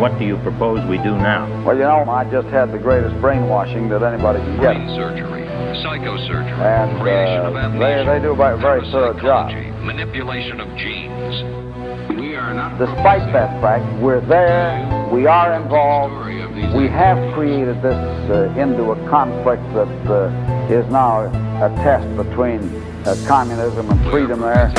What do you propose we do now? Well, you know, I just had the greatest brainwashing that anybody can get. Brain surgery, psychosurgery, And creation of amnesia, they do a very thorough job. parapsychology, manipulation of genes. We are not. Despite that fact, we're there, we are involved, we have created this into a conflict that is now a test between communism and freedom there.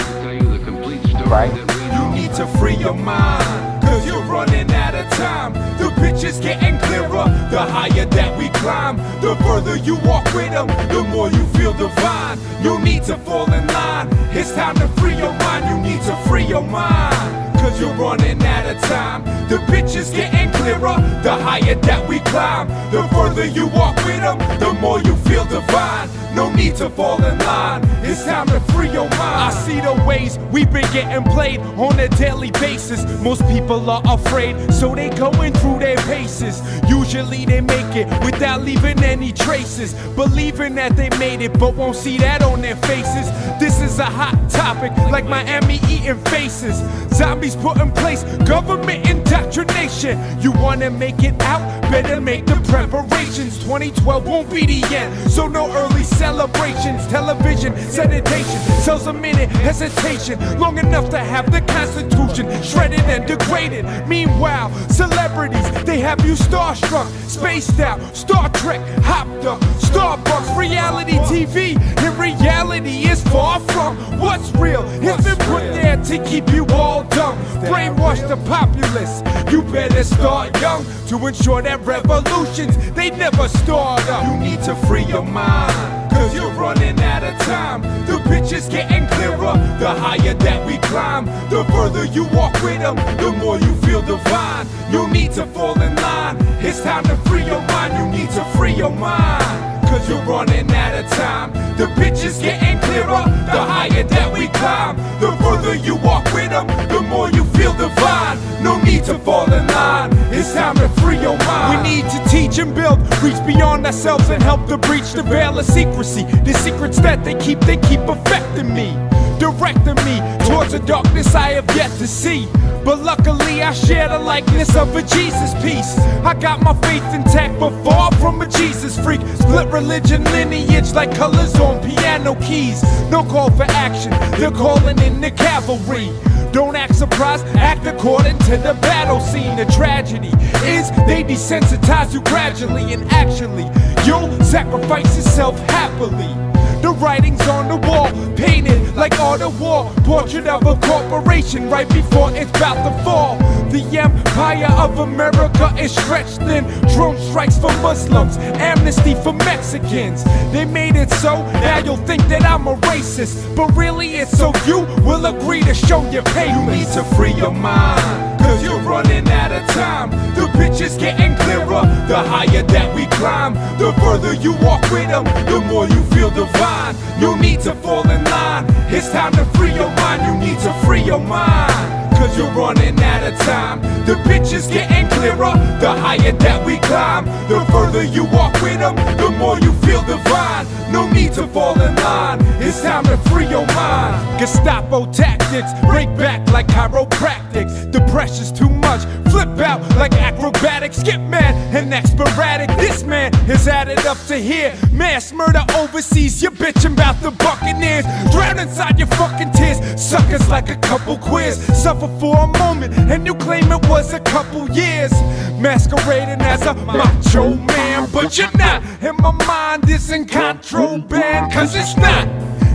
Right? You need to free your mind, cause you're running out of time. The picture's getting clearer, the higher that we climb. The further you walk with them, the more you feel divine. You need to fall in line, it's time to free your mind. You need to free your mind, cause you're running out of time. The picture's getting clearer, the higher that we climb. The further you walk with them, the more you feel divine. No need to fall in line, it's time to free your mind. I see the ways we've been getting played on a daily basis. Most people are afraid, so they going through their paces. Usually they make it without leaving any traces, believing that they made it but won't see that on their faces. This is a hot topic, like Miami eating faces. Zombies put in place government indoctrination. You wanna make it out, better make the preparations. 2012 won't be the end, so no early celebrations. Television seditation sells a minute hesitation, long enough to have the Constitution shredded and degraded. Meanwhile, celebrities, they have you starstruck, spaced out, Star Trek, hopped up, Starbucks, reality TV. In reality is far from what's real. It's been put there to keep you all dumb, brainwash the populace. You better start young to ensure that revolutions, they never start up. You need to free your mind, cause you're running out of time. The picture's getting clearer, the higher that we climb. The further you walk with them, the more you feel divine. You need to fall in line, it's time to free your mind. You need to free your mind, cause you're running out of time. The picture's getting clearer, the higher that we climb. The further you walk with them, the more you feel divine. No need to fall in line, it's time to free your mind. We need to teach and build, reach beyond ourselves and help to breach the veil of secrecy. The secrets that they keep affecting me, directing me towards a darkness I have yet to see. But luckily I share the likeness of a Jesus piece. I got my faith intact but far from a Jesus freak. Split religion lineage like colors on piano keys. No call for action, they're calling in the cavalry. Don't act surprised, act according to the battle scene. The tragedy is they desensitize you gradually, and actually you'll sacrifice yourself happily. The writing's on the wall, painted like art of war. Portrait of a corporation right before it's about to fall. The empire of America is stretched thin. Drone strikes for Muslims, amnesty for Mexicans. They made it so, now you'll think that I'm a racist. But really it's so you will agree to show your pain. You need to free your mind, cause you're running out of time. The picture's getting clearer, the higher that we climb. The further you walk with them, the more you feel divine. You need to fall in line, it's time to free your mind. You need to free your mind, cause you're running out of time. The picture's getting clearer, the higher that we climb. The further you walk with them, the more you feel divine. No need to fall in line, it's time to free your mind. Gestapo tactics, break back like chiropractics. The pressure's too much, flip out like acrobatics. Get mad and act sporadic. This man is added up to here. Mass murder overseas, you're bitching about the Buccaneers. Drown inside your fucking tears, suckers like a couple queers. Suffer for a moment and you claim it was a couple years. Masquerading as a macho man, but you're not. And my mind isn't contraband, cause it's not.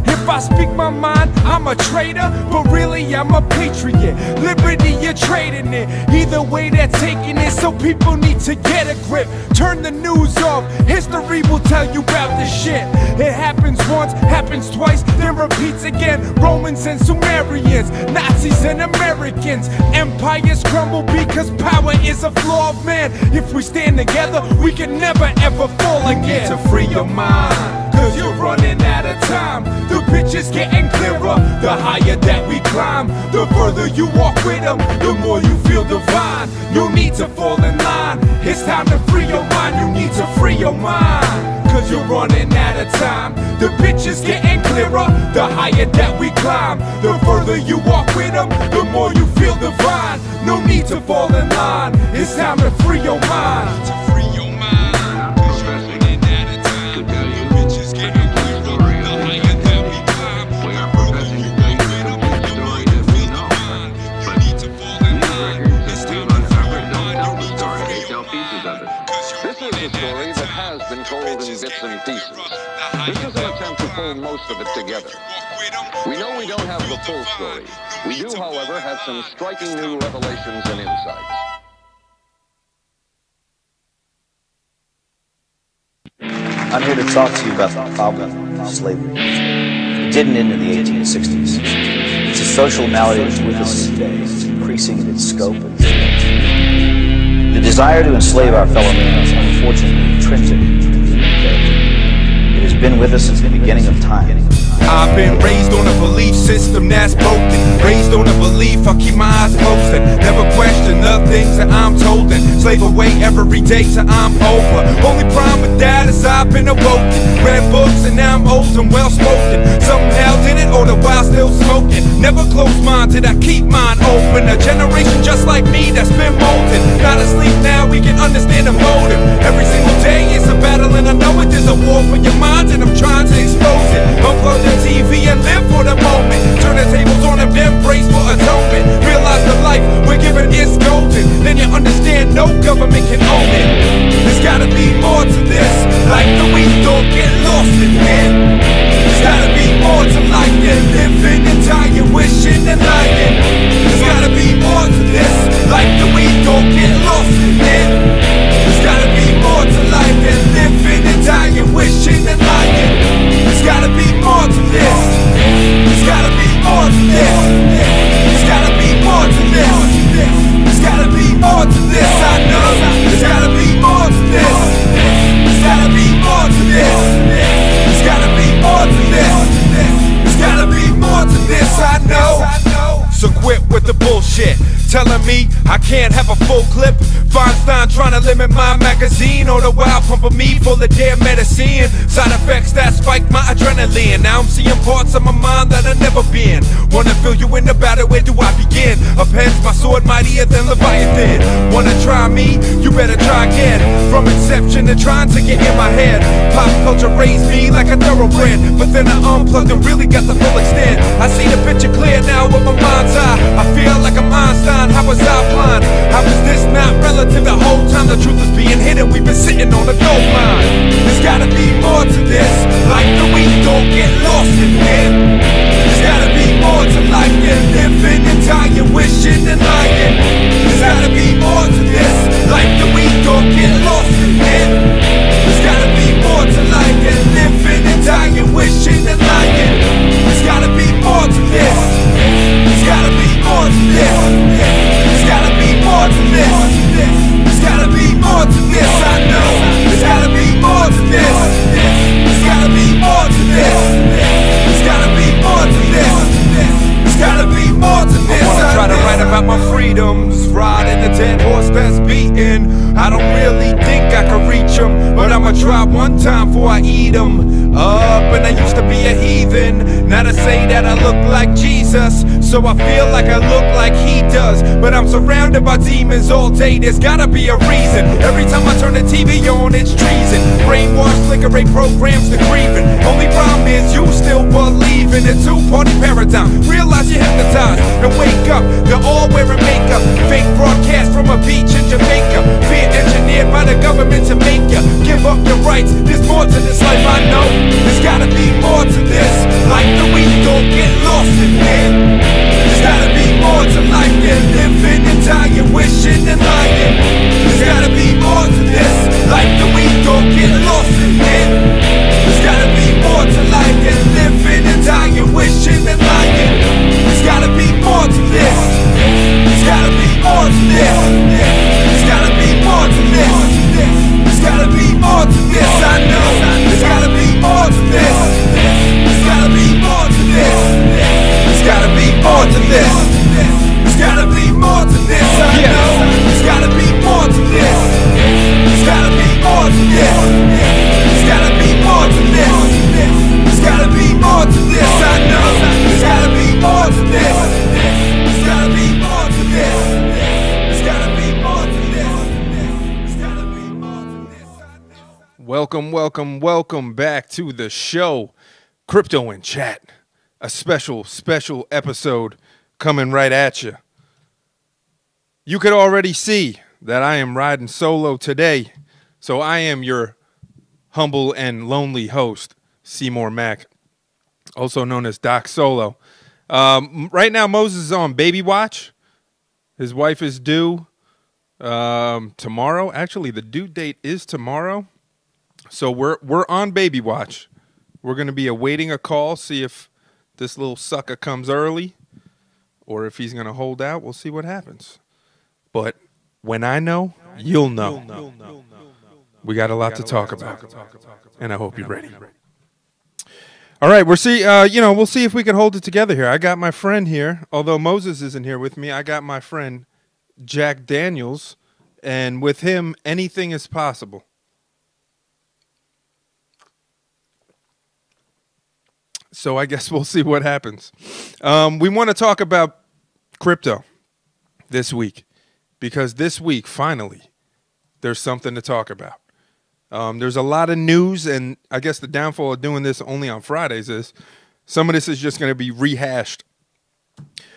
If I speak my mind, I'm a traitor, but really I'm a patriot. Liberty, you're trading it. Either way they're taking it, so people need to get a grip. Turn the news off, history will tell you about this shit. It happens once, happens twice, then repeats again. Romans and Sumerians, Nazis and Americans. Empires crumble because power is a flaw of man. If we stand together, we can never ever fall again. You need to free your mind, cause you're running out of time. The picture's getting clearer, the higher that we climb. The further you walk with them, the more you feel divine. You need to fall in line, it's time to free your mind. You need to free your mind, cause you're running out of time. The picture's getting clearer, the higher that we climb. The further you walk with them, the more you feel divine. no need to fall in line. It's time to free your mind. This is a story that has been told in bits and pieces. This is an attempt to pull most of it together. We know we don't have the full story. We do, however, have some striking new revelations and insights. I'm here to talk to you about the problem of slavery. It didn't end in the 1860s. It's a social malady that's with us today. It's increasing in its scope and severity. The desire to enslave our fellow man is unfortunately intrinsic to the human character. It has been with us since the beginning of time. I've been raised on a belief system that's broken. Raised on a belief I keep my eyes closed and never question the things that I'm told and slave away every day till I'm over. Only problem with that is I've been awoken. Read books and now I'm old and well spoken. Somehow did it all the while still smoking. Never close-minded, I keep mine open. A generation just like me that's been molded. Not asleep now, we can understand the motive. Every single day is a battle and I know it is a war for your mind and I'm trying to expose it. Unplug the TV and live for the moment. Turn the tables on them, then brace for atonement. Realize the life we're given is golden. Then you understand no government can own it. There's gotta be more to this. Like the weak don't get lost in it. There's gotta be more to life than living and dying, wishing and lying. There's gotta be more to this. Like the weak don't get lost in it. There's gotta be more to life than living and dying, wishing and lying. There's gotta be more to this. There's gotta be more to this. There's gotta be more to this. There's gotta be more to this. I know. There's gotta be more to this. There's gotta be more to this. There's gotta be more to this. There's gotta be more to this. I know. So quit with the bullshit. Telling me I can't have a full clip. Feinstein trying to limit my magazine. All the while pumping me full of damn medicine. Side effects that spike my adrenaline. Now I'm seeing parts of my mind that I've never been. Wanna fill you in about it, where do I begin? A pen's my sword mightier than Leviathan. Wanna try me? You better try again. From inception to trying to get in my head. Pop culture raised me like a thoroughbred. But then I unplugged and really got the full extent. I see the picture clear now with my mind's eye. I feel like I'm Einstein. How was I blind? How was this not relative? The whole time the truth is being hidden, we've been sitting on a gold line. There's gotta be more to this. Like the weak don't get lost in it. There's gotta be more to life than living and dying, wishing and lying. There's gotta be more to this. Like the weak don't get lost in it. There's gotta be more to life than living and dying, wishing and lying. There's gotta be more to this. There's gotta be more to this. There's gotta be more to this. There's gotta be more to this. I know. There's gotta be more to this. There's gotta be more to this. There's gotta be more to this. There's gotta be more to this. I wanna try to write about my freedoms, riding the dead horse that's beaten. I don't really think I can reach them, but I'ma try one time before I eat them up. And I used to be a heathen. Now to say that I look like Jesus, so I feel like I look like he does. But I'm surrounded by demons all day, there's gotta be a reason. Every time I turn the TV on, it's treason. Brainwashed, flicker rate programs to grieving. Only problem is you still believe in a two-party paradigm. Realize you're hypnotized and wake up, they're all wearing makeup. Fake broadcast from a beach in Jamaica. Fear engineered by the government to make you give up your rights. There's more to this life, I know. There's gotta be more to this. Like the weak don't get lost in it. There's gotta be more to life than living and dying, wishing and lying. There's gotta be more to this. Like the weak don't get lost in it. There's gotta be more to life than living and dying, wishing and lying. There's gotta be Welcome back to the show, Crypto in Chat. A special episode coming right at you. You could already see that I am riding solo today, so I am your humble and lonely host, Seymour Mack, also known as Doc Solo. Right now, Moses is on baby watch. His wife is due tomorrow. Actually, the due date is tomorrow. So we're on baby watch. We're going to be awaiting a call, see if this little sucker comes early or if he's going to hold out. We'll see what happens. But when I know, you'll know. We got a lot to talk about, and I hope you're ready. All right, we'll see if we can hold it together here. I got my friend here, although Moses isn't here with me. I got my friend Jack Daniels, and with him, anything is possible. So I guess we'll see what happens. We want to talk about crypto this week because this week, finally, there's something to talk about. There's a lot of news, and I guess the downfall of doing this only on Fridays is some of this is just going to be rehashed.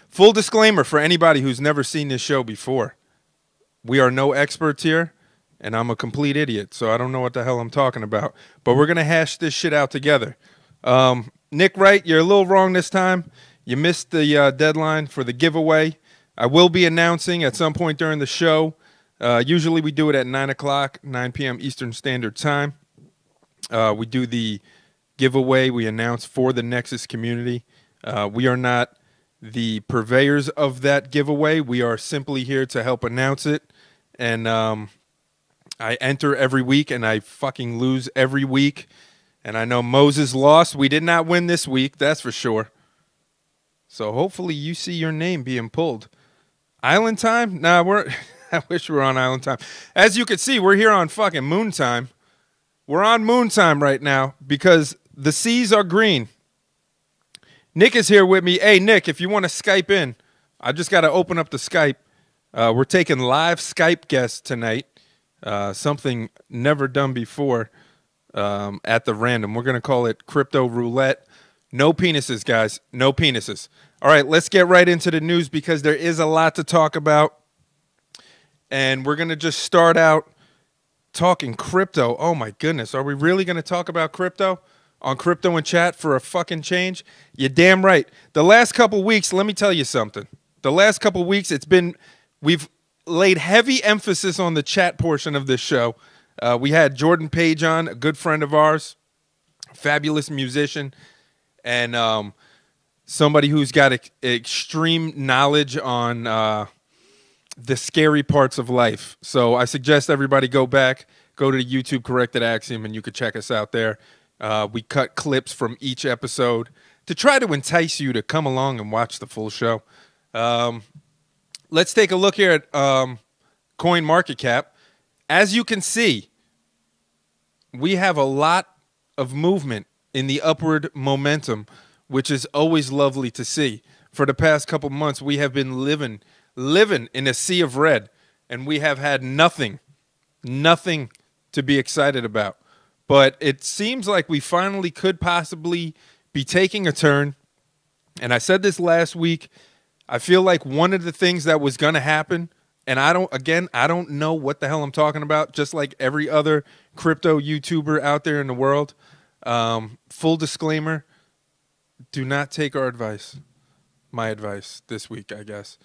Full disclaimer for anybody who's never seen this show before. We are no experts here, and I'm a complete idiot, so I don't know what the hell I'm talking about. But we're going to hash this shit out together. Nick Wright, you're a little wrong this time. You missed the deadline for the giveaway. I will be announcing at some point during the show. Usually we do it at 9 o'clock, 9 p.m. Eastern Standard Time. We do the giveaway we announce for the Nexus community. We are not the purveyors of that giveaway. We are simply here to help announce it. And I enter every week, and I fucking lose every week. And I know Moses lost. We did not win this week, that's for sure. So hopefully you see your name being pulled. Island time? Nah, I wish we were on island time. As you can see, we're here on fucking moon time. We're on moon time right now because the seas are green. Nick is here with me. Hey, Nick, if you want to Skype in, I just got to open up the Skype. We're taking live Skype guests tonight, something never done before. At the random. We're going to call it Crypto Roulette. No penises, guys. No penises. All right, let's get right into the news because there is a lot to talk about. And we're going to just start out talking crypto. Oh, my goodness. Are we really going to talk about crypto on Crypto in Chat for a fucking change? You're damn right. The last couple weeks, let me tell you something. The last couple weeks, we've laid heavy emphasis on the chat portion of this show. We had Jordan Page on, a good friend of ours, fabulous musician, and somebody who's got extreme knowledge on the scary parts of life. So I suggest everybody go to the YouTube Corrected Axiom, and you could check us out there. We cut clips from each episode to try to entice you to come along and watch the full show. Let's take a look here at Coin Market Cap. As you can see, we have a lot of movement in the upward momentum, which is always lovely to see. For the past couple months, we have been living in a sea of red, and we have had nothing to be excited about. But it seems like we finally could possibly be taking a turn. And I said this last week, I feel like one of the things that was going to happen, and I don't know what the hell I'm talking about, just like every other crypto YouTuber out there in the world. Full disclaimer, do not take our advice. My advice this week, I guess.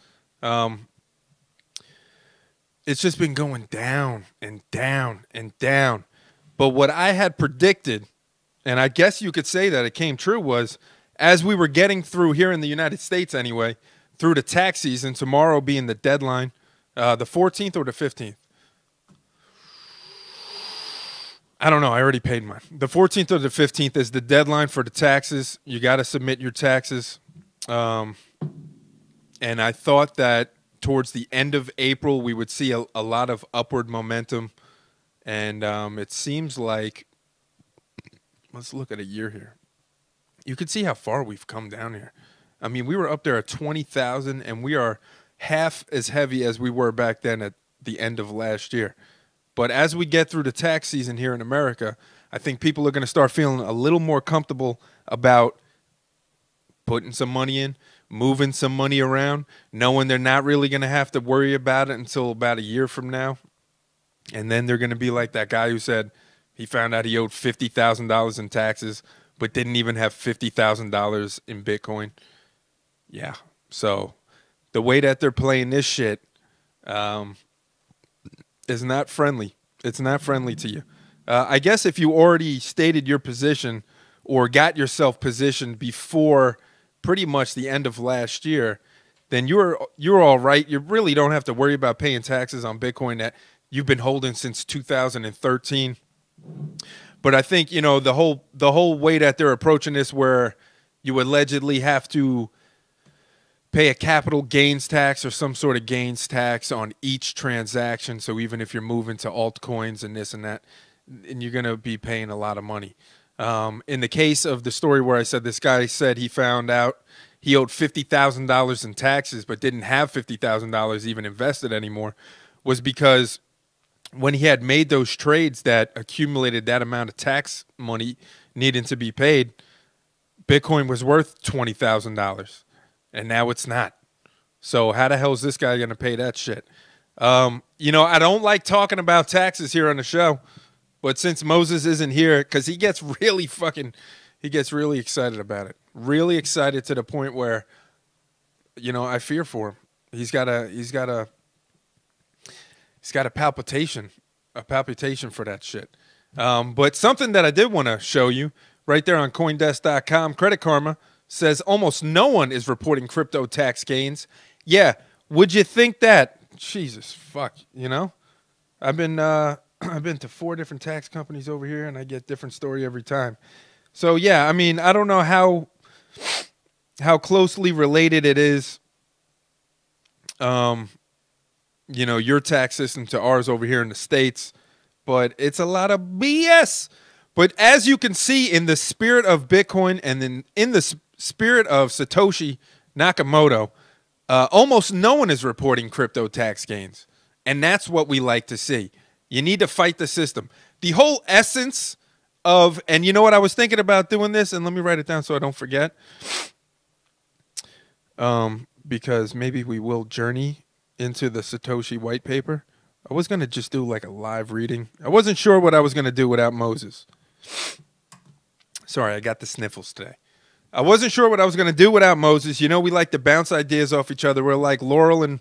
It's just been going down and down and down. But what I had predicted, and I guess you could say that it came true, was as we were getting through here in the United States anyway, through the tax season, tomorrow being the deadline, the 14th or the 15th? I don't know. I already paid mine. The 14th or the 15th is the deadline for the taxes. You got to submit your taxes. And I thought that towards the end of April, we would see a lot of upward momentum. And it seems like, let's look at a year here. You can see how far we've come down here. I mean, we were up there at 20,000, and we are half as heavy as we were back then at the end of last year. But as we get through the tax season here in America, I think people are going to start feeling a little more comfortable about putting some money in, moving some money around, knowing they're not really going to have to worry about it until about a year from now. And then they're going to be like that guy who said he found out he owed $50,000 in taxes, but didn't even have $50,000 in Bitcoin. Yeah. So the way that they're playing this shit is not friendly. It's not friendly to you. I guess if you already stated your position or got yourself positioned before pretty much the end of last year, then you're all right. You really don't have to worry about paying taxes on Bitcoin that you've been holding since 2013. But I think, you know, the whole way that they're approaching this, where you allegedly have to pay a capital gains tax or some sort of gains tax on each transaction. So even if you're moving to altcoins and this and that, and you're going to be paying a lot of money. In the case of the story where I said this guy said he found out he owed $50,000 in taxes but didn't have $50,000 even invested anymore, was because when he had made those trades that accumulated that amount of tax money needing to be paid, Bitcoin was worth $20,000, and now it's not. So how the hell is this guy going to pay that shit? You know, I don't like talking about taxes here on the show, but since Moses isn't here, because he gets really excited about it. Really excited to the point where, you know, I fear for him. He's got a palpitation for that shit. But something that I did want to show you right there on CoinDesk.com, Credit Karma says almost no one is reporting crypto tax gains. Yeah, would you think that? Jesus, fuck, you know? I've been to 4 different tax companies over here, and I get different story every time. So yeah, I mean, I don't know how closely related it is. You know, your tax system to ours over here in the States, but it's a lot of BS. But as you can see, in the spirit of Bitcoin and in the spirit of Satoshi Nakamoto, almost no one is reporting crypto tax gains. And that's what we like to see. You need to fight the system. The whole essence of, and you know what, I was thinking about doing this, and let me write it down so I don't forget. Because maybe we will journey into the Satoshi white paper. I was going to just do like a live reading. I wasn't sure what I was going to do without Moses. Sorry, I got the sniffles today. I wasn't sure what I was going to do without Moses. You know, we like to bounce ideas off each other. We're like Laurel and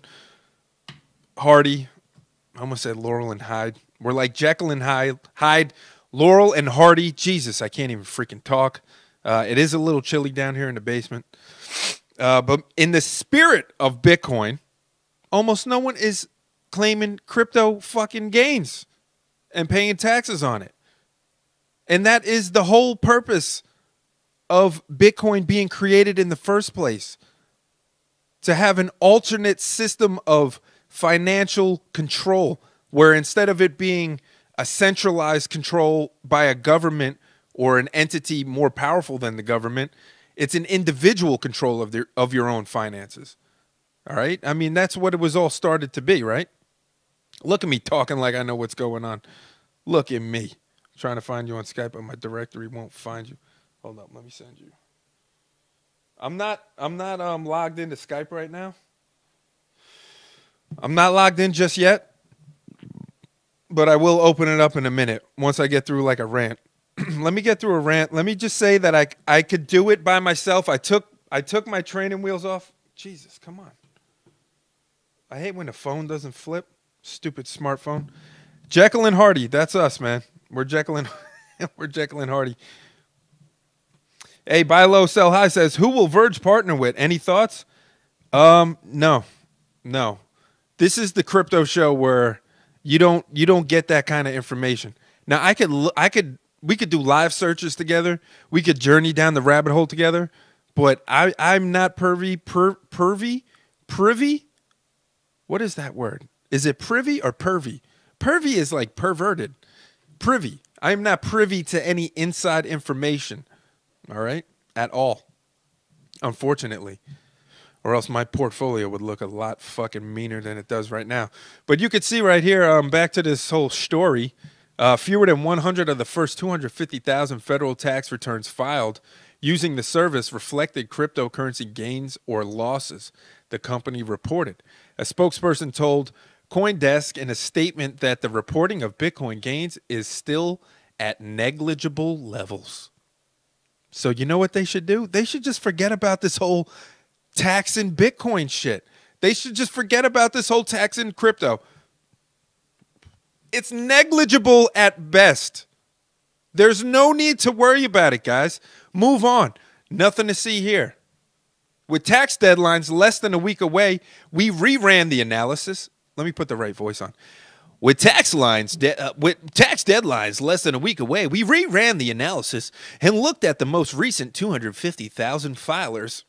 Hardy. I almost said Laurel and Hyde. We're like Jekyll and Hyde, Laurel and Hardy. Jesus, I can't even freaking talk. It is a little chilly down here in the basement. But in the spirit of Bitcoin, almost no one is claiming crypto fucking gains and paying taxes on it. And that is the whole purpose of Bitcoin being created in the first place. To have an alternate system of financial control, where instead of it being a centralized control by a government or an entity more powerful than the government, it's an individual control of your own finances. All right? I mean, that's what it was all started to be, right? Look at me talking like I know what's going on. Look at me. I'm trying to find you on Skype, but my directory won't find you. Hold up, let me send you. I'm not logged into Skype right now. I'm not logged in just yet, but I will open it up in a minute once I get through like a rant. Let me get through a rant. Let me just say that I could do it by myself. I took my training wheels off. Jesus, come on. I hate when the phone doesn't flip. Stupid smartphone. Jekyll and Hardy, that's us, man. We're Jekyll and Hardy. Hey, buy low, sell high says, who will Verge partner with? Any thoughts? No. This is the crypto show where you don't get that kind of information. Now we could do live searches together. We could journey down the rabbit hole together, but I'm not privy. What is that word? Is it privy or pervy? Pervy is like perverted. Privy. I'm not privy to any inside information. All right? At all. Unfortunately. or else my portfolio would look a lot fucking meaner than it does right now. But you could see right here, back to this whole story, fewer than 100 of the first 250,000 federal tax returns filed using the service reflected cryptocurrency gains or losses, the company reported. A spokesperson told CoinDesk in a statement that the reporting of Bitcoin gains is still at negligible levels. So you know what they should do? They should just forget about this whole tax in Bitcoin shit. They should just forget about this whole tax in crypto. It's negligible at best. There's no need to worry about it, guys. Move on. Nothing to see here. With tax deadlines less than a week away, we reran the analysis. Let me put the right voice on. With tax deadlines less than a week away, we reran the analysis and looked at the most recent 250,000 filers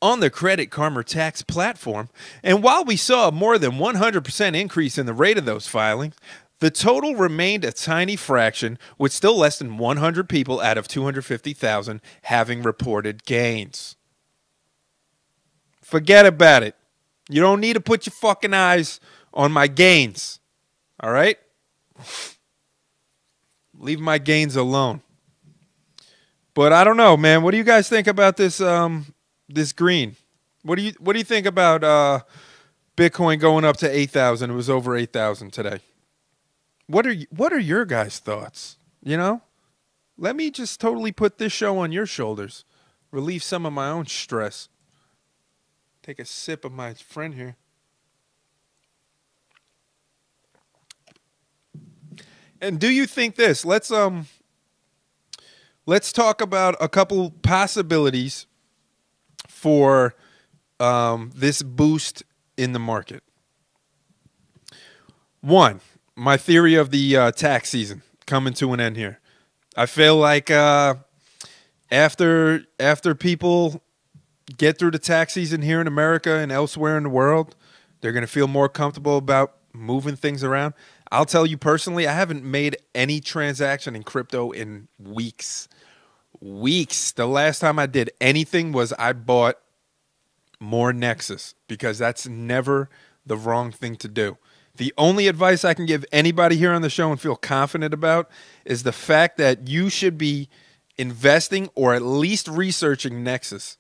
on the Credit Karma tax platform. And while we saw a more than 100% increase in the rate of those filings, the total remained a tiny fraction, with still less than 100 people out of 250,000 having reported gains. Forget about it. You don't need to put your fucking eyes on my gains. All right? Leave my gains alone. But I don't know, man. What do you guys think about this this green? What do you think about Bitcoin going up to 8,000? It was over 8,000 today. What are your guys' thoughts? You know? Let me just totally put this show on your shoulders. Relieve some of my own stress. Take a sip of my friend here. And do you think this? Let's talk about a couple possibilities for this boost in the market. One, my theory of the tax season coming to an end here. I feel like after people get through the tax season here in America and elsewhere in the world, they're going to feel more comfortable about moving things around. I'll tell you personally, I haven't made any transaction in crypto in weeks. The last time I did anything was I bought more Nexus, because that's never the wrong thing to do. The only advice I can give anybody here on the show and feel confident about is the fact that you should be investing or at least researching Nexus.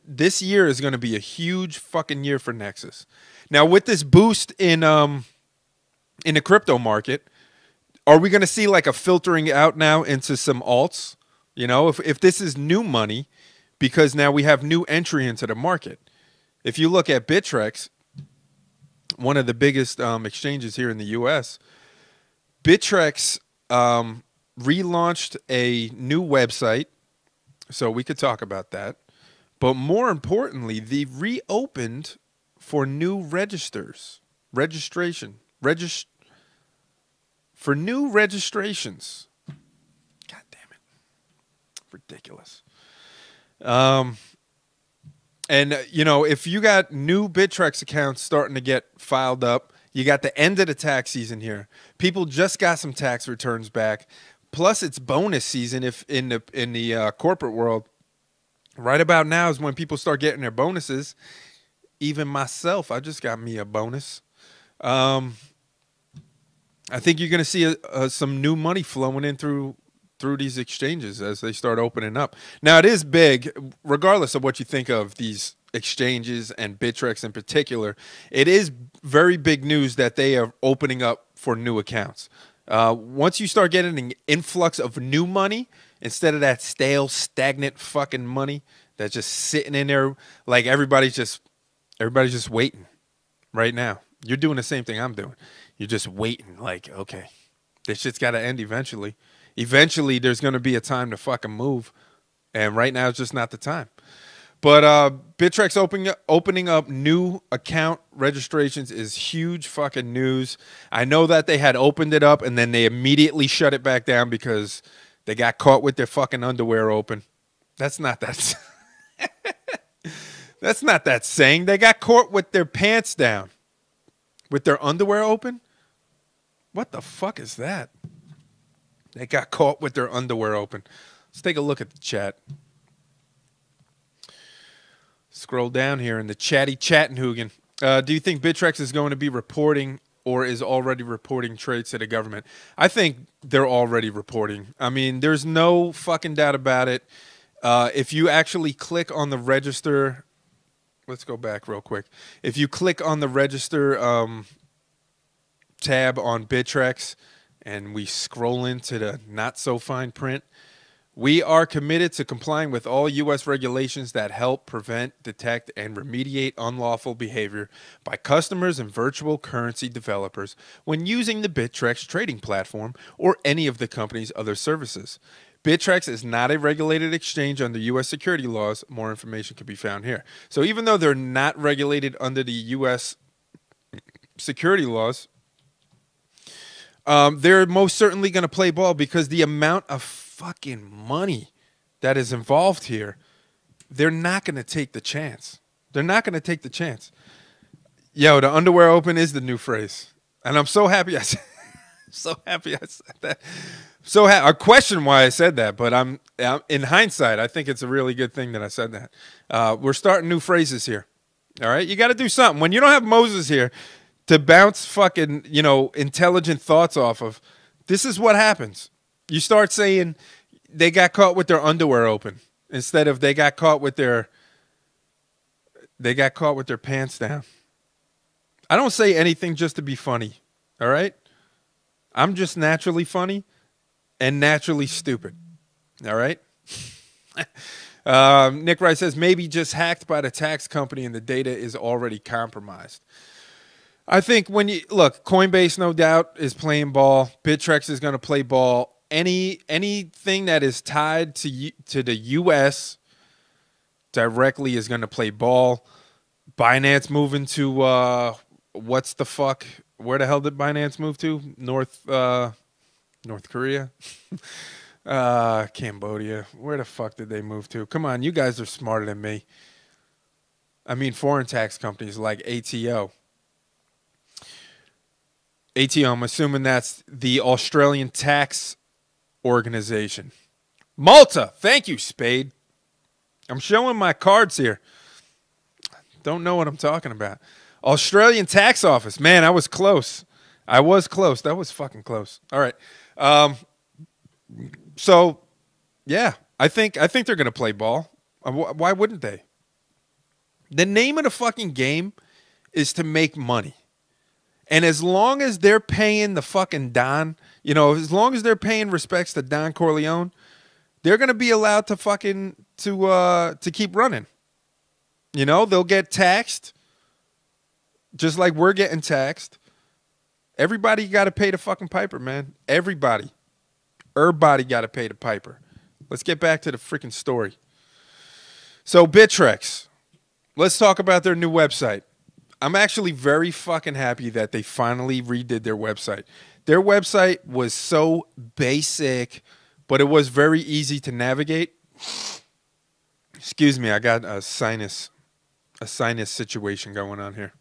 This year is going to be a huge fucking year for Nexus. Now, with this boost in the crypto market, are we going to see like a filtering out now into some alts? You know, if this is new money, because now we have new entry into the market. If you look at Bittrex, one of the biggest exchanges here in the U.S., Bittrex relaunched a new website, so we could talk about that. But more importantly, they reopened for new registrations. For new registrations. God damn it. Ridiculous. And, you know, if you got new Bittrex accounts starting to get filed up, you got the end of the tax season here. People just got some tax returns back. Plus, it's bonus season if in the corporate world. Right about now is when people start getting their bonuses. Even myself, I just got me a bonus. I think you're going to see some new money flowing in through these exchanges as they start opening up. Now, it is big, regardless of what you think of these exchanges and Bittrex in particular. It is very big news that they are opening up for new accounts. Once you start getting an influx of new money, instead of that stale, stagnant fucking money that's just sitting in there, like everybody's just waiting right now. You're doing the same thing I'm doing. You're just waiting, like, okay, this shit's got to end eventually. Eventually, there's going to be a time to fucking move, and right now it's just not the time. But Bittrex opening up new account registrations is huge fucking news. I know that they had opened it up, and then they immediately shut it back down because they got caught with their fucking underwear open. That's not that. That's not that saying. They got caught with their pants down. With their underwear open? What the fuck is that? They got caught with their underwear open. Let's take a look at the chat. Scroll down here in the chatty Chattanoogan. Do you think Bittrex is going to be reporting or is already reporting trades to the government? I think they're already reporting. I mean, there's no fucking doubt about it. If you actually click on the register, let's go back real quick. If you click on the register tab on Bittrex and we scroll into the not so fine print, we are committed to complying with all U.S. regulations that help prevent, detect, and remediate unlawful behavior by customers and virtual currency developers when using the Bittrex trading platform or any of the company's other services. Bittrex is not a regulated exchange under U.S. security laws. More information can be found here. So even though they're not regulated under the U.S. security laws, they're most certainly going to play ball because the amount of fucking money that is involved here, they're not going to take the chance. They're not going to take the chance. Yo, the underwear open is the new phrase. And I'm so happy I said that. I question why I said that, but I'm in hindsight, I think it's a really good thing that I said that. We're starting new phrases here. All right? You got to do something. When you don't have Moses here to bounce fucking, intelligent thoughts off of, this is what happens. You start saying they got caught with their underwear open instead of they got caught with their pants down. I don't say anything just to be funny. All right? I'm just naturally funny and naturally stupid. All right? Nick Wright says maybe just hacked by the tax company and the data is already compromised. I think when you look, Coinbase no doubt is playing ball. Bittrex is going to play ball. Anything that is tied to the U.S. directly is going to play ball. Binance moving to what's the fuck? Where the hell did Binance move to? North Korea, Cambodia. Where the fuck did they move to? Come on, you guys are smarter than me. I mean, foreign tax companies like ATO. ATO, I'm assuming that's the Australian tax organization. Malta. Thank you, Spade. I'm showing my cards here. Don't know what I'm talking about. Australian tax office. Man, I was close. That was fucking close. All right. So, yeah, I think they're going to play ball. Why wouldn't they? The name of the fucking game is to make money. And as long as they're paying the fucking Don, as long as they're paying respects to Don Corleone, they're going to be allowed to fucking to keep running. They'll get taxed just like we're getting taxed. Everybody got to pay the fucking piper, man. Everybody got to pay the piper. Let's get back to the freaking story. So Bittrex, let's talk about their new website. I'm actually very fucking happy that they finally redid their website. Their website was so basic, but it was very easy to navigate. Excuse me, I got a sinus situation going on here.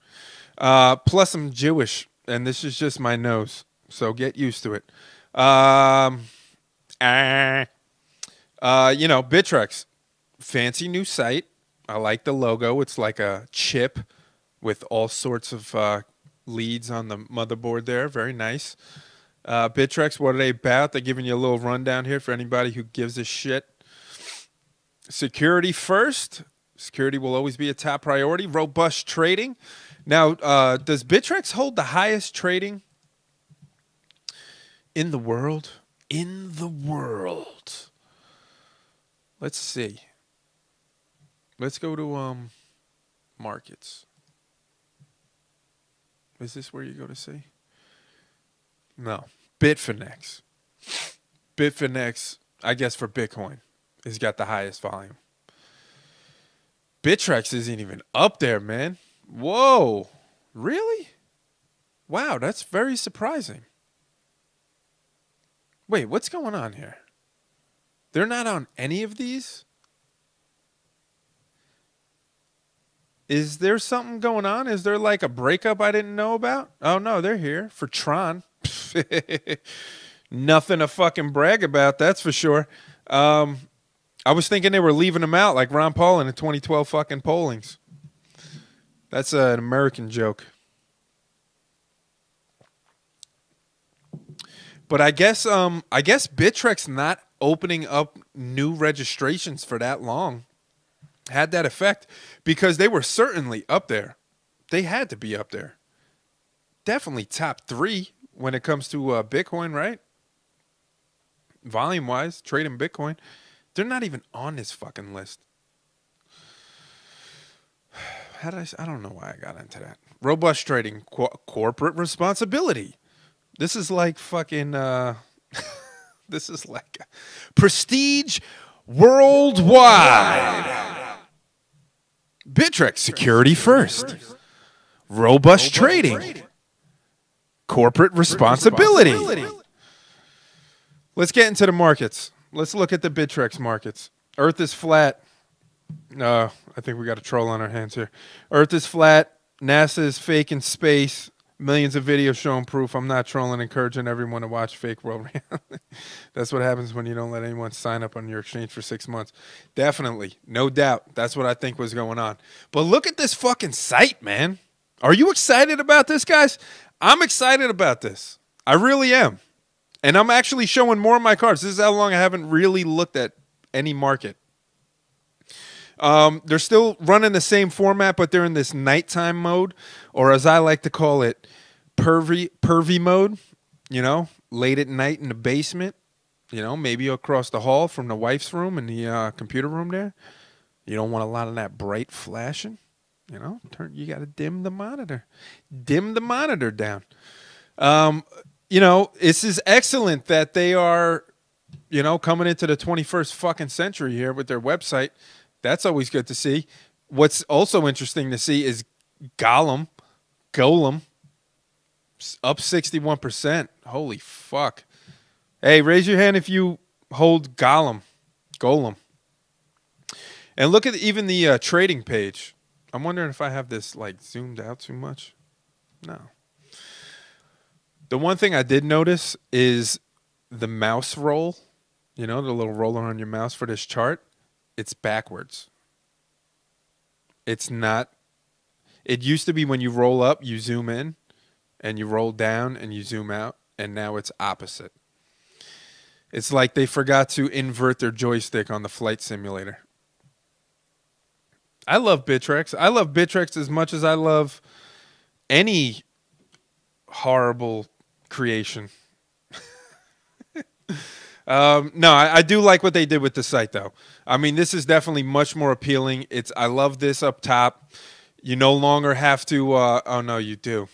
Plus I'm Jewish, and this is just my nose, so get used to it. Bittrex, fancy new site. I like the logo. It's like a chip with all sorts of leads on the motherboard there. Very nice. Bittrex, what are they about? They're giving you a little rundown here for anybody who gives a shit. Security first. Security will always be a top priority. Robust trading. Now, does Bittrex hold the highest trading in the world? Let's see. Let's go to markets. Is this where you go to see? No. Bitfinex, I guess for Bitcoin, has got the highest volume. Bittrex isn't even up there, man. Whoa. Really? Wow, that's very surprising. Wait, what's going on here? They're not on any of these? Is there something going on? Is there like a breakup I didn't know about? Oh, no, they're here for Tron. Nothing to fucking brag about, that's for sure. I was thinking they were leaving him out like Ron Paul in the 2012 fucking pollings. That's an American joke. But I guess Bittrex not opening up new registrations for that long had that effect because they were certainly up there. They had to be up there. Definitely top 3 when it comes to Bitcoin, right? Volume-wise, trading Bitcoin. They're not even on this fucking list. I don't know why I got into that. Robust trading, corporate responsibility. This is like fucking, this is like prestige worldwide. Bittrex, security first. Robust trading. Corporate responsibility. Let's get into the markets. Let's look at the Bittrex markets. Earth is flat. I think we got a troll on our hands here. Earth is flat. NASA is fake in space. Millions of videos showing proof. I'm not trolling, encouraging everyone to watch fake world reality. That's what happens when you don't let anyone sign up on your exchange for 6 months. Definitely. No doubt. That's what I think was going on. But look at this fucking site, man. Are you excited about this, guys? I'm excited about this. I really am. And I'm actually showing more of my cards. This is how long I haven't really looked at any market. They're still running the same format, but they're in this nighttime mode, or as I like to call it, pervy mode. You know, late at night in the basement. You know, maybe across the hall from the wife's room in the computer room there. You don't want a lot of that bright flashing. You know, you got to dim the monitor. Dim the monitor down. You know, this is excellent that they are, you know, coming into the 21st fucking century here with their website. That's always good to see. What's also interesting to see is Golem, up 61%. Holy fuck. Hey, raise your hand if you hold Golem. And look at even the trading page. I'm wondering if I have this like zoomed out too much. No. The one thing I did notice is the mouse roll. You know, the little roller on your mouse for this chart. It's backwards. It's not. It used to be when you roll up, you zoom in, and you roll down and you zoom out, and now it's opposite. It's like they forgot to invert their joystick on the flight simulator. I love Bittrex. I love Bittrex as much as I love any horrible creation. No, I do like what they did with the site, though. I mean, this is definitely much more appealing. I love this up top. You no longer have to. Oh no, you do.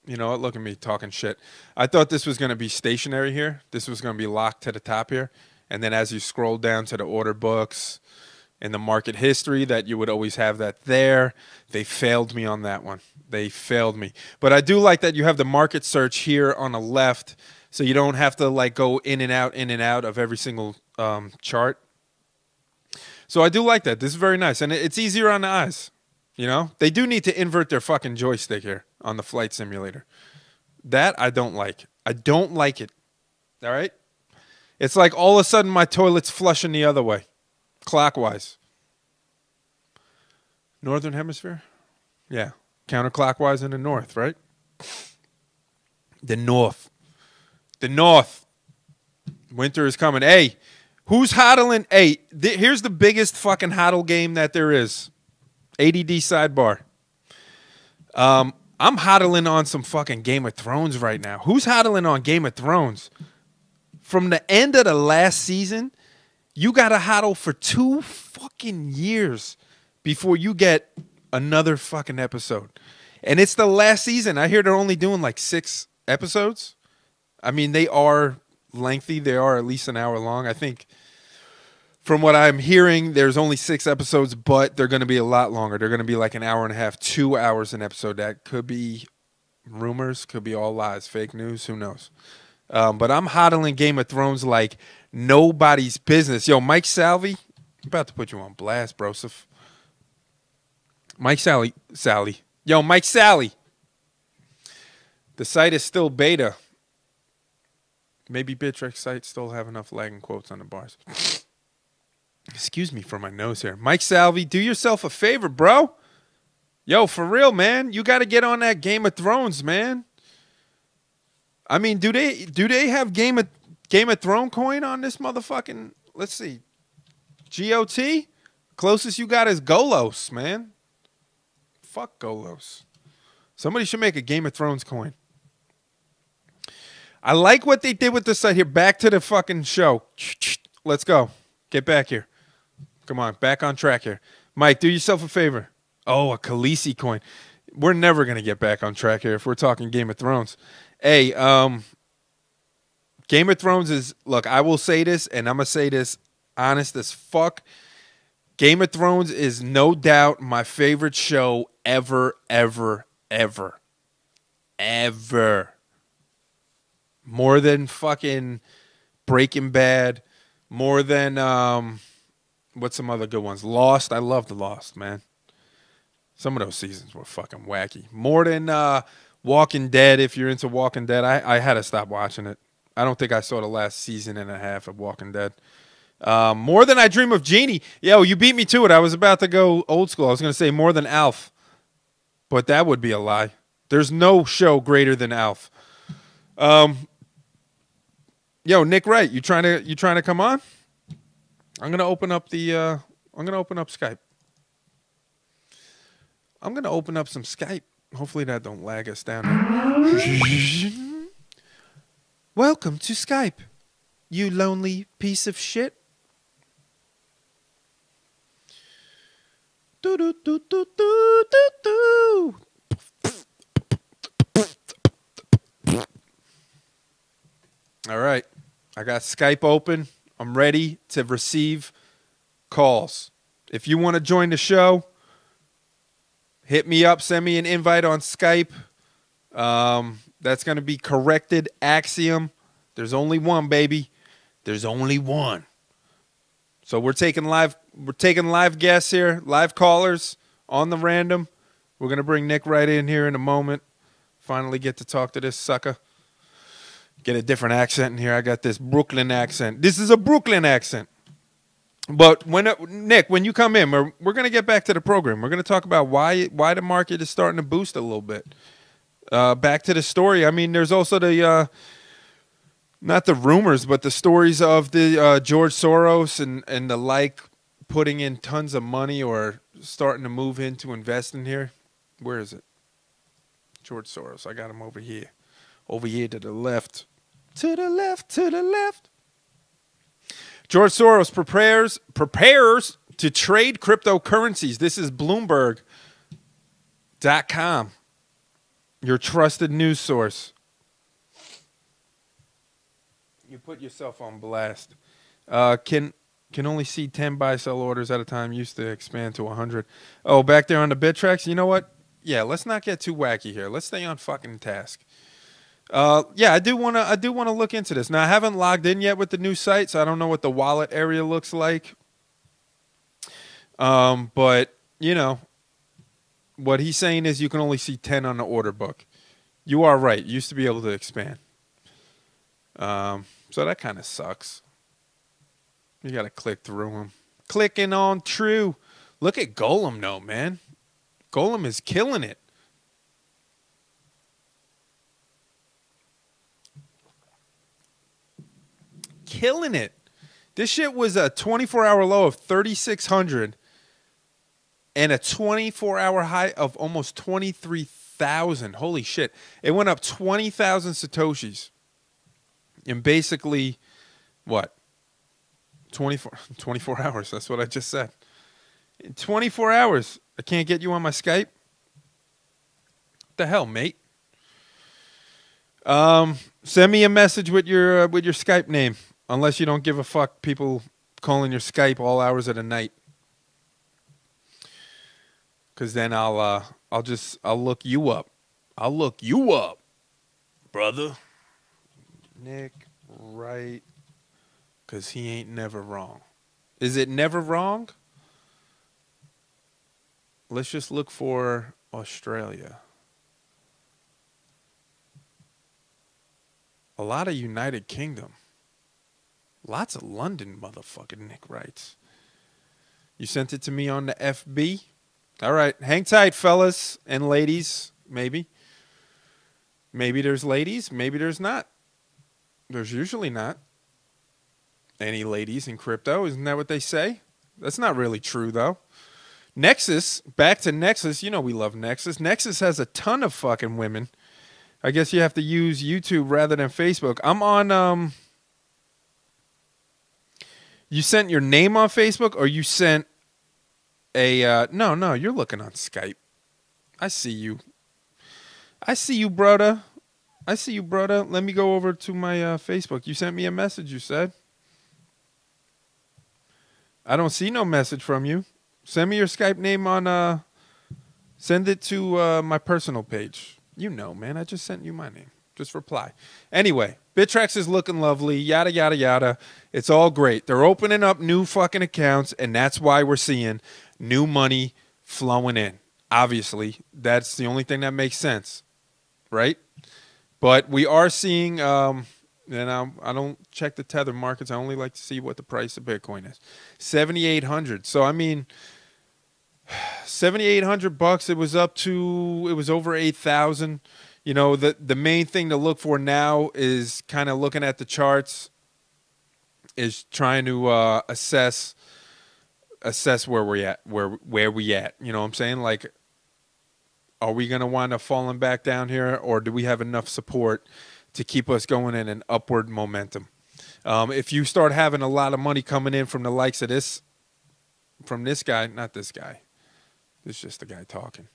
You know what? Look at me talking shit. I thought this was going to be stationary here. This was going to be locked to the top here, and then as you scroll down to the order books and the market history, that you would always have that there. They failed me on that one. They failed me. But I do like that you have the market search here on the left. So you don't have to like go in and out of every single chart. So I do like that. This is very nice. And it's easier on the eyes. You know, they do need to invert their fucking joystick here on the flight simulator. That I don't like. I don't like it. All right. It's like all of a sudden my toilet's flushing the other way, clockwise. Northern hemisphere? Yeah. Counterclockwise in the north, right? The north. The north. Winter is coming. Hey, who's hodling? Hey, here's the biggest fucking hodl game that there is. ADD sidebar. I'm hodling on some fucking Game of Thrones right now. Who's hodling on Game of Thrones? From the end of the last season, you got to hodl for 2 fucking years before you get another fucking episode. And it's the last season. I hear they're only doing like 6 episodes. I mean, they are lengthy. They are at least an hour long. I think from what I'm hearing, there's only 6 episodes, but they're going to be a lot longer. They're going to be like an hour and a half, 2 hours an episode. That could be rumors, could be all lies, fake news, who knows. But I'm hodling Game of Thrones like nobody's business. Yo, Mike Salvi, I'm about to put you on blast, broseph. Mike Sally. Yo, Mike Sally. The site is still beta. Maybe Bittrex sites still have enough lagging quotes on the bars. Excuse me for my nose here. Mike Salvi, do yourself a favor, bro. Yo, for real, man. You got to get on that Game of Thrones, man. I mean, do they have Game of Thrones coin on this motherfucking? Let's see. GOT? Closest you got is Golos, man. Fuck Golos. Somebody should make a Game of Thrones coin. I like what they did with this site here. Back to the fucking show. Let's go. Get back here. Come on. Back on track here. Mike, do yourself a favor. Oh, a Khaleesi coin. We're never going to get back on track here if we're talking Game of Thrones. Hey, Game of Thrones is, look, I will say this, and I'm going to say this honest as fuck. Game of Thrones is no doubt my favorite show ever, ever, ever. Ever. More than fucking Breaking Bad. More than, what's some other good ones? Lost. I loved Lost, man. Some of those seasons were fucking wacky. More than Walking Dead, if you're into Walking Dead. I had to stop watching it. I don't think I saw the last season and a half of Walking Dead. More Than I Dream of Jeannie. Yo, you beat me to it. I was about to go old school. I was going to say More Than Alf. But that would be a lie. There's no show greater than Alf. Yo, Nick Wright, you trying to come on? I'm going to open up Skype. I'm going to open up some Skype. Hopefully that don't lag us down. Welcome to Skype, you lonely piece of shit. Do do do do do do do. All right, I got Skype open. I'm ready to receive calls. If you want to join the show, hit me up. Send me an invite on Skype. That's going to be corrected Axiom. There's only one, baby. There's only one. So we're taking live guests here, live callers on the random. We're going to bring Nick right in here in a moment. Finally get to talk to this sucker. Get a different accent in here. I got this Brooklyn accent. This is a Brooklyn accent. But Nick, when you come in, we're going to get back to the program. We're going to talk about why the market is starting to boost a little bit. Back to the story. I mean, there's also the not the rumors, but the stories of the George Soros and the like putting in tons of money or starting to move in to invest in here. Where is it? George Soros. I got him over here. Over here to the left. To the left, to the left. George Soros prepares to trade cryptocurrencies. This is Bloomberg.com. Your trusted news source. You put yourself on blast. Can only see 10 buy-sell orders at a time. Used to expand to 100. Oh, back there on the bit tracks. You know what? Yeah, let's not get too wacky here. Let's stay on fucking task. Yeah, I do want to look into this. Now, I haven't logged in yet with the new site, so I don't know what the wallet area looks like. But you know, what he's saying is you can only see 10 on the order book. You are right. You used to be able to expand. So that kind of sucks. You got to click through them. Clicking on true. Look at Golem, though, man. Golem is killing it. Killing it. This shit was a 24-hour low of 3,600 and a 24-hour high of almost 23,000. Holy shit. It went up 20,000 Satoshis in basically, what? 24 hours. That's what I just said. In 24 hours. I can't get you on my Skype? What the hell, mate? Send me a message with your Skype name. Unless you don't give a fuck people calling your Skype all hours of the night. Cause then I'll look you up. I'll look you up, brother. Nick Wright. Cause he ain't never wrong. Is it never wrong? Let's just look for Australia. A lot of United Kingdom. Lots of London, motherfucking Nick writes. You sent it to me on the FB. All right. Hang tight, fellas and ladies. Maybe. Maybe there's ladies. Maybe there's not. There's usually not any ladies in crypto. Isn't that what they say? That's not really true, though. Nexus, back to Nexus. You know we love Nexus. Nexus has a ton of fucking women. I guess you have to use YouTube rather than Facebook. I'm on, you sent your name on Facebook or you sent a, no, you're looking on Skype. I see you. I see you, brother. Let me go over to my Facebook. You sent me a message, you said. I don't see no message from you. Send me your Skype name on, send it to my personal page. You know, man, I just sent you my name. Just reply. Anyway, Bittrex is looking lovely, yada, yada, yada. It's all great. They're opening up new fucking accounts, and that's why we're seeing new money flowing in. Obviously, that's the only thing that makes sense, right? But we are seeing, and I don't check the tether markets. I only like to see what the price of Bitcoin is. 7,800. So, I mean, $7,800. It was over 8,000. You know, the main thing to look for now is kind of looking at the charts, is trying to assess where we're at, where we at. You know what I'm saying? Like, are we going to wind up falling back down here, or do we have enough support to keep us going in an upward momentum? If you start having a lot of money coming in from the likes of this, from this guy, not this guy. This is just the guy talking.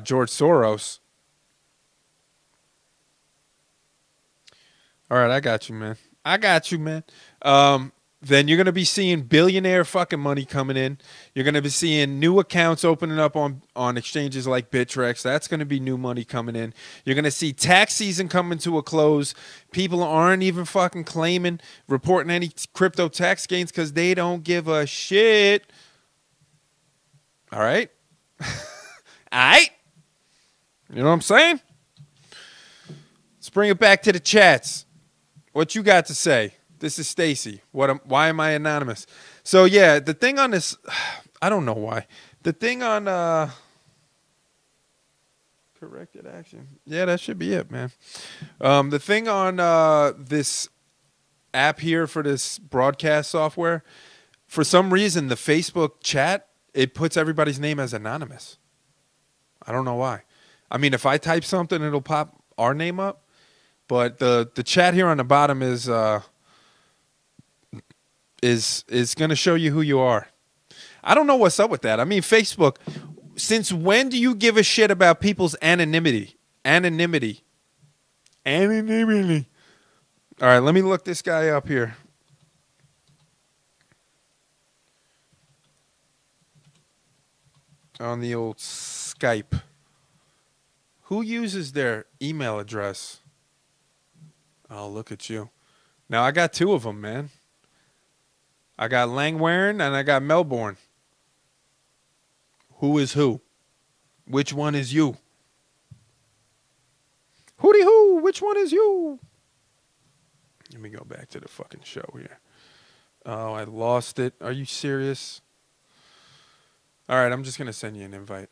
George Soros. All right, I got you, man. Then you're going to be seeing billionaire fucking money coming in. You're going to be seeing new accounts opening up on exchanges like Bittrex. That's going to be new money coming in. You're going to see tax season coming to a close. People aren't even fucking reporting any crypto tax gains because they don't give a shit. All right? All right? You know what I'm saying? Let's bring it back to the chats. What you got to say? This is Stacy. Why am I anonymous? So, yeah, the thing on this, I don't know why. The thing on corrected action. Yeah, that should be it, man. The thing on this app here for this broadcast software, for some reason, the Facebook chat, it puts everybody's name as anonymous. I don't know why. I mean, if I type something, it'll pop our name up. But the chat here on the bottom is going to show you who you are. I don't know what's up with that. I mean, Facebook, since when do you give a shit about people's anonymity? Anonymity. All right, let me look this guy up here. On the old Skype. Who uses their email address? Oh, look at you. Now, I got two of them, man. I got Langwarren and I got Melbourne. Who is who? Which one is you? Hooty hoo, which one is you? Let me go back to the fucking show here. Oh, I lost it. Are you serious? All right, I'm just going to send you an invite.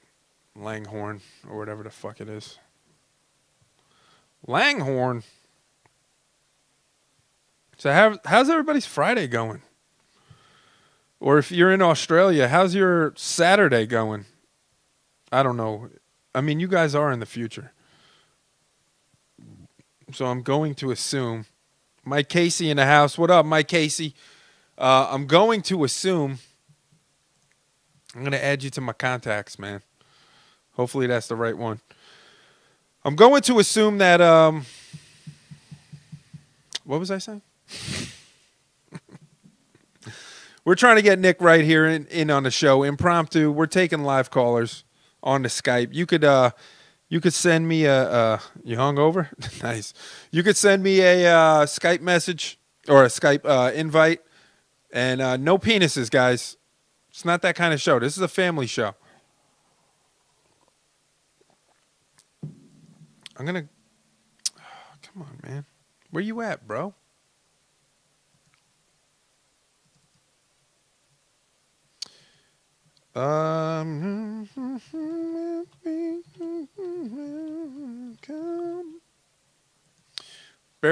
Langhorn, or whatever the fuck it is. Langhorn? So how's everybody's Friday going? Or if you're in Australia, how's your Saturday going? I don't know. I mean, you guys are in the future. So I'm going to assume. Mike Casey in the house. What up, Mike Casey? I'm going to assume. I'm going to add you to my contacts, man. Hopefully that's the right one. I'm going to assume that, what was I saying? We're trying to get Nick Wright here in on the show. Impromptu. We're taking live callers on the Skype. You could send me a you hungover? Nice. You could send me a Skype message or a Skype invite. And no penises, guys. It's not that kind of show. This is a family show. I'm going to... come on, man. Where you at, bro? Bear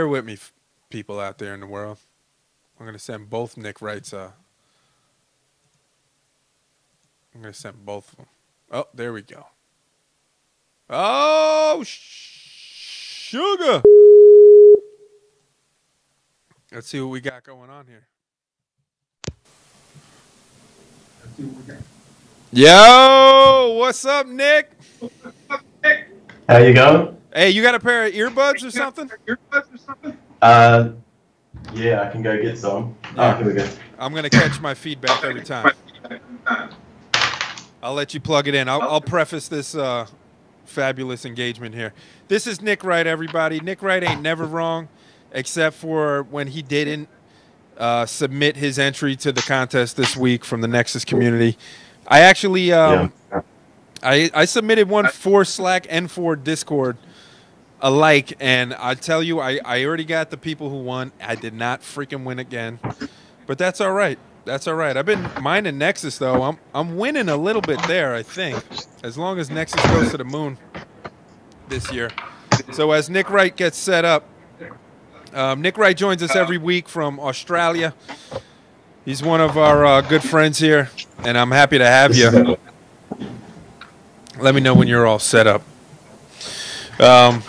with me, people out there in the world. I'm going to send both Nick Wrights. I'm going to send both of them. Oh, there we go. Oh, sugar. Let's see what we got going on here. Yo, what's up, Nick? How you going? Hey, you got a pair of earbuds or something? Yeah, I can go get some. Yeah. Oh, here we go. I'm going to catch my feedback every time. I'll let you plug it in. I'll preface this fabulous engagement here. This is Nick Wright, everybody. Nick Wright ain't never wrong, except for when he didn't submit his entry to the contest this week from the Nexus community. I actually I submitted one for Slack and for Discord alike, and I tell you, I already got the people who won. I did not freaking win again, but that's all right. That's all right. I've been mining Nexus though. I'm winning a little bit there, I think, as long as Nexus goes to the moon this year. So as Nick Wright gets set up, Nick Wright joins us every week from Australia. He's one of our good friends here, and I'm happy to have you. Let me know when you're all set up. Yeah,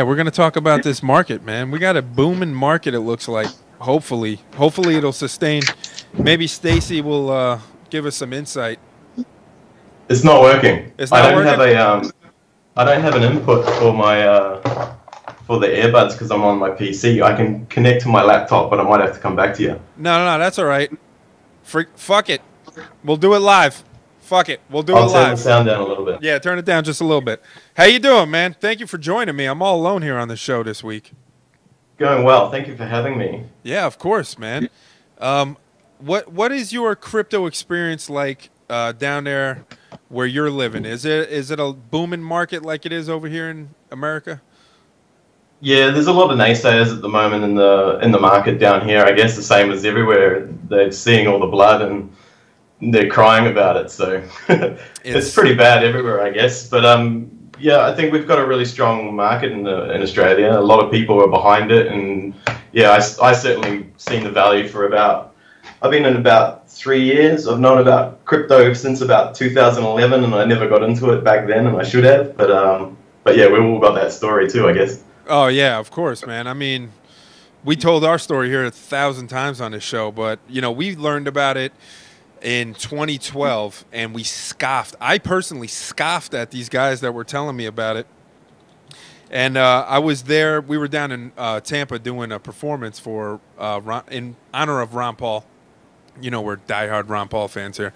we're going to talk about this market, man. We got a booming market, it looks like. Hopefully it'll sustain. Maybe Stacy will give us some insight. It's not working. It's not working? I don't have an input for my for the earbuds because I'm on my PC. I can connect to my laptop, but I might have to come back to you. No, that's all right. Fuck it. We'll do it live. Fuck it. We'll do it live. I'll turn the sound down a little bit. Yeah, turn it down just a little bit. How you doing, man? Thank you for joining me. I'm all alone here on the show this week. Going well. Thank you for having me. Yeah, of course, man. What is your crypto experience like down there where you're living? Is it a booming market like it is over here in America? Yeah, there's a lot of naysayers at the moment in the market down here. I guess the same as everywhere. They're seeing all the blood and they're crying about it. So it's pretty bad everywhere, I guess. But yeah, I think we've got a really strong market in Australia. A lot of people are behind it, and yeah, I certainly seen the value for I've been in about 3 years. I've known about crypto since about 2011, and I never got into it back then, and I should have. But yeah, we've all got that story too, I guess. Oh yeah, of course, man. I mean, we told our story here 1,000 times on this show, but we learned about it in 2012, and we scoffed. I personally scoffed at these guys that were telling me about it. And I was there. We were down in Tampa doing a performance for in honor of Ron Paul. We're diehard Ron Paul fans here.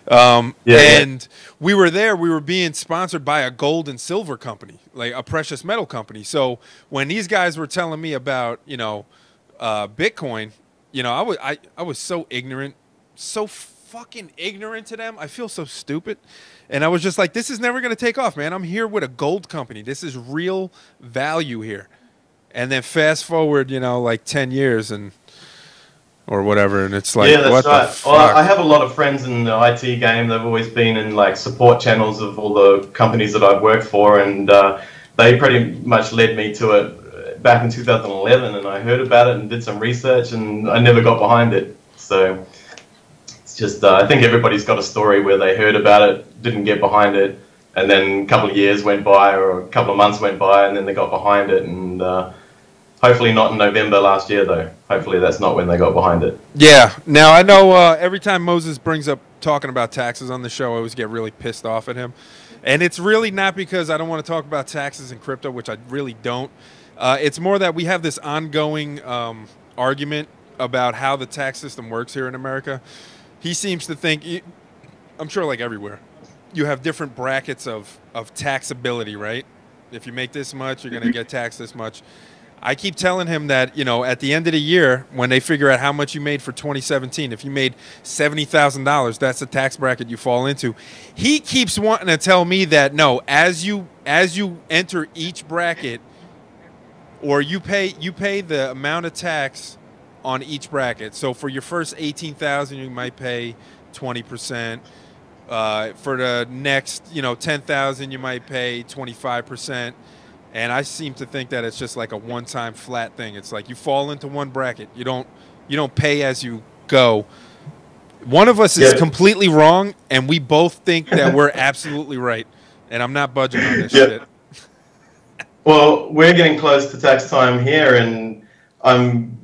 And we were there. We were being sponsored by a gold and silver company, like a precious metal company. So when these guys were telling me about, Bitcoin, I was so ignorant, so fucking ignorant to them. I feel so stupid. And I was just like, this is never going to take off, man. I'm here with a gold company. This is real value here. And then fast forward, like 10 years or whatever, and it's like, yeah, that's what right. the fuck? Well, I have a lot of friends in the IT game. They've always been in like support channels of all the companies that I've worked for, and they pretty much led me to it back in 2011. And I heard about it and did some research, and I never got behind it. So it's just, I think everybody's got a story where they heard about it, didn't get behind it, and then a couple of years went by or a couple of months went by, and then they got behind it. And hopefully not in November last year, though. Hopefully that's not when they got behind it. Yeah. Now, I know every time Moses brings up talking about taxes on the show, I always get really pissed off at him. And it's really not because I don't want to talk about taxes and crypto, which I really don't. It's more that we have this ongoing argument about how the tax system works here in America. He seems to think, I'm sure like everywhere, you have different brackets of taxability, right? If you make this much, you're going to get taxed this much. I keep telling him that, at the end of the year, when they figure out how much you made for 2017, if you made $70,000, that's the tax bracket you fall into. He keeps wanting to tell me that, no, as you enter each bracket, or you pay the amount of tax on each bracket. So for your first $18,000, you might pay 20%. For the next, 10,000, you might pay 25%. And I seem to think that it's just like a one-time flat thing. It's like you fall into one bracket. You don't pay as you go. One of us is completely wrong, and we both think that we're absolutely right. And I'm not budging on this shit. Well, we're getting close to tax time here, and I'm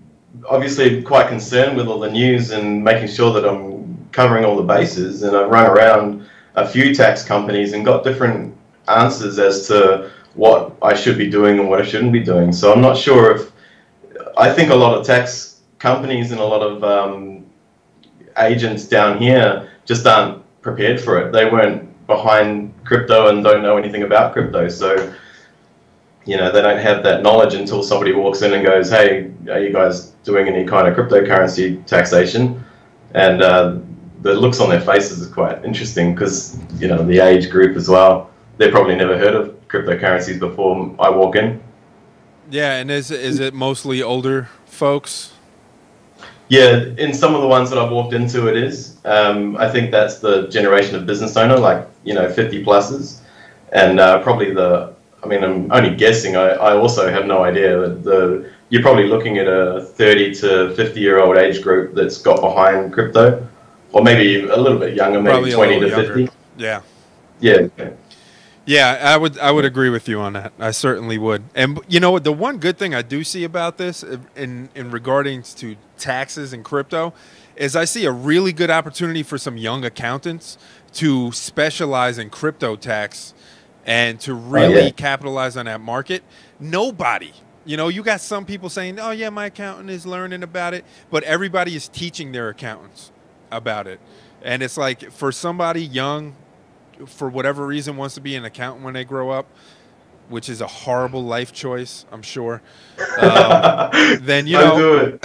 obviously quite concerned with all the news and making sure that I'm covering all the bases. And I've run around a few tax companies and got different answers as to what I should be doing and what I shouldn't be doing. So I'm not sure if... I think a lot of tax companies and a lot of agents down here just aren't prepared for it. They weren't behind crypto and don't know anything about crypto. So, they don't have that knowledge until somebody walks in and goes, hey, are you guys doing any kind of cryptocurrency taxation? And the looks on their faces is quite interesting because, the age group as well, they've probably never heard of cryptocurrencies before I walk in. Yeah, and is it mostly older folks? Yeah, in some of the ones that I've walked into, it is. I think that's the generation of business owner, 50 pluses. And probably I'm only guessing, I also have no idea, but you're probably looking at a 30 to 50-year-old age group that's got behind crypto. Or maybe a little bit younger, maybe 20 to 50. Yeah. Yeah. Yeah, I would agree with you on that. I certainly would. And the one good thing I do see about this in regarding to taxes and crypto is I see a really good opportunity for some young accountants to specialize in crypto tax and to really capitalize on that market. Nobody, you got some people saying, oh yeah, my accountant is learning about it, but everybody is teaching their accountants about it. And it's like for somebody young, for whatever reason, wants to be an accountant when they grow up, which is a horrible life choice, I'm sure. Then do it.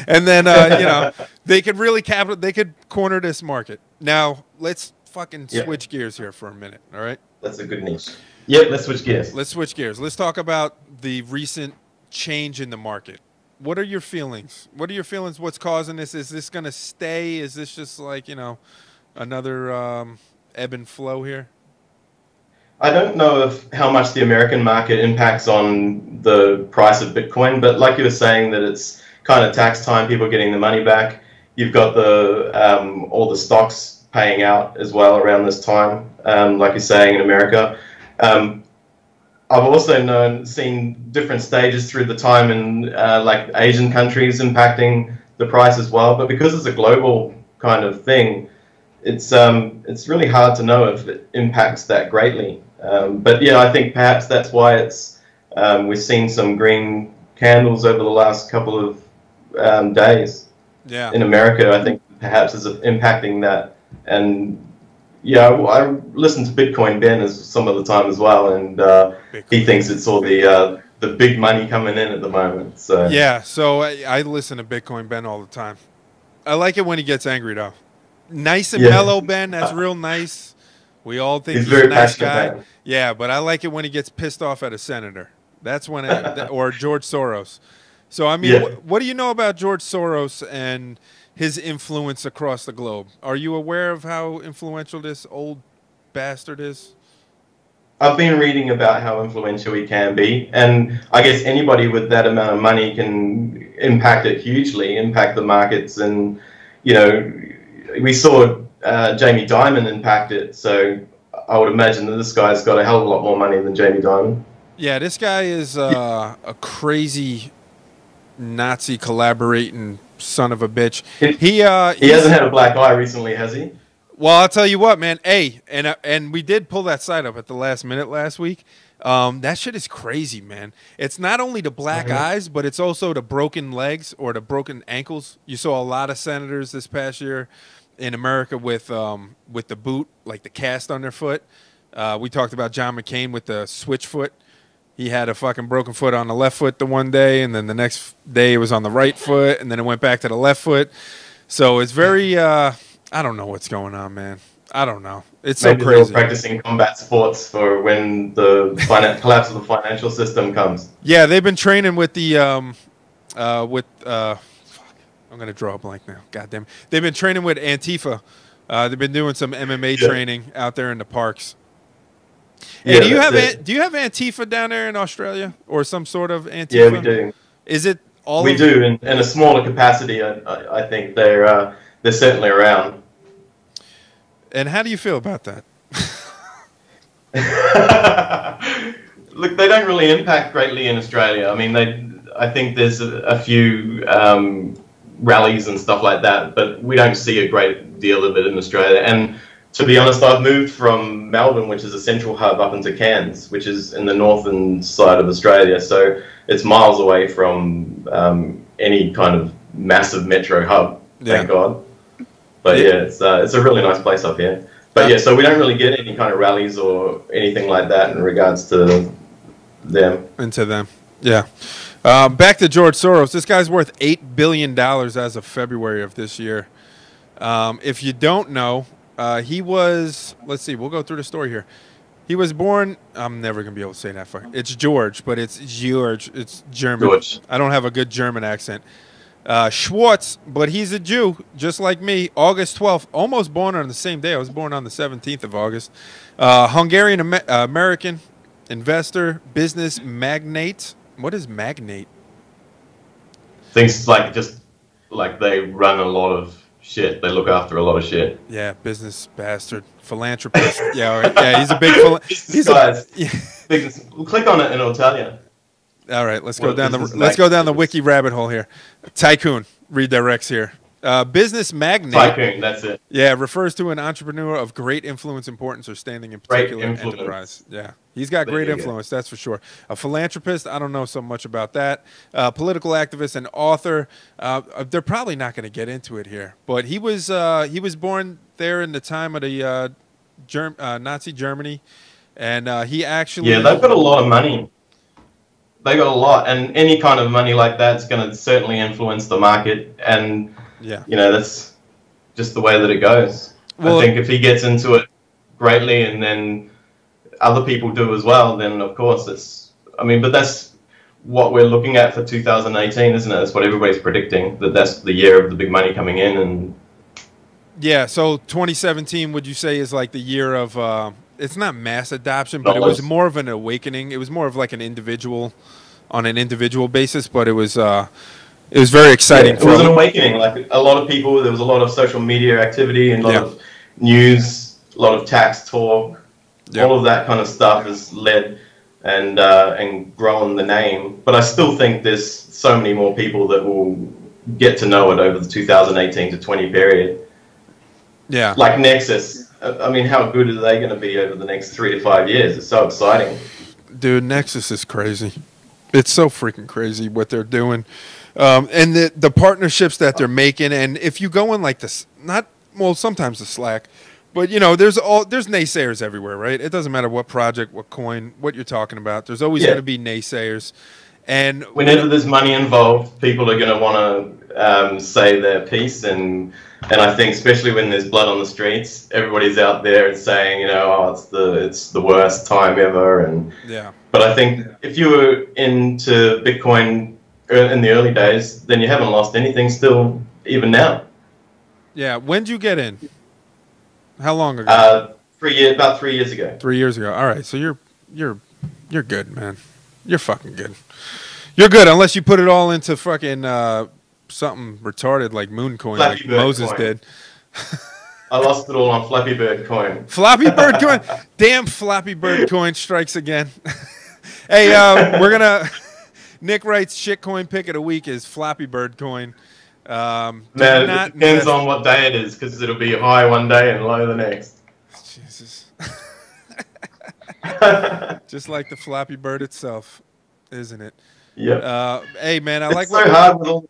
And then they could really they could corner this market. Now let's fucking switch gears here for a minute. All right. That's a good niche. Yep. Let's switch gears. Let's talk about the recent change in the market. What are your feelings? What's causing this? Is this going to stay? Is this just like another ebb and flow here? I don't know how much the American market impacts on the price of Bitcoin, but like you were saying, that it's kind of tax time, people getting the money back. You've got all the stocks paying out as well around this time, like you're saying in America. I've also seen different stages through the time in like Asian countries impacting the price as well, but because it's a global kind of thing, it's really hard to know if it impacts that greatly. But I think perhaps that's why we've seen some green candles over the last couple of days. Yeah. In America, I think perhaps is impacting that. And I listen to Bitcoin Ben some of the time as well, and he thinks it's all the big money coming in at the moment. So I listen to Bitcoin Ben all the time. I like it when he gets angry though. Nice and mellow, Ben. That's real nice. We all think he's a nice guy. Man. Yeah, but I like it when he gets pissed off at a senator. That's when or George Soros. So, I mean, what do you know about George Soros and his influence across the globe? Are you aware of how influential this old bastard is? I've been reading about how influential he can be. And I guess anybody with that amount of money can impact it hugely, impact the markets. And, we saw Jamie Dimon impact it, so I would imagine that this guy's got a hell of a lot more money than Jamie Dimon. Yeah, this guy is a crazy Nazi collaborating son of a bitch. He hasn't had a black eye recently, has he? Well, I'll tell you what, man. And we did pull that site up at the last minute last week. That shit is crazy, man. It's not only the black eyes, but it's also the broken legs or the broken ankles. You saw a lot of senators this past year in America with the boot, like the cast on their foot. We talked about John McCain with the switch foot. He had a fucking broken foot on the left foot the one day, and then the next day it was on the right foot, and then it went back to the left foot. So it's very, I don't know what's going on, man. I don't know. It's so crazy. Maybe they're practicing combat sports for when the collapse of the financial system comes. Yeah, they've been training with the I'm gonna draw a blank now. Goddamn. They've been training with Antifa. They've been doing some MMA training out there in the parks. Hey, Yeah, do you have Antifa down there in Australia or some sort of Antifa? Yeah, we do. Is it all? We do in a smaller capacity. I think they're certainly around. And how do you feel about that? Look, they don't really impact greatly in Australia. I mean, I think there's a few rallies and stuff like that, but we don't see a great deal of it in Australia. And to be honest, I've moved from Melbourne, which is a central hub, up into Cairns, which is in the northern side of Australia. So it's miles away from any kind of massive metro hub, thank God. But yeah, it's a really nice place up here. But yeah, so we don't really get any kind of rallies or anything like that in regards to them. Into them, yeah. Back to George Soros. This guy's worth $8 billion as of February of this year. If you don't know, he was, let's see, we'll go through the story here. He was born, I'm never going to be able to say that fucking, it's George, but it's George. It's German. George. I don't have a good German accent. Schwartz, but he's a Jew, just like me. August 12th, almost born on the same day. I was born on the 17th of August. Hungarian American investor, business magnate. What is magnate? Things like just like they run a lot of shit. They look after a lot of shit. Yeah, business bastard, philanthropist. Yeah, all right. Yeah, he's a big business. Well, click on it and it'll tell you. All right, let's go down the wiki rabbit hole here. Tycoon redirects here. Business magnate. Tycoon, that's it. Yeah, refers to an entrepreneur of great influence, importance, or standing in particular enterprise. Yeah, he's got great influence, that's for sure. A philanthropist, I don't know so much about that. Political activist and author. They're probably not going to get into it here, but he was born there in the time of the Nazi Germany, and he actually they've got a lot of money. They got a lot, and any kind of money like that's going to certainly influence the market, and that's just the way that it goes. Well, I think if he gets into it greatly, and then other people do as well, then of course but that's what we're looking at for 2018, isn't it? That's what everybody's predicting, that's the year of the big money coming in. And yeah, so 2017, would you say, is like the year of it's not mass adoption, but it was more of an awakening. It was more of like on an individual basis, but it was very exciting. Yeah, it was an awakening. Like a lot of people, there was a lot of social media activity and a lot of news, a lot of tax talk. All of that kind of stuff has led and grown the name. But I still think there's so many more people that will get to know it over the 2018 to 20 period. Yeah. Like Nexus. I mean, how good are they going to be over the next 3 to 5 years? It's so exciting. Dude, Nexus is crazy. It's so freaking crazy what they're doing. And the partnerships that they're making. And if you go in like this, sometimes the Slack, but there's naysayers everywhere, right? It doesn't matter what project, what coin, what you're talking about. There's always going to be naysayers. And whenever there's money involved, people are going to want to say their piece, and I think especially when there's blood on the streets, everybody's out there and saying, it's the worst time ever, and But I think if you were into Bitcoin in the early days, then you haven't lost anything still, even now. Yeah, when did you get in? How long ago? About 3 years ago. 3 years ago. All right, so you're good, man. You're fucking good. You're good unless you put it all into fucking something retarded like Mooncoin, like Moses did. I lost it all on Flappy Bird coin. Flappy Bird coin? Damn, Flappy Bird coin strikes again. Hey, we're gonna. Nick Wright's shitcoin pick of the week is Flappy Bird coin. Man, it depends on what day it is, because it'll be high one day and low the next. Jesus. Just like the Flappy Bird itself, isn't it? Yeah. Hey, man, it's so hard with all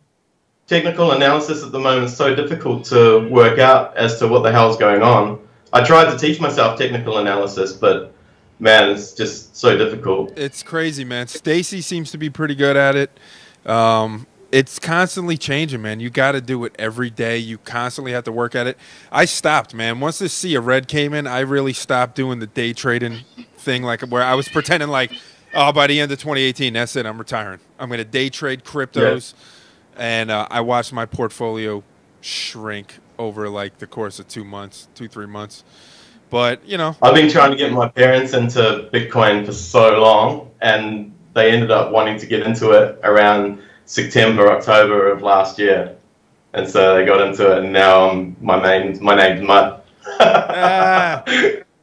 technical analysis at the moment. It's so difficult to work out as to what the hell's going on. I tried to teach myself technical analysis, but man, it's just so difficult. It's crazy, man. Stacy seems to be pretty good at it. It's constantly changing, man. You got to do it every day. You constantly have to work at it. I stopped, man. Once this Sea of Red came in, I really stopped doing the day trading thing, like where I was pretending like, oh, by the end of 2018, that's it. I'm retiring. I'm going to day trade cryptos. and I watched my portfolio shrink over like the course of 3 months. But I've been trying to get my parents into Bitcoin for so long, and they ended up wanting to get into it around September, October of last year, and so they got into it, and now my name's Mutt.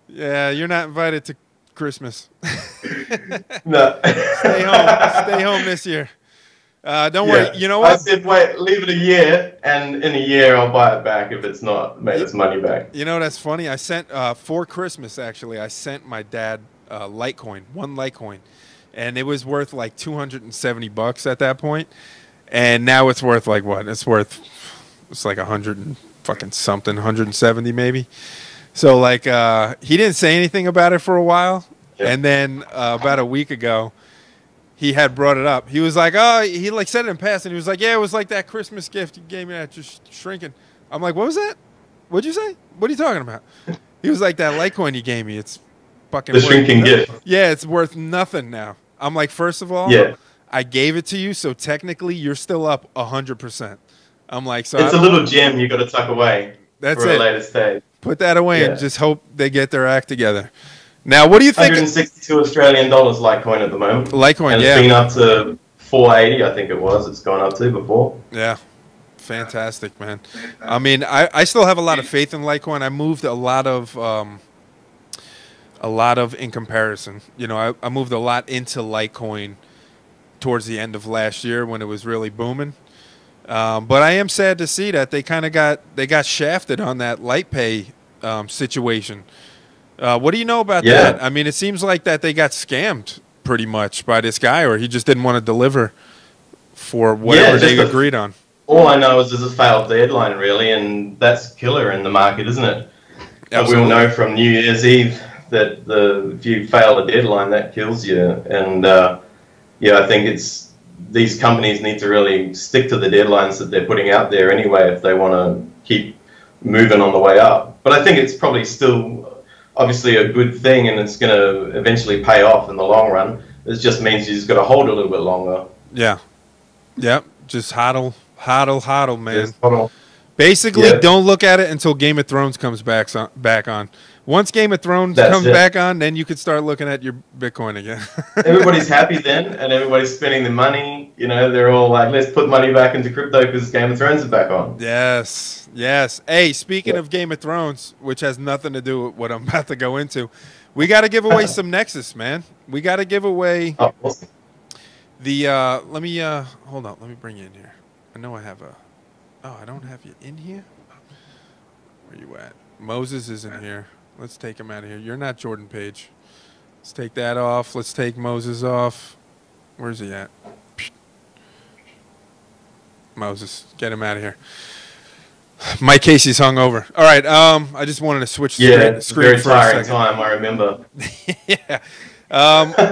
Yeah, you're not invited to Christmas. No. Stay home this year. Don't worry. You know what? I said, wait, leave it a year, and in a year I'll buy it back if it's not made its money back. You know, that's funny. I sent, for Christmas, actually, I sent my dad Litecoin, one Litecoin, and it was worth like $270 at that point, and now it's worth like what? It's like 100 and fucking something, 170 maybe. So like, he didn't say anything about it for a while, and then about a week ago, he had brought it up. He was like, oh, he like said it in passing. He was like, yeah, it was like that Christmas gift you gave me that just shrinking. I'm like, what was that? What'd you say? What are you talking about? He was like, that Litecoin you gave me, it's fucking the shrinking gift. Yeah, it's worth nothing now. I'm like, first of all, I gave it to you, so technically you're still up 100%. I'm like, so it's a little gem you got to tuck away for a later stage. Put that away and just hope they get their act together. Now, what do you think? 162 Australian dollars Litecoin at the moment. Litecoin, and it's been up to 480, I think it was. It's gone up to before. Yeah, fantastic, man. I mean, I still have a lot of faith in Litecoin. I moved a lot of in comparison. You know, I moved a lot into Litecoin towards the end of last year when it was really booming. But I am sad to see that they kind of got shafted on that LitePay situation. What do you know about that? I mean, it seems like that they got scammed pretty much by this guy, or he just didn't want to deliver for whatever they agreed on. All I know is there's a failed deadline, really, and that's killer in the market, isn't it? We all know from New Year's Eve that if you fail a deadline, that kills you. And I think these companies need to really stick to the deadlines that they're putting out there anyway if they want to keep moving on the way up. But I think it's probably still obviously a good thing, and it's going to eventually pay off in the long run. It just means you just got to hold it a little bit longer. Yeah. Yep. Just hodl, man. Just hodl. Basically, don't look at it until Game of Thrones comes back on. Once Game of Thrones comes back on, then you could start looking at your Bitcoin again. Everybody's happy then, and everybody's spending the money. You know, they're all like, let's put money back into crypto because Game of Thrones is back on. Yes. Hey, speaking of Game of Thrones, which has nothing to do with what I'm about to go into, we got to give away some Nexus, man. We got to give away awesome. the, hold on, let me bring you in here. I know I have I don't have you in here? Where you at? Moses is in here. Let's take him out of here. You're not Jordan Page. Let's take that off. Let's take Moses off. Where's he at? Moses, get him out of here. Mike Casey's hungover. All right, I just wanted to switch screen very for a tiring second. time, I remember.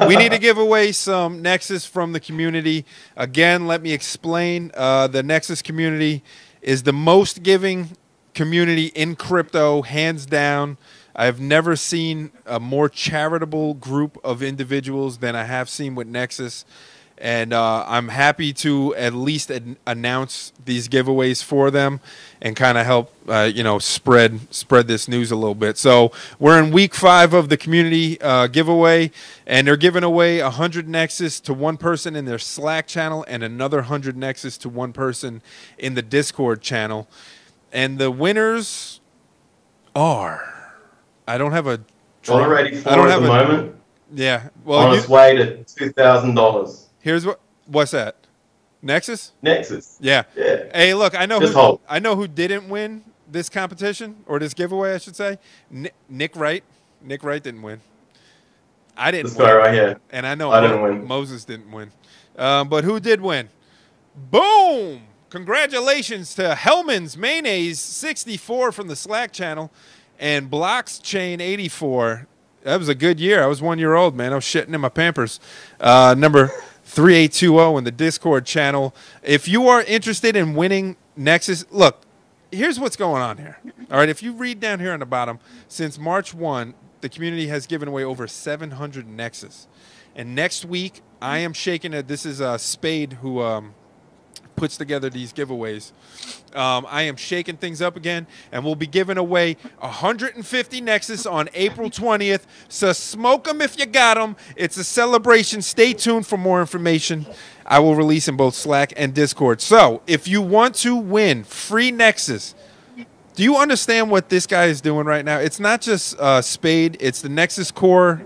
We need to give away some Nexus from the community. Again, let me explain. The Nexus community is the most giving community in crypto, hands down. I've never seen a more charitable group of individuals than I have seen with Nexus. And I'm happy to at least announce these giveaways for them and kind of help, spread this news a little bit. So we're in week 5 of the community giveaway, and they're giving away 100 Nexus to one person in their Slack channel and another 100 Nexus to one person in the Discord channel. And the winners are... I don't have a... $1.84 at the moment. Yeah. Well, on its way to $2,000. Here's what's that? Nexus? Nexus. Yeah. Hey, look, I know who didn't win this competition, or this giveaway, I should say. Nick Wright. Nick Wright didn't win. I didn't win. This guy right here. And I know I didn't win. Moses didn't win. But who did win? Boom! Congratulations to Hellman's Mayonnaise 64 from the Slack channel and Blocks Chain 84. That was a good year. I was 1 year old, man. I was shitting in my Pampers. Number 3820 in the Discord channel. If you are interested in winning Nexus, look, here's what's going on here. All right, if you read down here on the bottom, since March 1, the community has given away over 700 Nexus. And next week, I am shaking it. This is Spade, who puts together these giveaways. I am shaking things up again, and we'll be giving away 150 Nexus on April 20th. So smoke them if you got them. It's a celebration. Stay tuned for more information. I will release in both Slack and Discord. So if you want to win free Nexus, do you understand what this guy is doing right now? It's not just Spade. It's the Nexus Core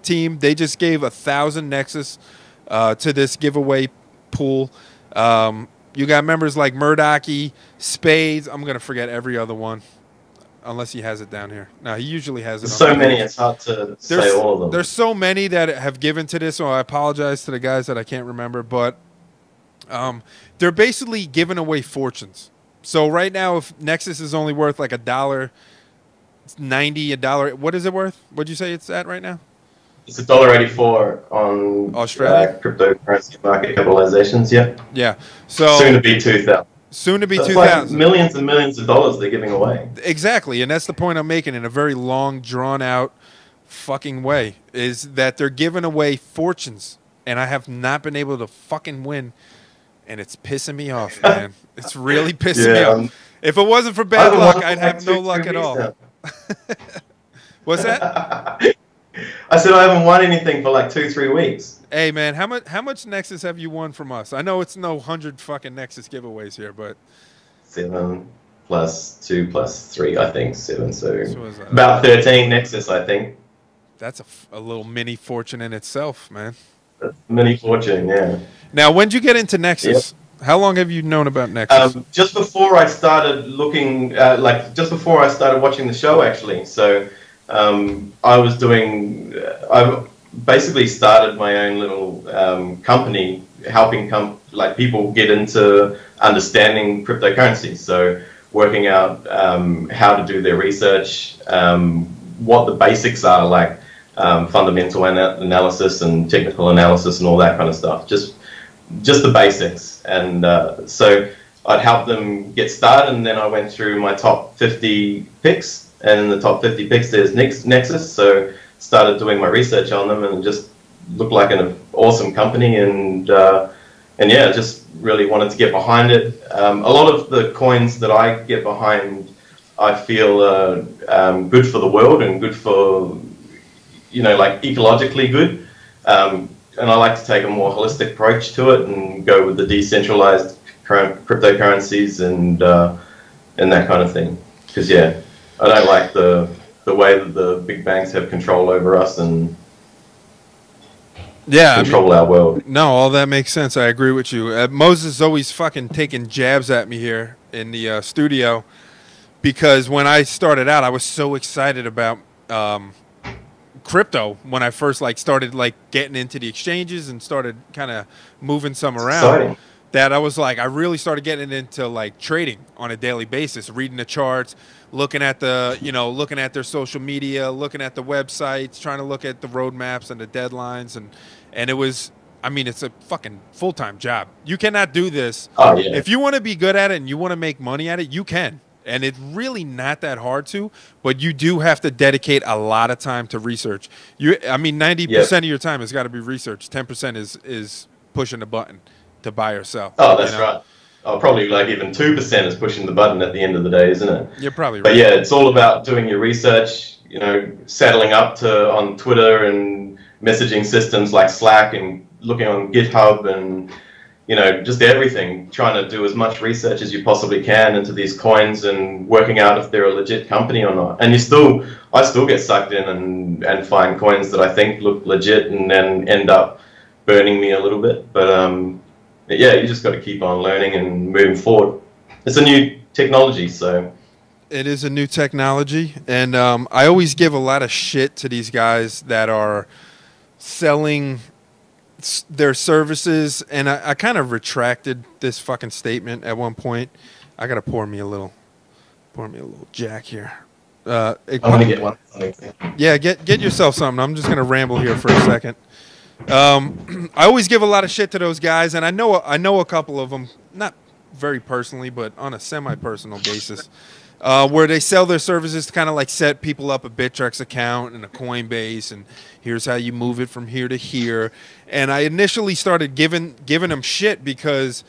team. They just gave 1,000 Nexus to this giveaway pool. You got members like Murdocky, Spades. I'm going to forget every other one, unless he has it down here. No, he usually has it. There's so many, it's hard to say all of them. There's so many that have given to this, so I apologize to the guys that I can't remember. But they're basically giving away fortunes. So right now, if Nexus is only worth like $1.90, $1, what is it worth? What'd you say it's at right now? It's $1.84 on Australia cryptocurrency market capitalizations. Yeah. Yeah. So soon to be 2,000. Soon to be 2,000. Like millions and millions of dollars they're giving away. Exactly, and that's the point I'm making in a very long, drawn-out fucking way, is that they're giving away fortunes, and I have not been able to fucking win, and it's pissing me off, man. It's really pissing me off. If it wasn't for bad luck, I'd have no luck at all. What's that? I said I haven't won anything for like 2-3 weeks. Hey man, how much Nexus have you won from us? I know it's no 100 fucking Nexus giveaways here, but 7 plus 2 plus 3, I think 7. So about 13 Nexus, I think. That's a little mini fortune in itself, man. That's a mini fortune, yeah. Now, when did you get into Nexus? Yep. How long have you known about Nexus? Just before I started looking, just before I started watching the show, actually. So I basically started my own little company helping people get into understanding cryptocurrency. So working out how to do their research, what the basics are, like fundamental analysis and technical analysis and all that kind of stuff. Just the basics. And so I'd help them get started, and then I went through my top 50 picks. And in the top 50 picks, there's Nexus. So started doing my research on them, and it just looked like an awesome company. And yeah, just really wanted to get behind it. A lot of the coins that I get behind, I feel good for the world and good for, like ecologically good. And I like to take a more holistic approach to it and go with the decentralized cryptocurrencies and that kind of thing. Because yeah, I don't like the way that the big banks have control over us and control our world. No, all that makes sense. I agree with you. Moses is always fucking taking jabs at me here in the studio, because when I started out, I was so excited about crypto when I first started getting into the exchanges and started kind of moving some around. Exciting. That I was I really started getting into trading on a daily basis, reading the charts, looking at looking at their social media, looking at the websites, trying to look at the roadmaps and the deadlines, and it was, it's a fucking full-time job. You cannot do this. Oh, yeah. If you want to be good at it and you want to make money at it, you can. And it's really not that hard to, but you do have to dedicate a lot of time to research. 90% of your time has got to be research. 10% is pushing the button to buy or sell. Oh, that's right. Oh, probably even 2% is pushing the button at the end of the day, isn't it? You're probably right. But yeah, it's all about doing your research, settling up on Twitter and messaging systems like Slack and looking on GitHub and, just everything, trying to do as much research as you possibly can into these coins and working out if they're a legit company or not. And I still get sucked in and find coins that I think look legit and then end up burning me a little bit. But yeah, you just got to keep on learning and moving forward. It's a new technology, so. It is a new technology, and I always give a lot of shit to these guys that are selling their services, and I kind of retracted this fucking statement at one point. I got to pour me a little Jack here. I'm going to get one. Yeah, get yourself something. I'm just going to ramble here for a second. I always give a lot of shit to those guys, and I know a couple of them, not very personally, but on a semi-personal basis. where they sell their services to kind of like set people up a Bittrex account and a Coinbase, and here's how you move it from here to here. And I initially started giving them shit because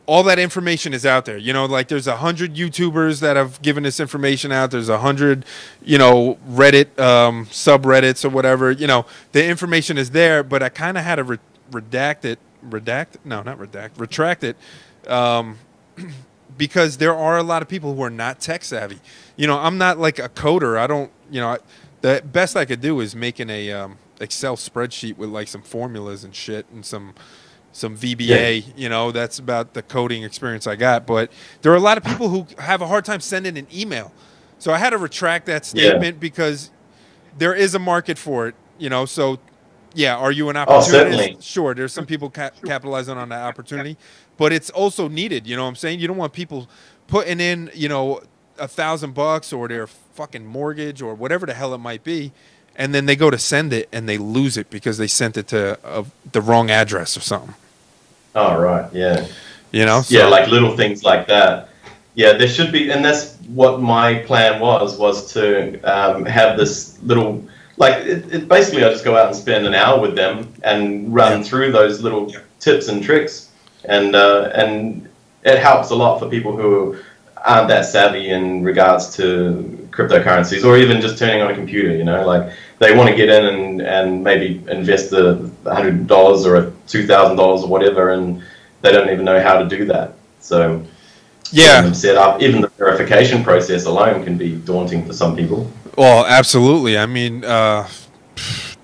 all that information is out there. You know, like there's 100 YouTubers that have given this information out. There's 100, you know, Reddit subreddits or whatever. You know, the information is there, but I kind of had to retract it. Because there are a lot of people who are not tech savvy. You know, I'm not like a coder. I don't, you know, the best I could do is making a Excel spreadsheet with like some formulas and shit and some VBA. Yeah. You know, that's about the coding experience I got. But there are a lot of people who have a hard time sending an email. So I had to retract that statement because there is a market for it, you know. So, yeah, are you an opportunity? Oh, sure, there's some people capitalizing on that opportunity. But it's also needed, you know what I'm saying? You don't want people putting in, you know, $1,000 or their fucking mortgage or whatever the hell it might be, and then they go to send it and they lose it because they sent it to the wrong address or something. Oh, right, yeah. You know? So, yeah, like little things like that. Yeah, there should be, and that's what my plan was to have this little, like, it basically I just go out and spend an hour with them and run through those little tips and tricks. And it helps a lot for people who aren't that savvy in regards to cryptocurrencies or even just turning on a computer, you know, like they want to get in and maybe invest the $100 or $2,000 or whatever, and they don't even know how to do that. So getting them set up, even the verification process alone can be daunting for some people. Well, absolutely. I mean,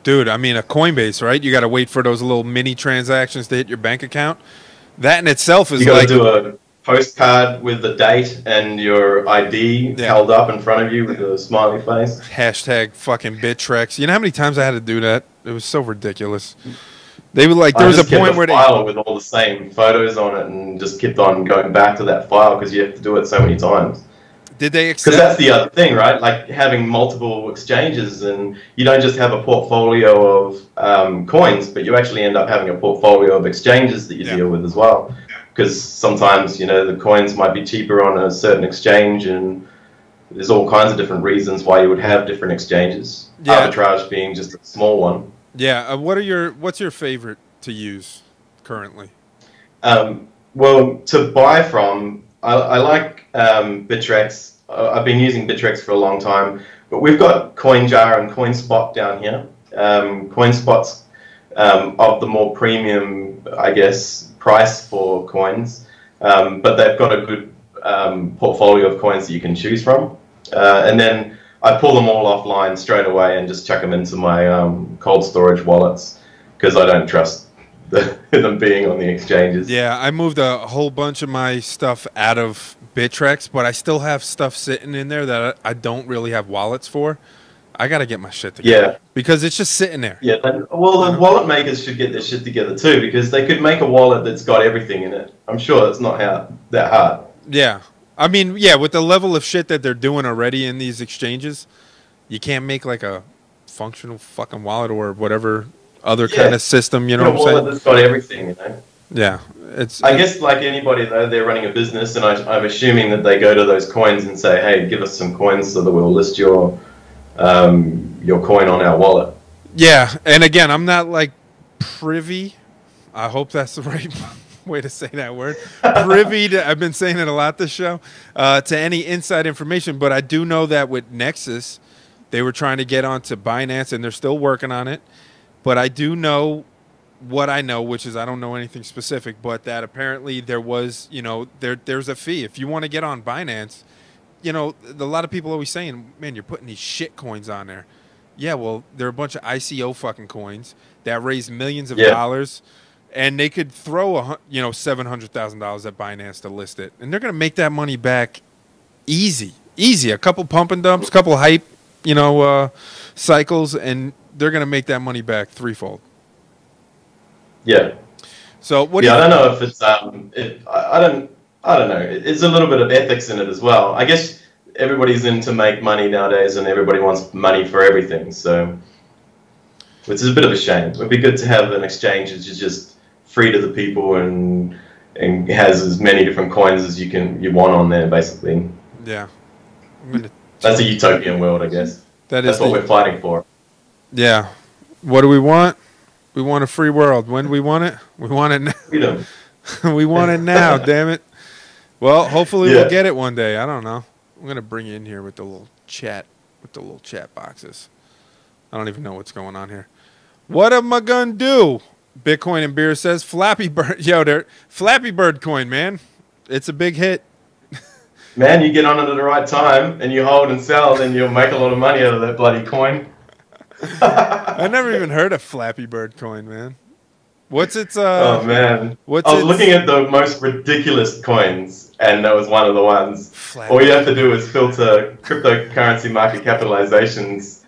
dude, I mean, a Coinbase, right? You got to wait for those little mini transactions to hit your bank account. That in itself is like... You got to do a postcard with the date and your ID held up in front of you with a smiley face. Hashtag fucking Bittrex. You know how many times I had to do that? It was so ridiculous. They were like, there was a point where file with all the same photos on it and just kept on going back to that file because you have to do it so many times. Did they accept? Because that's the other thing, right? Like having multiple exchanges, and you don't just have a portfolio of coins, but you actually end up having a portfolio of exchanges that you deal with as well. Because sometimes, you know, the coins might be cheaper on a certain exchange, and there's all kinds of different reasons why you would have different exchanges. Arbitrage being just a small one. Yeah. What's your favorite to use currently? Well, to buy from, I like Bittrex. I've been using Bittrex for a long time, but we've got CoinJar and CoinSpot down here. CoinSpot's of the more premium, I guess, price for coins, but they've got a good portfolio of coins that you can choose from. And then I pull them all offline straight away and just chuck them into my cold storage wallets because I don't trust them being on the exchanges. Yeah, I moved a whole bunch of my stuff out of Bittrex, but I still have stuff sitting in there that I don't really have wallets for. I got to get my shit together. Yeah. Because it's just sitting there. Yeah, well, the wallet makers should get their shit together too, because they could make a wallet that's got everything in it. I'm sure it's not that hard. Yeah. I mean, yeah, with the level of shit that they're doing already in these exchanges, you can't make like a functional fucking wallet or whatever other kind of system, you know what I'm saying? A wallet that's got everything, you know? Yeah. I guess like anybody, though, they're running a business, and I'm assuming that they go to those coins and say, hey, give us some coins so that we'll list your coin on our wallet. Yeah, and again, I'm not like privy. I hope that's the right way to say that word. Privy to, I've been saying it a lot this show, to any inside information, but I do know that with Nexus, they were trying to get onto Binance, and they're still working on it. But I do know what I know, which is I don't know anything specific, but that apparently there was, you know, there's a fee. If you want to get on Binance, you know, a lot of people are always saying, man, you're putting these shit coins on there. Yeah, well, they're a bunch of ICO fucking coins that raise millions of dollars, and they could throw $700,000 at Binance to list it, and they're gonna make that money back easy. A couple pump and dumps, couple hype, cycles, and they're gonna make that money back threefold. Yeah. So what? I don't know if it's I don't know. It's a little bit of ethics in it as well. I guess everybody's in to make money nowadays, and everybody wants money for everything. So, which is a bit of a shame. It would be good to have an exchange that's just free to the people and has as many different coins as you want on there, basically. Yeah. That's a utopian world, I guess. That's what we're fighting for. Yeah. What do we want? We want a free world. When do we want it? We want it now. Freedom. We want it now, damn it. Well, hopefully we'll get it one day. I don't know. I'm going to bring you in here with the little chat boxes. I don't even know what's going on here. What am I going to do? Bitcoin and Beer says Flappy Bird. Yo, Flappy Bird coin, man. It's a big hit. Man, you get on it at the right time and you hold and sell, then you'll make a lot of money out of that bloody coin. I never even heard of Flappy Bird coin, man. What's its oh man. I was looking at the most ridiculous coins, and that was one of the ones. All you have to do is filter cryptocurrency market capitalizations,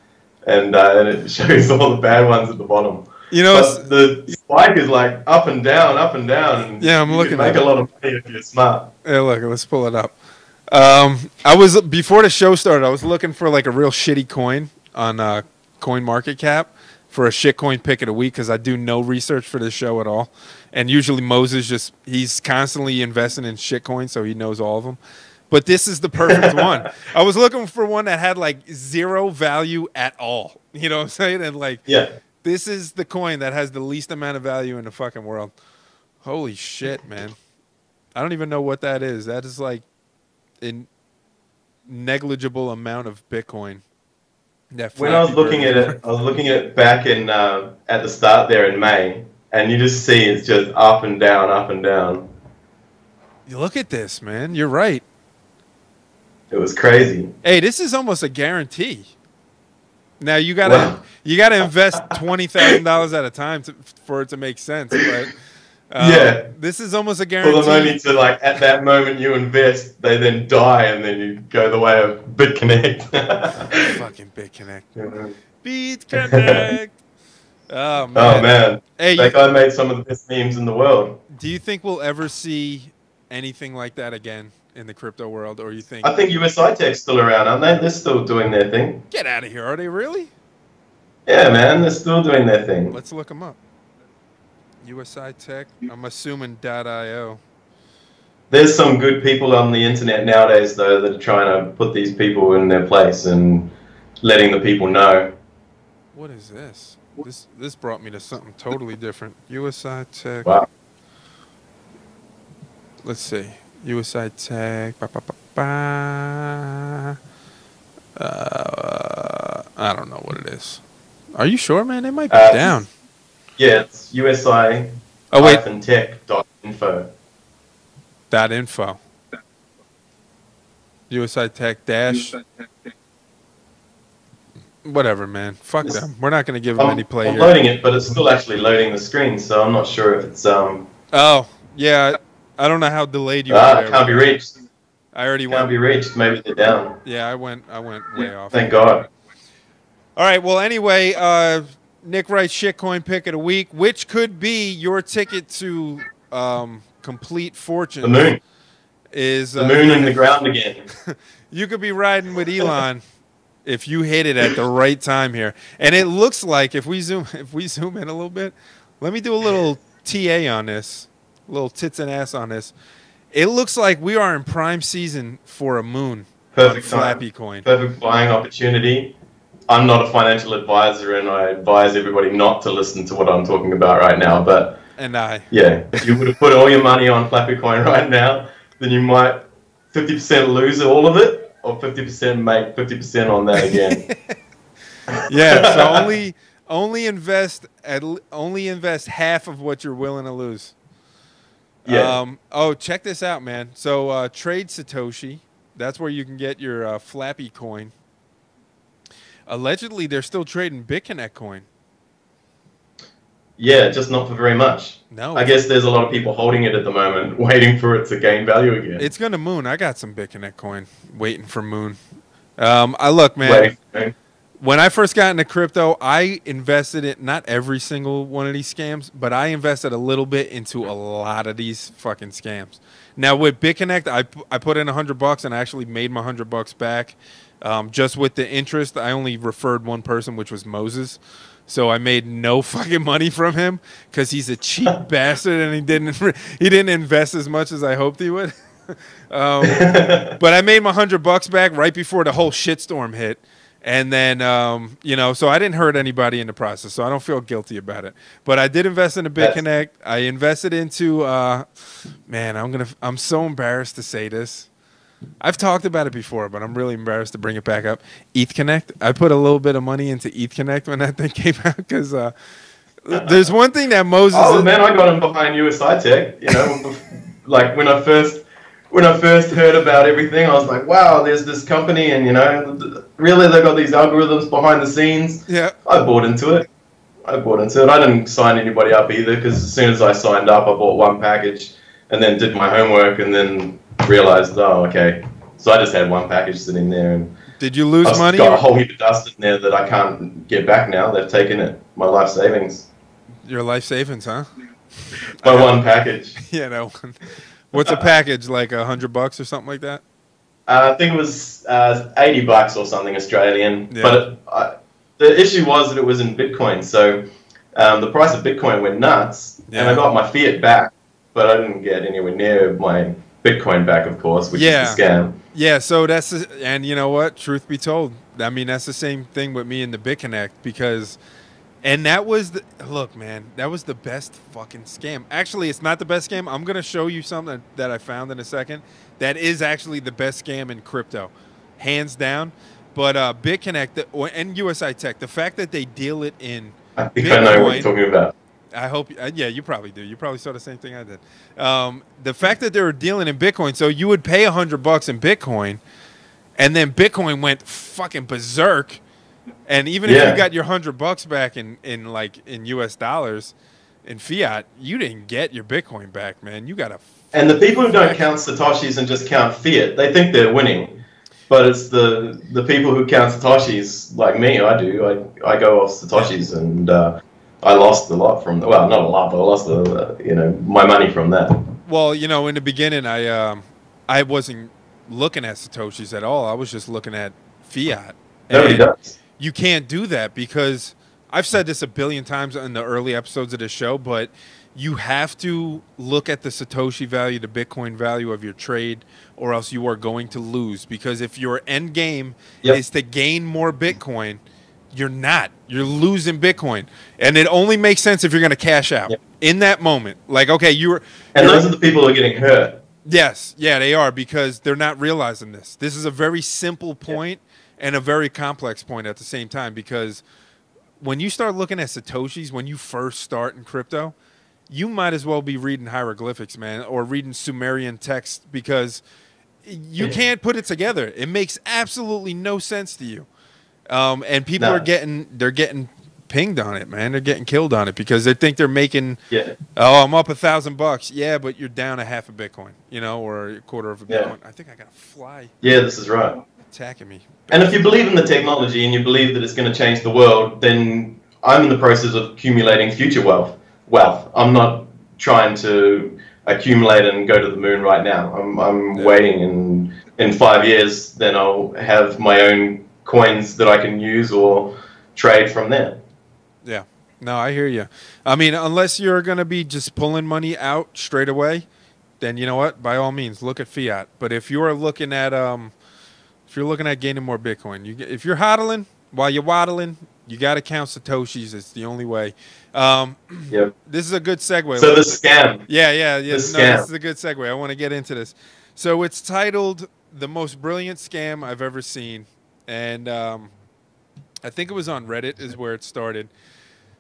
and it shows all the bad ones at the bottom. You know, the spike is like up and down, and yeah, I'm looking. You can make a lot of money if you're smart. Yeah, look, let's pull it up. Before the show started, I was looking for like a real shitty coin on Coin Market Cap for a shitcoin pick of the week, because I do no research for this show at all. And usually Moses he's constantly investing in shitcoins, so he knows all of them. But this is the perfect one. I was looking for one that had like zero value at all. You know what I'm saying? And like, this is the coin that has the least amount of value in the fucking world. Holy shit, man. I don't even know what that is. That is like a negligible amount of Bitcoin. When I was looking at it, back in at the start there in May, and you just see it's just up and down, up and down. You look at this, man. You're right. It was crazy. Hey, this is almost a guarantee. Now you gotta invest $20,000 at a time for it to make sense, but this is almost a guarantee. For the money to, like, at that moment you invest, they then die, and then you go the way of BitConnect. Fucking BitConnect. BitConnect. Oh man. Oh man. Hey, that guy made some of the best memes in the world. Do you think we'll ever see anything like that again in the crypto world, or you think? I think USI Tech's still around, aren't they? They're still doing their thing. Get out of here! Are they really? Yeah, man, they're still doing their thing. Let's look them up. USI Tech. I'm assuming .io. There's some good people on the internet nowadays, though, that are trying to put these people in their place and letting the people know. What is this? This brought me to something totally different. USI Tech. Wow. Let's see. USI Tech. I don't know what it is. Are you sure, man? It might be down. Yeah, it's USI-tech.info. .info. USI Tech dash. Whatever, man. Fuck them. We're not going to give them any play I'm here. loading it, but it's still actually loading the screen, so I'm not sure if it's Oh, yeah. I don't know how delayed you are. Can't be reached. I already can't be reached. Maybe they're down. Yeah, I went way off. Thank God. All right. Well, anyway, Nick Wright's shitcoin pick of the week, which could be your ticket to complete fortune. The moon. Is the moon in the ground again. You could be riding with Elon if you hit it at the right time here. And it looks like if we zoom in a little bit, let me do a little TA on this, a little tits and ass on this. It looks like we are in prime season for a moon. Perfect on Flappy coin. Perfect buying opportunity. I'm not a financial advisor, and I advise everybody not to listen to what I'm talking about right now. But if you would have put all your money on Flappy coin right now, then you might 50% lose all of it, or 50% make 50% on that again. Yeah, so only invest half of what you're willing to lose. Yeah. Check this out, man. So Trade Satoshi, that's where you can get your Flappy coin. Allegedly, they're still trading BitConnect coin. Yeah, just not for very much. No. I guess there's a lot of people holding it at the moment, waiting for it to gain value again. It's going to moon. I got some BitConnect coin waiting for moon. Look, man. When I first got into crypto, I invested in not every single one of these scams, but I invested a little bit into a lot of these fucking scams. Now with BitConnect, I put in $100 and I actually made my $100 back. Just with the interest, I only referred one person, which was Moses. So I made no fucking money from him because he's a cheap bastard and he didn't invest as much as I hoped he would. But I made my $100 back right before the whole shitstorm hit. And then, so I didn't hurt anybody in the process, so I don't feel guilty about it. But I did invest in a BitConnect. I invested into, I'm so embarrassed to say this. I've talked about it before, but I'm really embarrassed to bring it back up. ETHConnect. I put a little bit of money into ETHConnect when that thing came out because there's one thing that Moses. Oh man, I got him behind USI Tech. Like when I first heard about everything, I was like, wow, there's this company, and really they got these algorithms behind the scenes. Yeah. I bought into it. I didn't sign anybody up either because as soon as I signed up, I bought one package and then did my homework and then realized, oh, okay. So I just had one package sitting there. And did you lose money? I've got a whole heap of dust in there that I can't get back now. They've taken it. My life savings. Your life savings, huh? My one package. Yeah, no. What's a package, like $100 or something like that? I think it was $80 or something Australian. Yeah. But the issue was that it was in Bitcoin. So the price of Bitcoin went nuts, and I got my fiat back, but I didn't get anywhere near my Bitcoin back, of course, which is a scam. Yeah, so and you know what? Truth be told, I mean, that's the same thing with me and the BitConnect because, and that was look, man, that was the best fucking scam. Actually, it's not the best scam. I'm going to show you something that I found in a second that is actually the best scam in crypto, hands down. But BitConnect and USI Tech, the fact that they deal it in I think Bitcoin, I know what you're talking about. I hope, yeah, you probably do. You probably saw the same thing I did. The fact that they were dealing in Bitcoin, so you would pay $100 in Bitcoin, and then Bitcoin went fucking berserk, and even if you got your $100 back in US dollars, in fiat, you didn't get your Bitcoin back, man. You got to. And the people who don't count satoshis and just count fiat, they think they're winning, but it's the people who count satoshis like me. I do. I go off satoshis and. I lost a lot from, well, not a lot, but I lost my money from that. Well, in the beginning, I wasn't looking at satoshis at all. I was just looking at fiat. Nobody does. You can't do that because I've said this a billion times in the early episodes of the show, but you have to look at the satoshi value, the Bitcoin value of your trade, or else you are going to lose. Because if your end game is to gain more Bitcoin, you're not. You're losing Bitcoin. And it only makes sense if you're going to cash out in that moment. Like, okay, And those are the people who are getting hurt. Yes. Yeah, they are because they're not realizing this. This is a very simple point and a very complex point at the same time because when you start looking at Satoshis, when you first start in crypto, you might as well be reading hieroglyphics, man, or reading Sumerian text because you can't put it together. It makes absolutely no sense to you. And people are getting pinged on it, man. They're getting killed on it because they think they're making, I'm up $1,000. Yeah, but you're down a half a Bitcoin, or a quarter of a Bitcoin. I think I got a fly. Yeah, this is right. Attacking me. And if you believe in the technology and you believe that it's going to change the world, then I'm in the process of accumulating future wealth. I'm not trying to accumulate and go to the moon right now. I'm waiting, and in 5 years, then I'll have my own coins that I can use or trade from there. Yeah. No, I hear you. I mean, unless you're going to be just pulling money out straight away, then you know what? By all means, look at fiat. But if you're looking at gaining more Bitcoin, if you're hodling while you're waddling, you got to count satoshis. It's the only way. This is a good segue. So the scam. Yeah. This is a good segue. I want to get into this. So it's titled "The Most Brilliant Scam I've Ever Seen." And I think it was on Reddit is where it started.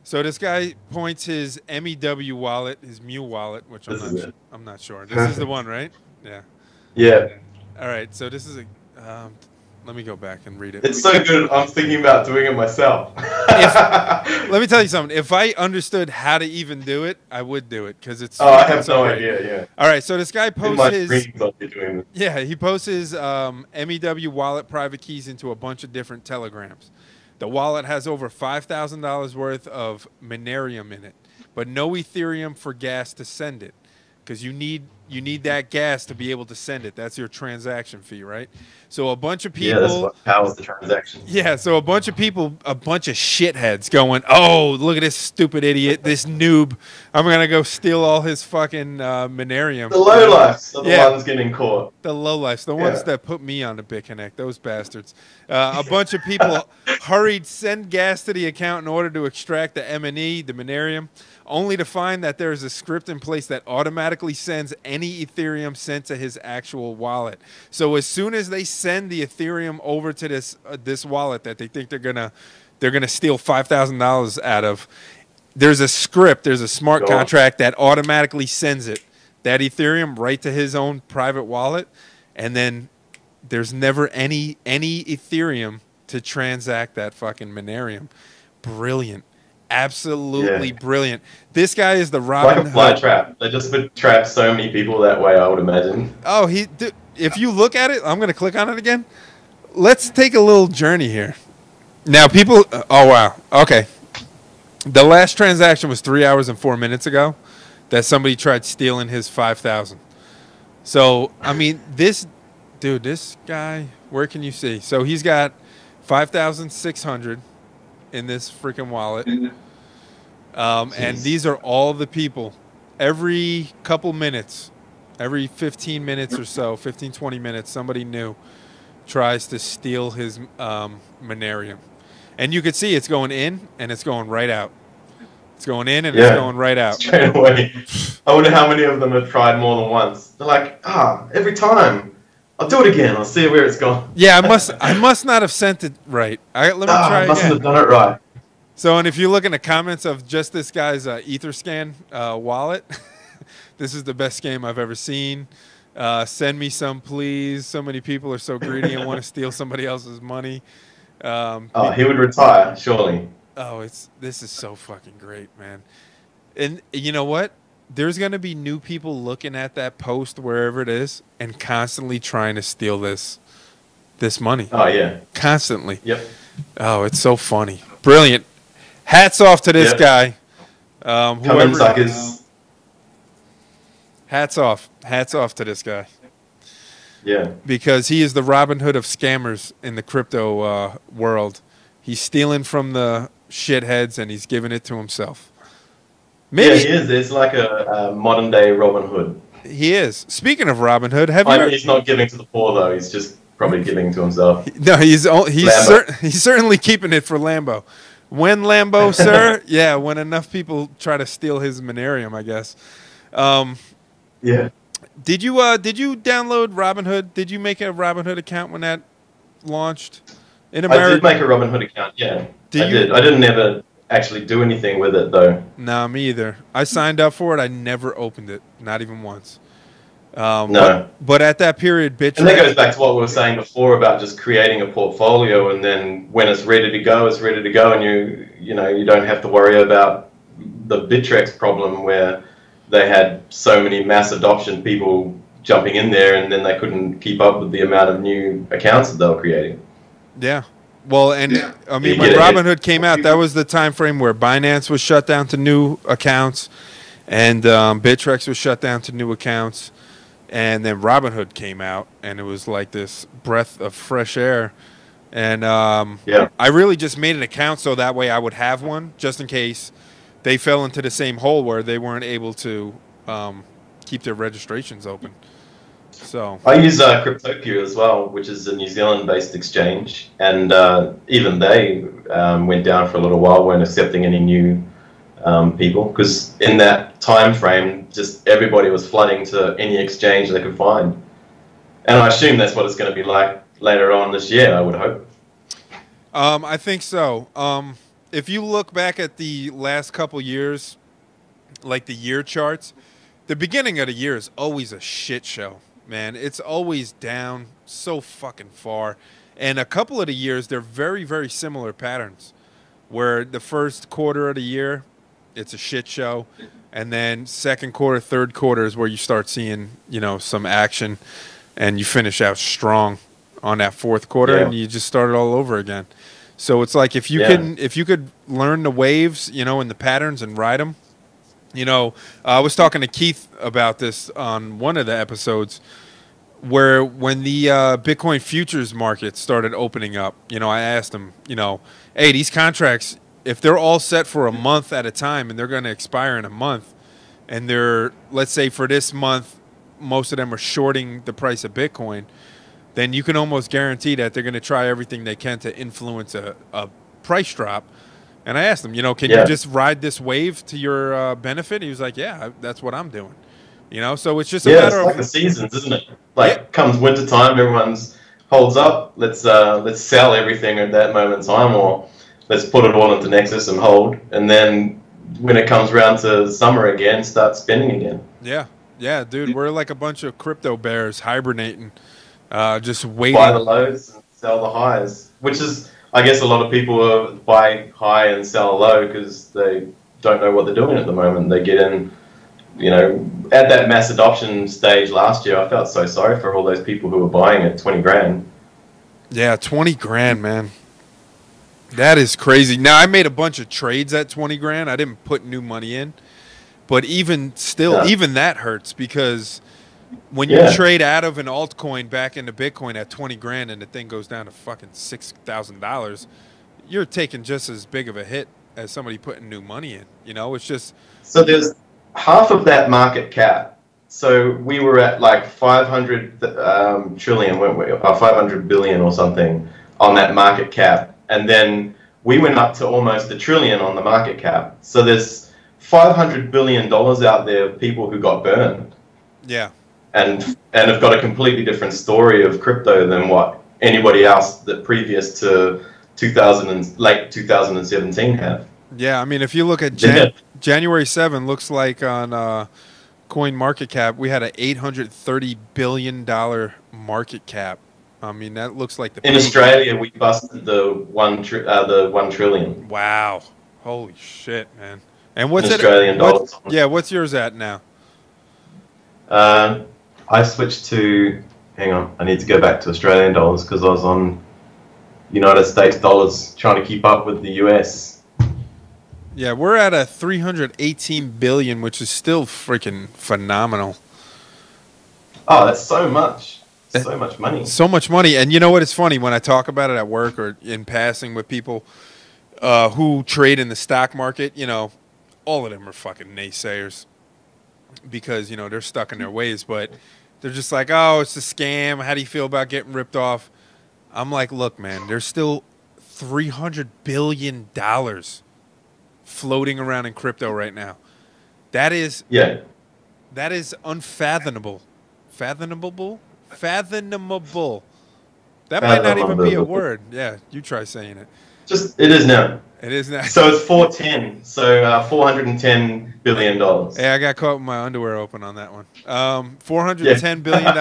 So this guy points his MEW wallet, his Mew wallet, which I'm not sure. This is the one, right? Yeah. Yeah. All right. So this is let me go back and read it. It's so good. I'm thinking about doing it myself. Let me tell you something. If I understood how to even do it, I would do it because it's. I have no idea. Yeah. All right. So this guy posts doing this. Yeah, he posts his MEW wallet private keys into a bunch of different telegrams. The wallet has over $5,000 worth of Minerium in it, but no Ethereum for gas to send it because you need you need that gas to be able to send it. That's your transaction fee, right? So a bunch of people. Yeah, that's what powers the transaction. Yeah, so a bunch of people, a bunch of shitheads going, oh, look at this stupid idiot, this noob. I'm going to go steal all his fucking Minerium. The lowlifes are the ones getting caught. The lowlifes, the ones that put me on the BitConnect, those bastards. A bunch of people hurried, send gas to the account in order to extract the M&E, the Minerium, only to find that there is a script in place that automatically sends any Ethereum sent to his actual wallet. So as soon as they send the Ethereum over to this wallet that they think they're gonna steal $5,000 out of, there's a script, there's a smart contract that automatically sends that Ethereum right to his own private wallet, and then there's never any Ethereum to transact that fucking Minerium. Brilliant. Absolutely brilliant. This guy is the Robin Hood. Like a fly trap. They just would trap so many people that way, I would imagine. Oh, if you look at it, I'm going to click on it again. Let's take a little journey here. Now, people... Oh, wow. Okay. The last transaction was 3 hours and 4 minutes ago that somebody tried stealing his 5,000. So, I mean, this guy, where can you see? So, he's got 5,600 in this freaking wallet. And these are all the people. Every couple minutes, every 15 minutes or so, 15, 20 minutes, somebody new tries to steal his Minerium. And you could see it's going in and it's going right out. It's going in and it's going right out. Straight away. I wonder how many of them have tried more than once. They're like, every time. I'll do it again. I'll see where it's gone. Yeah, I must not have sent it right. Let me try I mustn't have done it right. So, and if you look in the comments of just this guy's Etherscan wallet, this is the best game I've ever seen. Send me some, please. So many people are so greedy and want to steal somebody else's money. He would retire, surely. Oh, this is so fucking great, man. And you know what? There's going to be new people looking at that post wherever it is and constantly trying to steal this money. Oh, yeah. Constantly. Yep. Oh, it's so funny. Brilliant. Hats off to this guy. Whoever. Suckers. Hats off. Hats off to this guy. Yeah. Because he is the Robin Hood of scammers in the crypto world. He's stealing from the shitheads and he's giving it to himself. Maybe. Yeah, he is. It's like a modern day Robin Hood. He is. Speaking of Robin Hood, he's not giving to the poor though. He's just probably giving to himself. No, he's certainly keeping it for Lambo. When Lambo, sir? Yeah, when enough people try to steal his Minerium, I guess. Yeah. Did you download Robinhood? Did you make a Robinhood account when that launched in America? I did make a Robinhood account. Yeah, I did. I didn't ever actually do anything with it though. Nah, me either. I signed up for it. I never opened it, not even once. No. But at that period, Bitch. And that goes back to what we were saying before about just creating a portfolio, and then when it's ready to go, it's ready to go, and you don't have to worry about the Bittrex problem where they had so many mass adoption people jumping in there, and then they couldn't keep up with the amount of new accounts that they were creating. Yeah. Well, and I mean, when Robinhood came out, that was the time frame where Binance was shut down to new accounts, and Bittrex was shut down to new accounts, and then Robinhood came out, and it was like this breath of fresh air. And I really just made an account so that way I would have one, just in case they fell into the same hole where they weren't able to keep their registrations open. So I use Cryptopia as well, which is a New Zealand-based exchange, and even they went down for a little while, weren't accepting any new people, because in that time frame, just everybody was flooding to any exchange they could find. And I assume that's what it's going to be like later on this year, I would hope. I think so. If you look back at the last couple years, like the year charts, the beginning of the year is always a shit show. Man, it's always down so fucking far. And a couple of the years, they're very, very similar patterns. Where the first quarter of the year, it's a shit show. And then second quarter, third quarter is where you start seeing, some action. And you finish out strong on that fourth quarter. And you just start it all over again. So it's like if you could learn the waves, and the patterns and ride them, I was talking to Keith about this on one of the episodes where when the Bitcoin futures market started opening up, I asked him, hey, these contracts, if they're all set for a month at a time and they're going to expire in a month, and they're, let's say for this month, most of them are shorting the price of Bitcoin, then you can almost guarantee that they're going to try everything they can to influence a price drop. And I asked him, can you just ride this wave to your benefit? He was like, yeah, that's what I'm doing. So it's just a matter it's like the seasons, isn't it? Like comes winter time, everyone's holds up. Let's sell everything at that moment in time, or let's put it all into Nexus and hold. And then when it comes around to summer again, start spending again. Yeah, dude, we're like a bunch of crypto bears hibernating, just waiting. Buy the lows and sell the highs, which is, I guess, a lot of people buy high and sell low because they don't know what they're doing at the moment. They get in, at that mass adoption stage last year, I felt so sorry for all those people who were buying at 20 grand. Yeah, 20 grand, man. That is crazy. Now, I made a bunch of trades at 20 grand. I didn't put new money in. But even still, even that hurts because when you trade out of an altcoin back into Bitcoin at 20 grand and the thing goes down to fucking $6,000, you're taking just as big of a hit as somebody putting new money in. It's just... So there's half of that market cap. So we were at like 500 trillion, weren't we? Or 500 billion or something on that market cap. And then we went up to almost $1 trillion on the market cap. So there's $500 billion out there of people who got burned. Yeah. And have got a completely different story of crypto than what anybody else that previous to late 2017 have. Yeah, I mean, if you look at January 7, looks like on Coin Market Cap, we had an $830 billion market cap. I mean, that looks like the... In Australia, we busted the 1 trillion. Wow. Holy shit, man. And what's Australian dollars? What's yours at now? I switched to... Hang on, I need to go back to Australian dollars because I was on United States dollars trying to keep up with the US. Yeah, we're at a 318 billion, which is still freaking phenomenal. Oh, that's so much. So much money. So much money. And you know what? It's funny when I talk about it at work or in passing with people who trade in the stock market, all of them are fucking naysayers because, they're stuck in their ways. But they're just like, oh, it's a scam. How do you feel about getting ripped off? I'm like, look, man, there's still $300 billion floating around in crypto right now. That is unfathomable. Fathomable? That might not even be a word. Yeah, you try saying it. It is now. It is now. So it's 410. So $410 billion. Hey, I got caught with my underwear open on that one. $410 billion.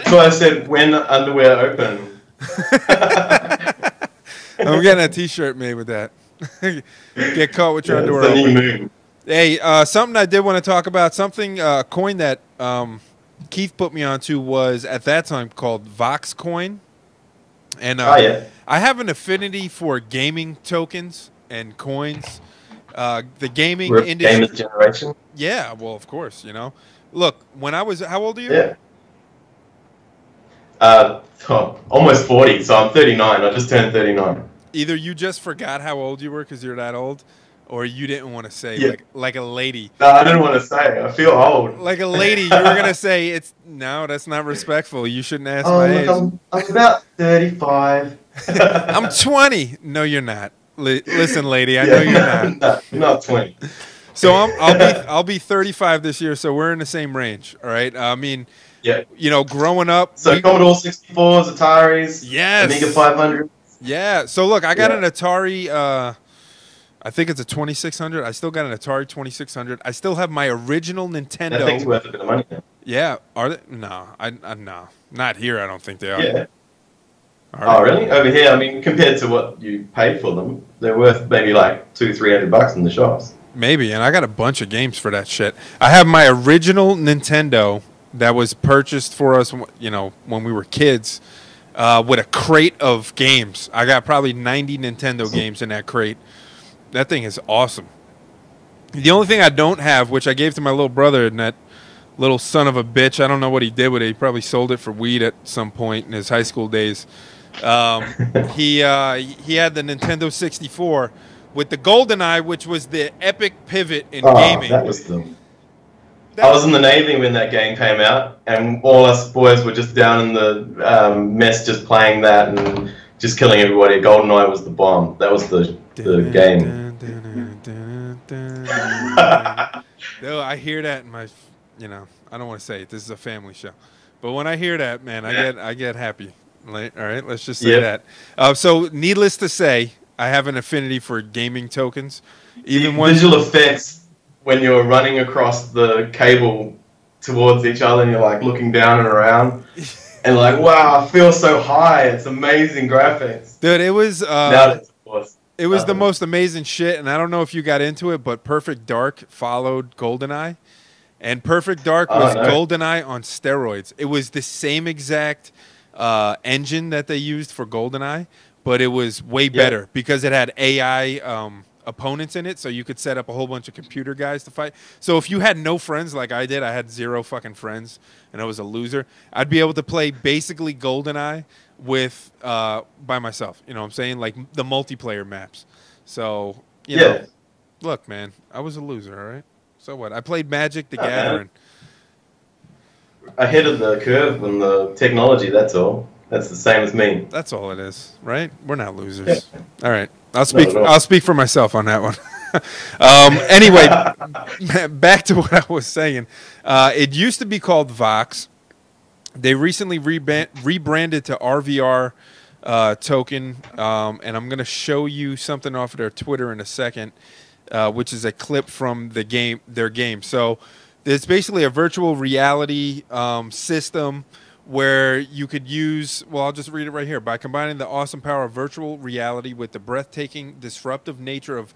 So I said, when underwear open. I'm getting a T-shirt made with that. Get caught with your underwear it's the open. new moon. Hey, something I did want to talk about. Something coin that Keith put me onto was at that time called Vox Coin. And I have an affinity for gaming tokens and coins. The gaming industry. Gamers generation? Yeah, well, of course, Look, when I was, how old are you? Yeah. Almost 40, so I'm 39. I just turned 39. Either you just forgot how old you were because you're that old, or you didn't want to say like a lady. No, I didn't want to say. I feel old. Like a lady, you were gonna say no. That's not respectful. You shouldn't ask my age. I'm about 35. I'm 20. No, you're not. Listen, lady, I know you're not. No, you're not 20. So I'll be 35 this year. So we're in the same range. All right. I mean, growing up. So Commodore 64s, Ataris, yes, Amiga 500. Yeah. So look, I got an Atari. I think it's a 2600. I still got an Atari 2600. I still have my original Nintendo. That thing's worth a bit of money now. Yeah. Are they? No. No. Not here. I don't think they are. Yeah. Oh, really? Over here, I mean, compared to what you paid for them, they're worth maybe like $200-300 in the shops. Maybe, and I got a bunch of games for that shit. I have my original Nintendo that was purchased for us, when we were kids, with a crate of games. I got probably 90 Nintendo games in that crate. That thing is awesome. The only thing I don't have, which I gave to my little brother, and that little son of a bitch, I don't know what he did with it. He probably sold it for weed at some point in his high school days. He had the Nintendo 64 with the GoldenEye, which was the epic pivot in gaming. That was the... I was in the Navy when that game came out, and all us boys were just down in the mess just playing that and just killing everybody. GoldenEye was the bomb. That was the game. No, I hear that in my, I don't want to say it. This is a family show, but when I hear that, man, I get happy. All right, let's just say that. So, needless to say, I have an affinity for gaming tokens. Even when visual effects when you're running across the cable towards each other, and you're like looking down and around, and like, wow, I feel so high. It's amazing graphics, dude. It was. It was the most amazing shit, and I don't know if you got into it, but Perfect Dark followed GoldenEye, and Perfect Dark was GoldenEye on steroids. It was the same exact engine that they used for GoldenEye, but it was way better because it had AI opponents in it, so you could set up a whole bunch of computer guys to fight. So if you had no friends like I did, I had 0 fucking friends, and I was a loser, I'd be able to play basically GoldenEye with by myself, you know what I'm saying, like the multiplayer maps. So you know, look, man, I was a loser, all right. So what? I played Magic the Gathering. Ahead of the curve on the technology. That's all. That's the same as me. That's all it is, right? We're not losers. All right, I'll speak. I'll speak for myself on that one. Anyway, back to what I was saying. It used to be called Vox. They recently rebranded to RVR token, and I'm going to show you something off of their Twitter in a second, which is a clip from their game. So it's basically a virtual reality system where you could use, well, I'll just read it right here. By combining the awesome power of virtual reality with the breathtaking, disruptive nature of,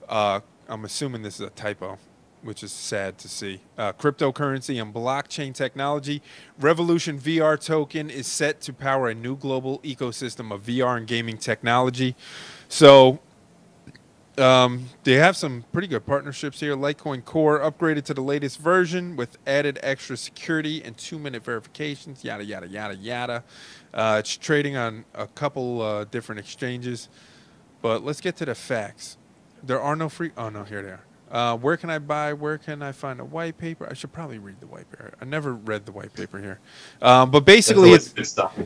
I'm assuming this is a typo, which is sad to see, cryptocurrency and blockchain technology, Revolution VR token is set to power a new global ecosystem of VR and gaming technology. So they have some pretty good partnerships here. Litecoin Core upgraded to the latest version with added extra security and 2-minute verifications, yada, yada, yada, yada. It's trading on a couple different exchanges. But let's get to the facts. There are no free... Oh, no, here they are. Where can I buy? Where can I find a white paper? I should probably read the white paper. I never read the white paper here. But basically, it's good stuff.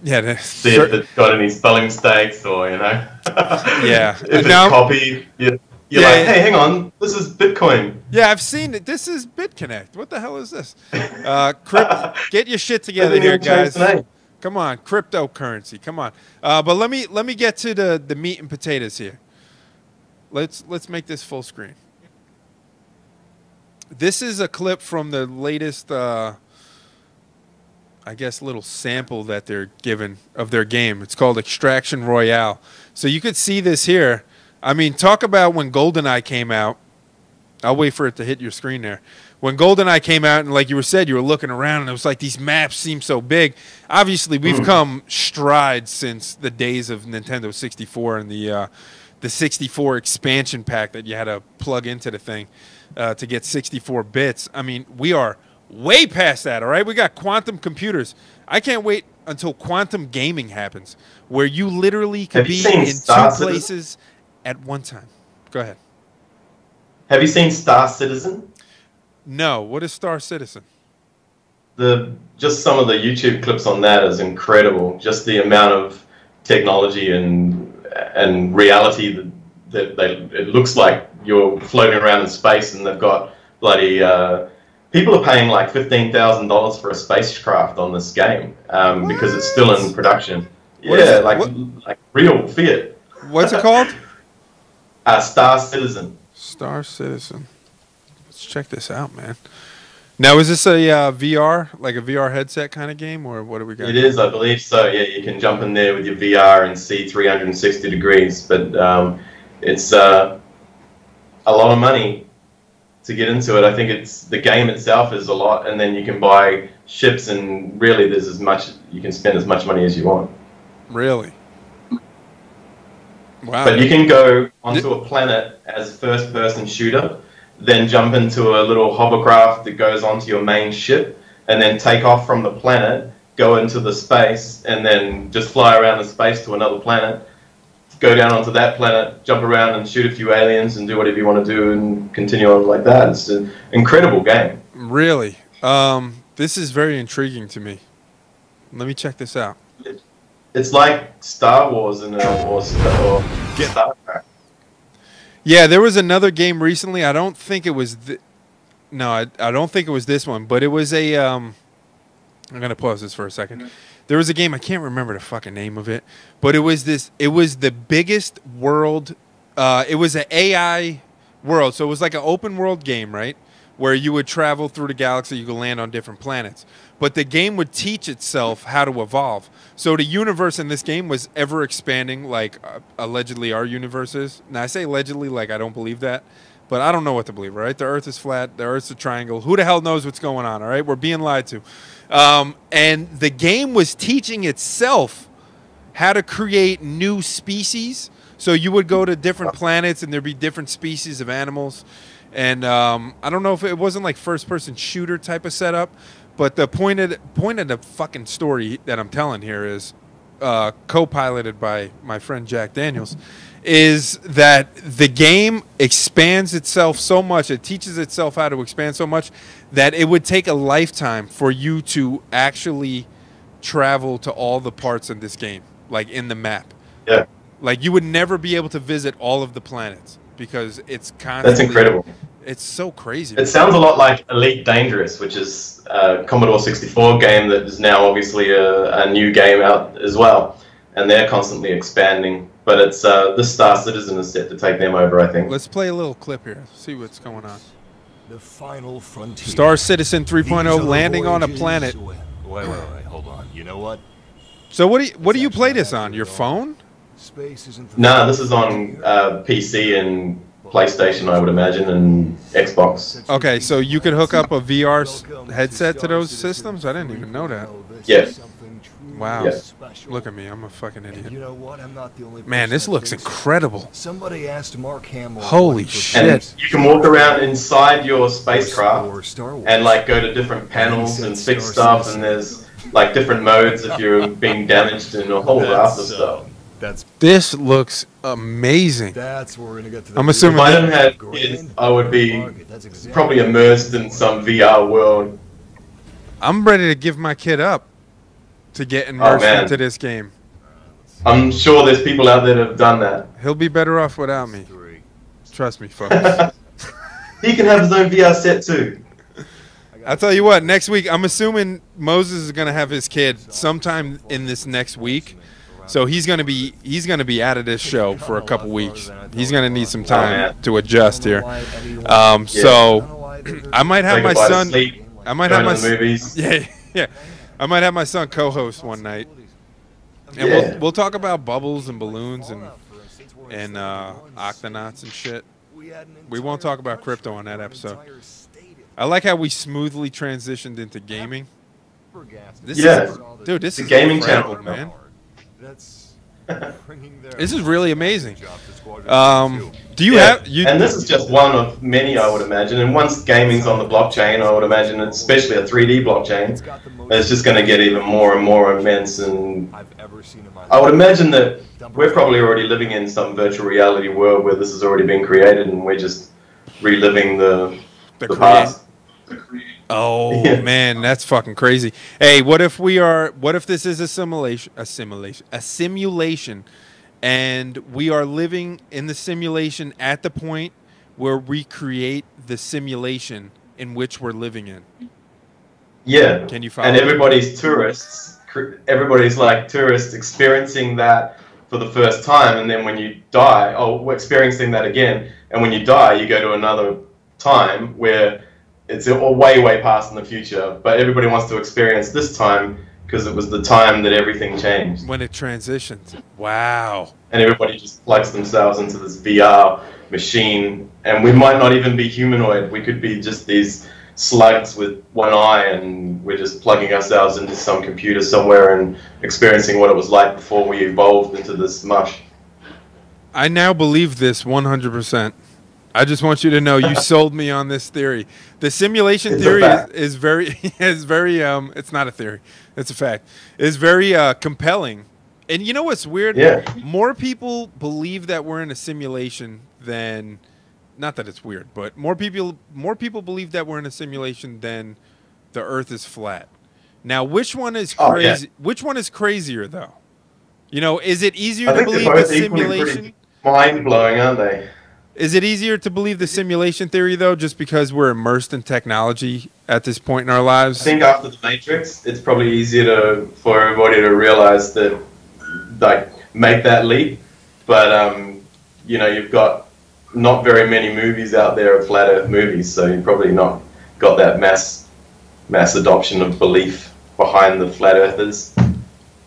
Yeah. See if it's got any spelling mistakes or, Yeah. if it's copied. You're like, hey, hang on. This is Bitcoin. Yeah, I've seen it. This is BitConnect. What the hell is this? Get your shit together here, guys. Come on, cryptocurrency. Come on. But let me get to the meat and potatoes here. Let's make this full screen. This is a clip from the latest, I guess, little sample that they're given of their game. It's called Extraction Royale. So you could see this here. I mean, talk about when GoldenEye came out. I'll wait for it to hit your screen there. When GoldenEye came out, and like you said, you were looking around, and it was like these maps seem so big. Obviously, we've come strides since the days of Nintendo 64 and the 64 expansion pack that you had to plug into the thing. To get 64 bits. I mean, we are way past that, all right? We got quantum computers. I can't wait until quantum gaming happens, where you literally could be in 2 places at one time. Go ahead. Have you seen Star Citizen? No. What is Star Citizen? Just some of the YouTube clips on that is incredible. Just the amount of technology and reality that it looks like you're floating around in space, and they've got bloody people are paying like $15,000 for a spacecraft on this game because it's still in production. Yeah, like real Fiat. What's it called? Star Citizen. Star Citizen. Let's check this out, man. Now, is this a VR, like a VR headset kind of game, or what do we got? It is, I believe so. Yeah, you can jump in there with your VR and see 360 degrees, but it's a lot of money to get into it. I think it's the game itself is a lot, and then you can buy ships, and really there's you can spend as much money as you want. Really? Wow. But you can go onto a planet as a first-person shooter, then jump into a little hovercraft that goes onto your main ship, and then take off from the planet, go into the space, and then just fly around the space to another planet, go down onto that planet, jump around and shoot a few aliens and do whatever you want to do and continue on like that. It's an incredible game. Really? This is very intriguing to me. Let me check this out. It's like Star Wars or Star Trek. Yeah, there was another game recently. I don't think it was... I don't think it was this one, but it was a... I'm going to pause this for a second. There was a game, I can't remember the fucking name of it, but it was the biggest world, it was an AI world, so it was like an open world game, right, where you would travel through the galaxy, you could land on different planets, but the game would teach itself how to evolve. So the universe in this game was ever expanding, like allegedly our universe is. Now, I say allegedly like I don't believe that, but I don't know what to believe, right? The Earth is flat, the Earth's a triangle. Who the hell knows what's going on, all right? We're being lied to. And the game was teaching itself how to create new species. So you would go to different planets and there'd be different species of animals. And I don't know if it wasn't like first-person shooter type of setup, but the point of the fucking story that I'm telling here is co-piloted by my friend Jack Daniels, is that the game expands itself so much, it teaches itself how to expand so much that it would take a lifetime for you to actually travel to all the parts of this game, like in the map. Yeah. Like you would never be able to visit all of the planets because it's constantly... That's incredible. It's so crazy. It sounds a lot like Elite Dangerous, which is a Commodore 64 game that is now obviously a new game out as well. And they're constantly expanding. But it's the Star Citizen is set to take them over, I think. Let's play a little clip here. See what's going on. The final frontier. Star Citizen 3.0 landing on a planet. Wait, hold on. You know what? So what do you play this on? Your phone? Space isn't No, this is on PC and PlayStation, I would imagine, and Xbox. Okay, so you could hook up a VR headset to those systems? I didn't even know that. Yeah. Wow. Yeah. Look at me, I'm a fucking idiot. You know what? I'm not the only Man, this looks incredible. Somebody asked Mark Hamill. Holy shit. And you can walk around inside your spacecraft and like go to different panels and fix stuff, and there's like different modes if you're being damaged and a whole raft of stuff. This looks amazing. That's where we're gonna get to the I'm assuming if I didn't have kids, I would be probably immersed in some VR world. I'm ready to give my kid up to get immersed into this game. I'm sure there's people out there that have done that. He'll be better off without me. Trust me, folks. He can have his own VR set too. I'll tell you what, next week, I'm assuming Moses is going to have his kid sometime in this next week. So he's going to be out of this show for a couple weeks. He's going to need some time to adjust here. So I might have my son. I might have my movies. Yeah. I might have my son co-host one night, and we'll talk about bubbles and balloons and octonauts and shit. We won't talk about crypto on that episode. I like how we smoothly transitioned into gaming. This is gaming incredible, channel, man. This is really amazing. Do you have? And this is just one of many, I would imagine. And once gaming's on the blockchain, I would imagine, especially a 3D blockchain, it's just going to get even more and more immense. And I would imagine that we're probably already living in some virtual reality world where this has already been created, and we're just reliving the past. Oh man, that's fucking crazy. Hey, what if this is a simulation, and we are living in the simulation at the point where we create the simulation in which we're living in? Yeah. Can you follow? And everybody's tourists. Everybody's like tourists experiencing that for the first time, and then when you die, we're experiencing that again. And when you die, you go to another time where it's way, way past in the future, but everybody wants to experience this time because it was the time that everything changed. When it transitioned. Wow. And everybody just plugs themselves into this VR machine, and we might not even be humanoid. We could be just these slugs with one eye, and we're just plugging ourselves into some computer somewhere and experiencing what it was like before we evolved into this mush. I now believe this 100%. I just want you to know you sold me on this theory. The simulation theory is very it's not a theory. It's a fact. It's very compelling. And you know what's weird? Yeah. More people believe that we're in a simulation than, not that it's weird, but more people believe that we're in a simulation than the Earth is flat. Now, which one is crazy? Which one is crazier though? You know, is it easier to believe the simulation? Mind blowing, aren't they? Is it easier to believe the simulation theory, though, just because we're immersed in technology at this point in our lives? I think after the Matrix, it's probably easier for everybody to realize that, like, make that leap. But, you know, you've got not very many movies out there of flat Earth movies, so you've probably not got that mass adoption of belief behind the flat Earthers.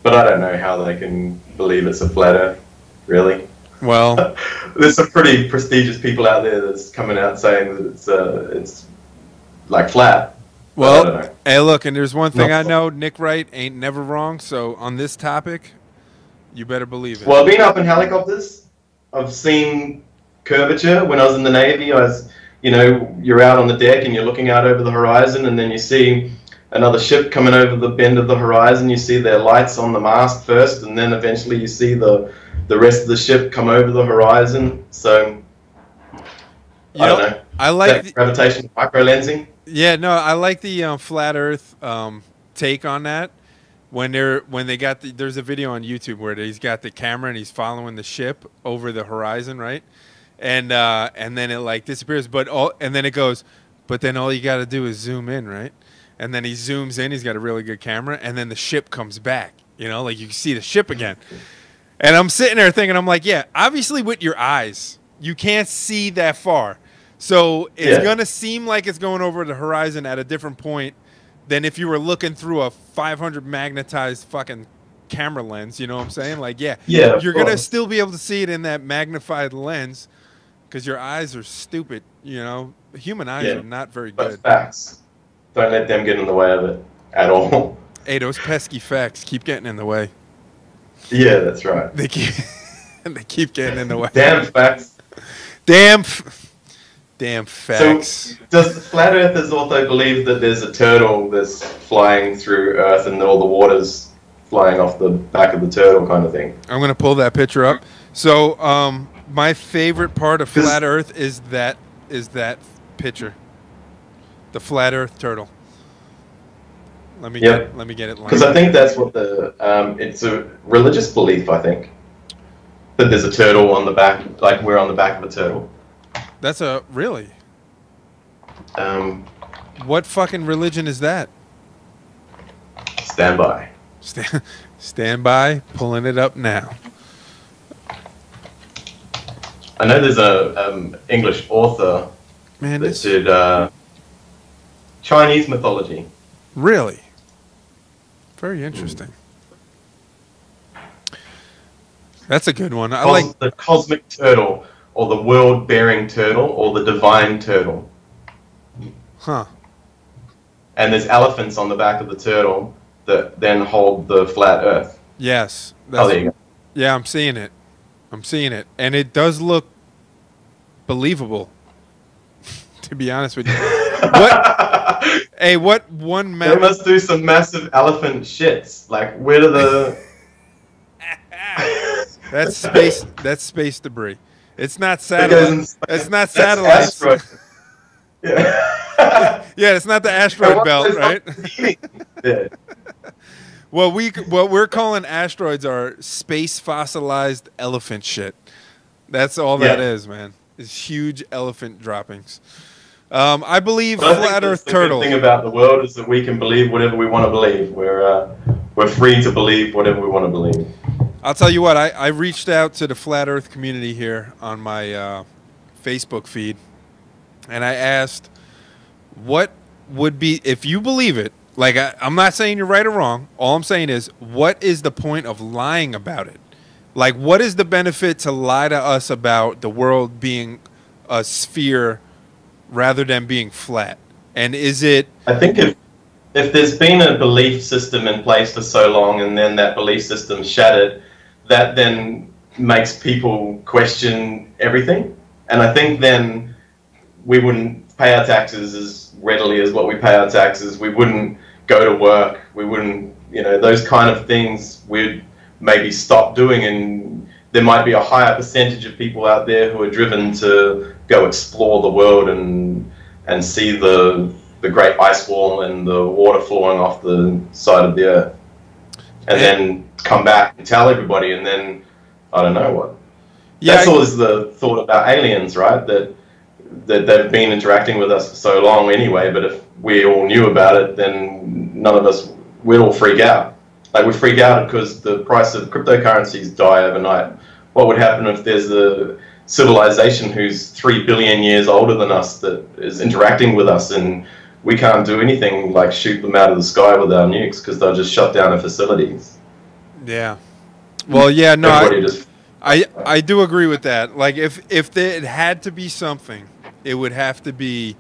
But I don't know how they can believe it's a flat Earth, really. Well, there's some pretty prestigious people out there that's coming out saying that it's like flat. Well, hey, look, and there's one thing I know: Nick Wright ain't never wrong. So on this topic, you better believe it. Well, being up in helicopters, I've seen curvature. When I was in the Navy, you're out on the deck and you're looking out over the horizon, and then you see another ship coming over the bend of the horizon. You see their lights on the mast first, and then eventually you see the rest of the ship come over the horizon. So, I don't know. I like gravitation microlensing. Yeah, no, I like the flat Earth take on that. There's a video on YouTube where he's got the camera and he's following the ship over the horizon, right? And then it like disappears, and then it goes, but then all you got to do is zoom in, right? And then he zooms in. He's got a really good camera, and then the ship comes back. You know, like you can see the ship again. And I'm sitting there thinking, I'm like, yeah, obviously with your eyes, you can't see that far. So it's going to seem like it's going over the horizon at a different point than if you were looking through a 500 magnetized fucking camera lens. You know what I'm saying? Like, you're going to still be able to see it in that magnified lens because your eyes are stupid. You know, human eyes are not very good. Facts. Don't let them get in the way of it at all. Hey, those pesky facts keep getting in the way. Yeah, that's right. They keep getting in the way. Damn facts. Damn facts. So, does the flat earthers also believe that there's a turtle that's flying through Earth and all the water's flying off the back of the turtle kind of thing? I'm going to pull that picture up. So, my favorite part of flat Earth is that picture. The flat Earth turtle. Let me get it. Because I think that's what it's a religious belief, I think. That there's a turtle on the back, like we're on the back of a turtle. That's really? What fucking religion is that? Stand by. Stand by, pulling it up now. I know there's a English author that did Chinese mythology. Really? Very interesting. That's a good one. I like the cosmic turtle, or the world-bearing turtle, or the divine turtle. Huh. And there's elephants on the back of the turtle that then hold the flat Earth. Yes. There you go. Yeah, I'm seeing it. And it does look believable. To be honest with you. What one man? They must do some massive elephant shits. Like, where do the? That's space. That's space debris. It's not satellite. It's not satellites. Yeah. Yeah, it's not the asteroid belt, right? Yeah. What we're calling asteroids are space fossilized elephant shit. That's all that is, man. It's huge elephant droppings. I believe flat Earth turtle. The good thing about the world is that we can believe whatever we want to believe. We're free to believe whatever we want to believe. I'll tell you what. I reached out to the flat Earth community here on my Facebook feed, and I asked, what would be, if you believe it? Like, I'm not saying you're right or wrong. All I'm saying is, what is the point of lying about it? Like, what is the benefit to lie to us about the world being a sphere rather than being flat? And is it... I think if there's been a belief system in place for so long and then that belief system shattered, that then makes people question everything. And I think then we wouldn't pay our taxes as readily as what we pay our taxes. We wouldn't go to work. We wouldn't, those kind of things we'd maybe stop doing, and there might be a higher percentage of people out there who are driven to go explore the world and see the great ice wall and the water flowing off the side of the earth, and then come back and tell everybody, and then I don't know what. Yeah, that's always the thought about aliens, right? That they've been interacting with us for so long anyway, but if we all knew about it, then none of us, we'd all freak out. Like, we freak out because the price of cryptocurrencies die overnight. What would happen if there's a civilization who's 3 billion years older than us that is interacting with us, and we can't do anything like shoot them out of the sky with our nukes because they'll just shut down our facilities? Yeah. Well, yeah, no, I do agree with that. Like, if it had to be something, it would have to be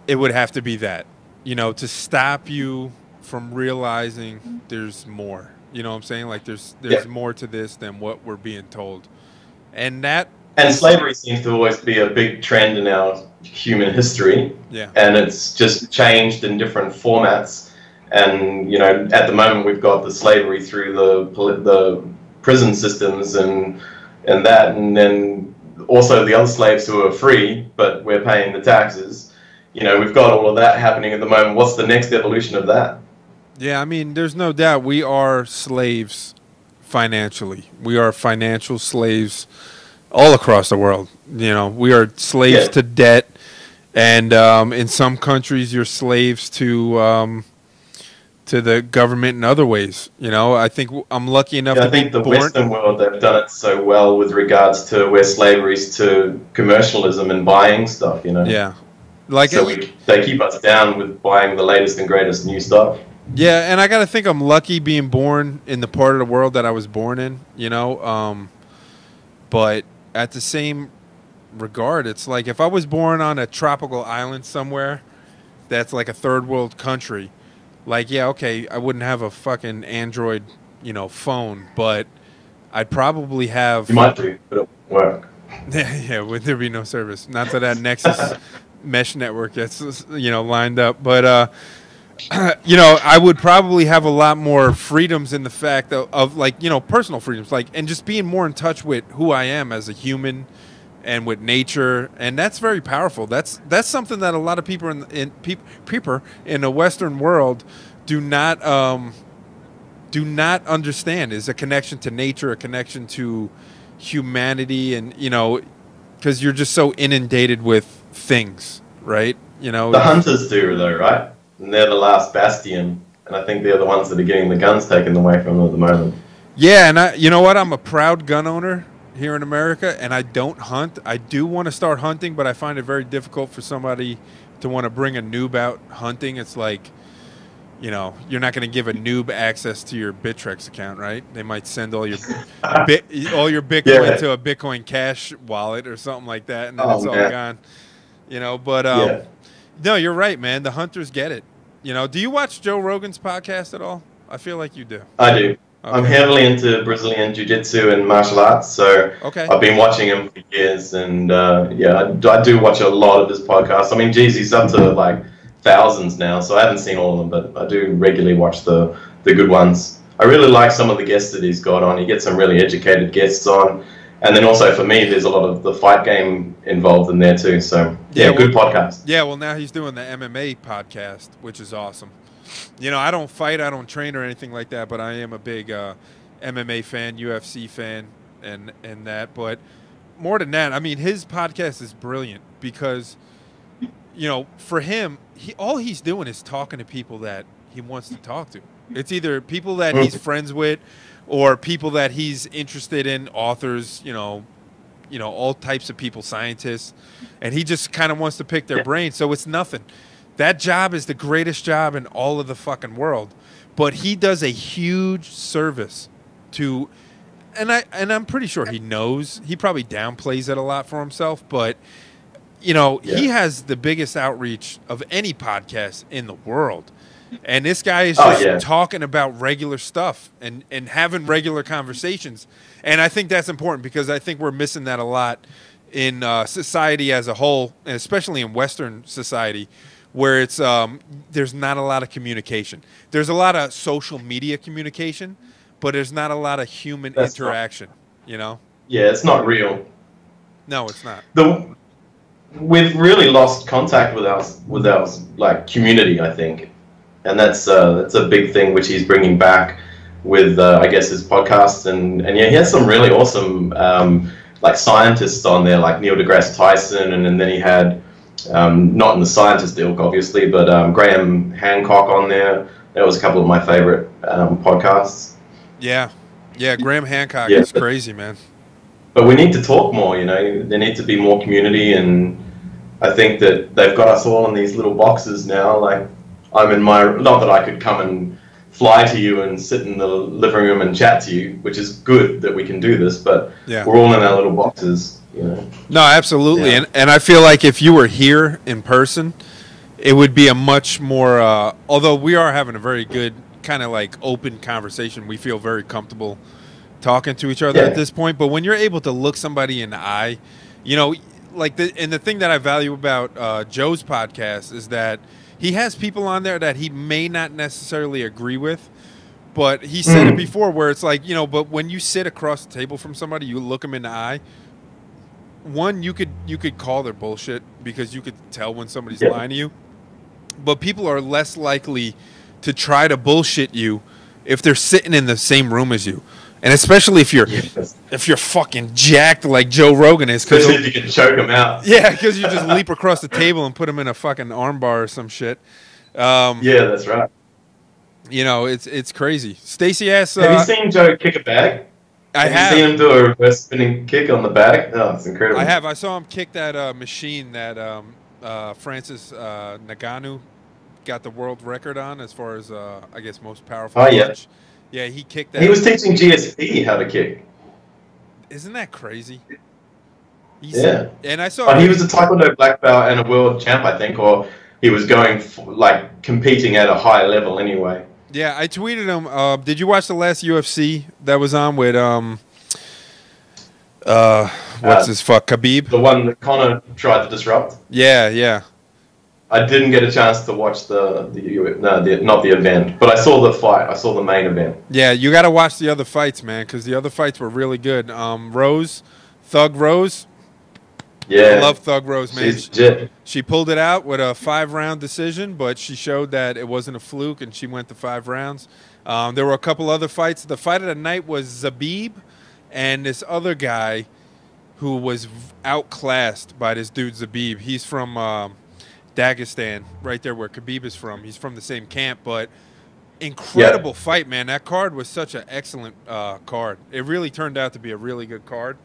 that, to stop you from realizing there's more. You know what I'm saying? Like, there's more to this than what we're being told. And slavery seems to always be a big trend in our human history. Yeah. And it's just changed in different formats. And, at the moment we've got the slavery through the prison systems and that, and then also the other slaves who are free, but we're paying the taxes. We've got all of that happening at the moment. What's the next evolution of that? Yeah, I mean, there's no doubt we are slaves financially. We are financial slaves all across the world. We are slaves to debt, and in some countries you're slaves to the government in other ways. I think I'm lucky enough to think the Western world, they've done it so well with regards to where slavery is to commercialism and buying stuff, Yeah. They keep us down with buying the latest and greatest new stuff. Yeah, and I got to think I'm lucky being born in the part of the world that I was born in, but at the same regard, it's like if I was born on a tropical island somewhere that's like a third world country, like, yeah, okay, I wouldn't have a fucking Android, phone, but I'd probably have... You might do, but it won't work. Yeah, would there be no service? Not to that Nexus mesh network that's, lined up, but... I would probably have a lot more freedoms in the fact of like, personal freedoms, like, and just being more in touch with who I am as a human and with nature. And that's very powerful. That's something that a lot of people in the Western world do not understand, is a connection to nature, a connection to humanity. And, because you're just so inundated with things, right? The hunters do though, right? And they're the last bastion, and I think they're the ones that are getting the guns taken away from them at the moment. Yeah, and you know what? I'm a proud gun owner here in America, and I don't hunt. I do want to start hunting, but I find it very difficult for somebody to want to bring a noob out hunting. It's like, you're not going to give a noob access to your Bittrex account, right? They might send all your Bitcoin to a Bitcoin Cash wallet or something like that, and then it's all gone. But no, you're right, man. The hunters get it. Do you watch Joe Rogan's podcast at all? I feel like you do. I do. Okay. I'm heavily into Brazilian jiu-jitsu and martial arts, so I've been watching him for years, and I do watch a lot of his podcasts. I mean, geez, he's up to like thousands now, so I haven't seen all of them, but I do regularly watch the good ones. I really like some of the guests that he's got on. He gets some really educated guests on. And then also for me, there's a lot of the fight game involved in there too. So good podcast. Yeah, well, now he's doing the MMA podcast, which is awesome. I don't fight, I don't train or anything like that, but I am a big MMA fan, UFC fan, and that. But more than that, I mean, his podcast is brilliant because, for him, all he's doing is talking to people that he wants to talk to. It's either people that he's friends with, or people that he's interested in, authors, all types of people, scientists, and he just kind of wants to pick their brain. So it's nothing. That job is the greatest job in all of the fucking world, but he does a huge service to, and I'm pretty sure he knows. He probably downplays it a lot for himself, but he has the biggest outreach of any podcast in the world. And this guy is just talking about regular stuff and having regular conversations. And I think that's important because I think we're missing that a lot in society as a whole, and especially in Western society, where it's there's not a lot of communication. There's a lot of social media communication, but there's not a lot of human interaction. You know? Yeah, it's not real. No, it's not. We've really lost contact with our like community, I think, and that's a big thing which he's bringing back with I guess his podcasts and yeah, he has some really awesome like scientists on there, like Neil deGrasse Tyson, and then he had not in the scientist ilk obviously, but Graham Hancock on there. That was a couple of my favorite podcasts. Yeah, Graham Hancock is crazy, man. But we need to talk more, you know. There need to be more community, and I think that they've got us all in these little boxes now. Like, I'm in my... Not that I could come and fly to you and sit in the living room and chat to you, which is good that we can do this, but we're all in our little boxes, you know. No, absolutely. Yeah. And I feel like if you were here in person, it would be a much more... although we are having a very good kind of like open conversation, we feel very comfortable talking to each other at this point. But when you're able to look somebody in the eye, you know... Like the thing that I value about Joe's podcast is that he has people on there that he may not necessarily agree with, but he said it before where it's like, you know, but when you sit across the table from somebody, you look them in the eye. One, you could call their bullshit because you could tell when somebody's lying to you, but people are less likely to try to bullshit you if they're sitting in the same room as you. And especially if you're fucking jacked like Joe Rogan is, because you can choke him out. Yeah, because you just leap across the table and put him in a fucking armbar or some shit. Yeah, that's right. You know, it's crazy. Stacy asks, have you seen Joe kick a bag? I have. Have you seen him do a reverse spinning kick on the bag? Oh, it's incredible. I have. I saw him kick that machine that Francis Ngannou got the world record on as far as I guess most powerful punch. Yeah, he kicked that. He was teaching GSP how to kick. Isn't that crazy? Yeah. And I saw. Oh, he was a Taekwondo black belt and a world champ, I think, or he was going like competing at a high level anyway. Yeah, I tweeted him. Did you watch the last UFC that was on with what's his fuck Khabib? The one that Conor tried to disrupt. Yeah. I didn't get a chance to watch not the event, but I saw the fight. I saw the main event. Yeah, you got to watch the other fights, man, because the other fights were really good. Thug Rose. Yeah, I love Thug Rose, man. She's legit. She pulled it out with a 5-round decision, but she showed that it wasn't a fluke, and she went to 5 rounds. There were a couple other fights. The fight of the night was Zabib and this other guy who was outclassed by this dude Zabib. He's from Dagestan, right there where Khabib is from. He's from the same camp, but incredible fight, man. That card was such an excellent card. It really turned out to be a really good card.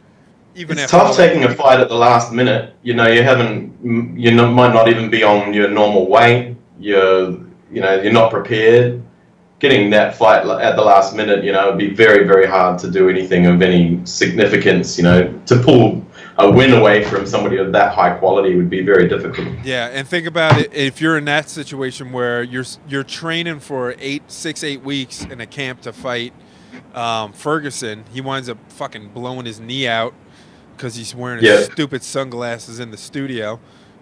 It's tough taking a fight at the last minute. You know, might not even be on your normal weight. You're not prepared. Getting that fight at the last minute, you know, it'd be very, very hard to do anything of any significance. You know, to pull a win away from somebody of that high quality would be very difficult. Yeah, and think about it. If you're in that situation where you're training for 8 weeks in a camp to fight Ferguson, he winds up fucking blowing his knee out because he's wearing his stupid sunglasses in the studio,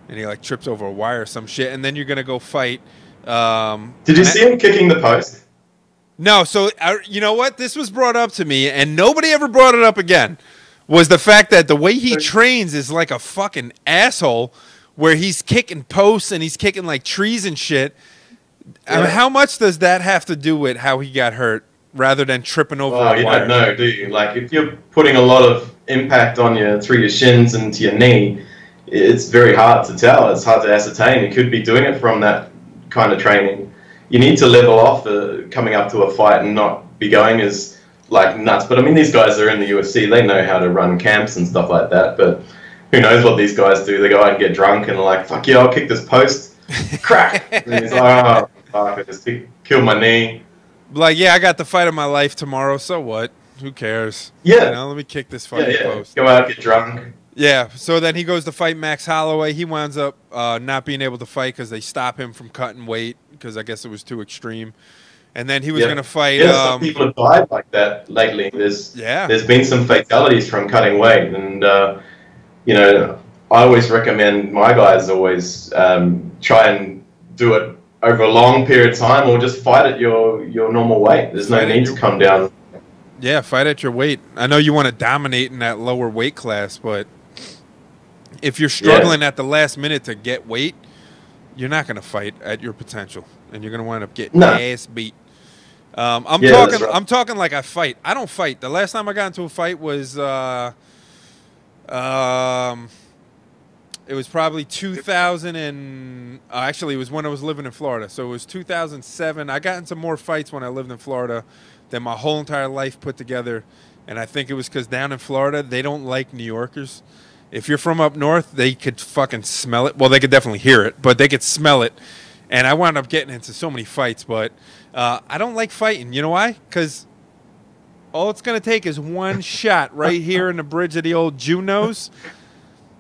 and he like trips over a wire or some shit. And then you're gonna go fight. Did you see him kicking the post? No. So you know what? This was brought up to me, and nobody ever brought it up again. Was the fact that the way he trains is like a fucking asshole, where he's kicking posts and he's kicking like trees and shit. I mean, how much does that have to do with how he got hurt, rather than tripping over a wire? You don't know, do you? Like, if you're putting a lot of impact on through your shins and to your knee, it's very hard to tell. It's hard to ascertain. You could be doing it from that kind of training. You need to level off coming up to a fight and not be going as like nuts. But I mean, these guys are in the UFC. They know how to run camps and stuff like that. But who knows what these guys do? They go out and get drunk and are like, fuck yeah, I'll kick this post. Crack. And he's like, oh, fuck, I just killed my knee. Like, yeah, I got the fight of my life tomorrow. So what? Who cares? Yeah. You know, let me kick this fucking post. Go out, get drunk. Yeah. So then he goes to fight Max Holloway. He winds up not being able to fight because they stop him from cutting weight because I guess it was too extreme. And then he was going to fight. Yeah, some people have died like that lately. There's been some fatalities from cutting weight, and you know, I always recommend my guys always try and do it over a long period of time, or just fight at your normal weight. There's no need to come down. Yeah, fight at your weight. I know you want to dominate in that lower weight class, but if you're struggling at the last minute to get weight, you're not going to fight at your potential, and you're going to wind up getting ass beat. I'm talking like I fight. I don't fight. The last time I got into a fight was it was probably 2000 and actually it was when I was living in Florida. So it was 2007. I got into more fights when I lived in Florida than my whole entire life put together. And I think it was because down in Florida, they don't like New Yorkers. If you're from up north, they could fucking smell it. Well, they could definitely hear it, but they could smell it. And I wound up getting into so many fights, but I don't like fighting. You know why? Because all it's going to take is one shot right here in the bridge of the old Jew nose.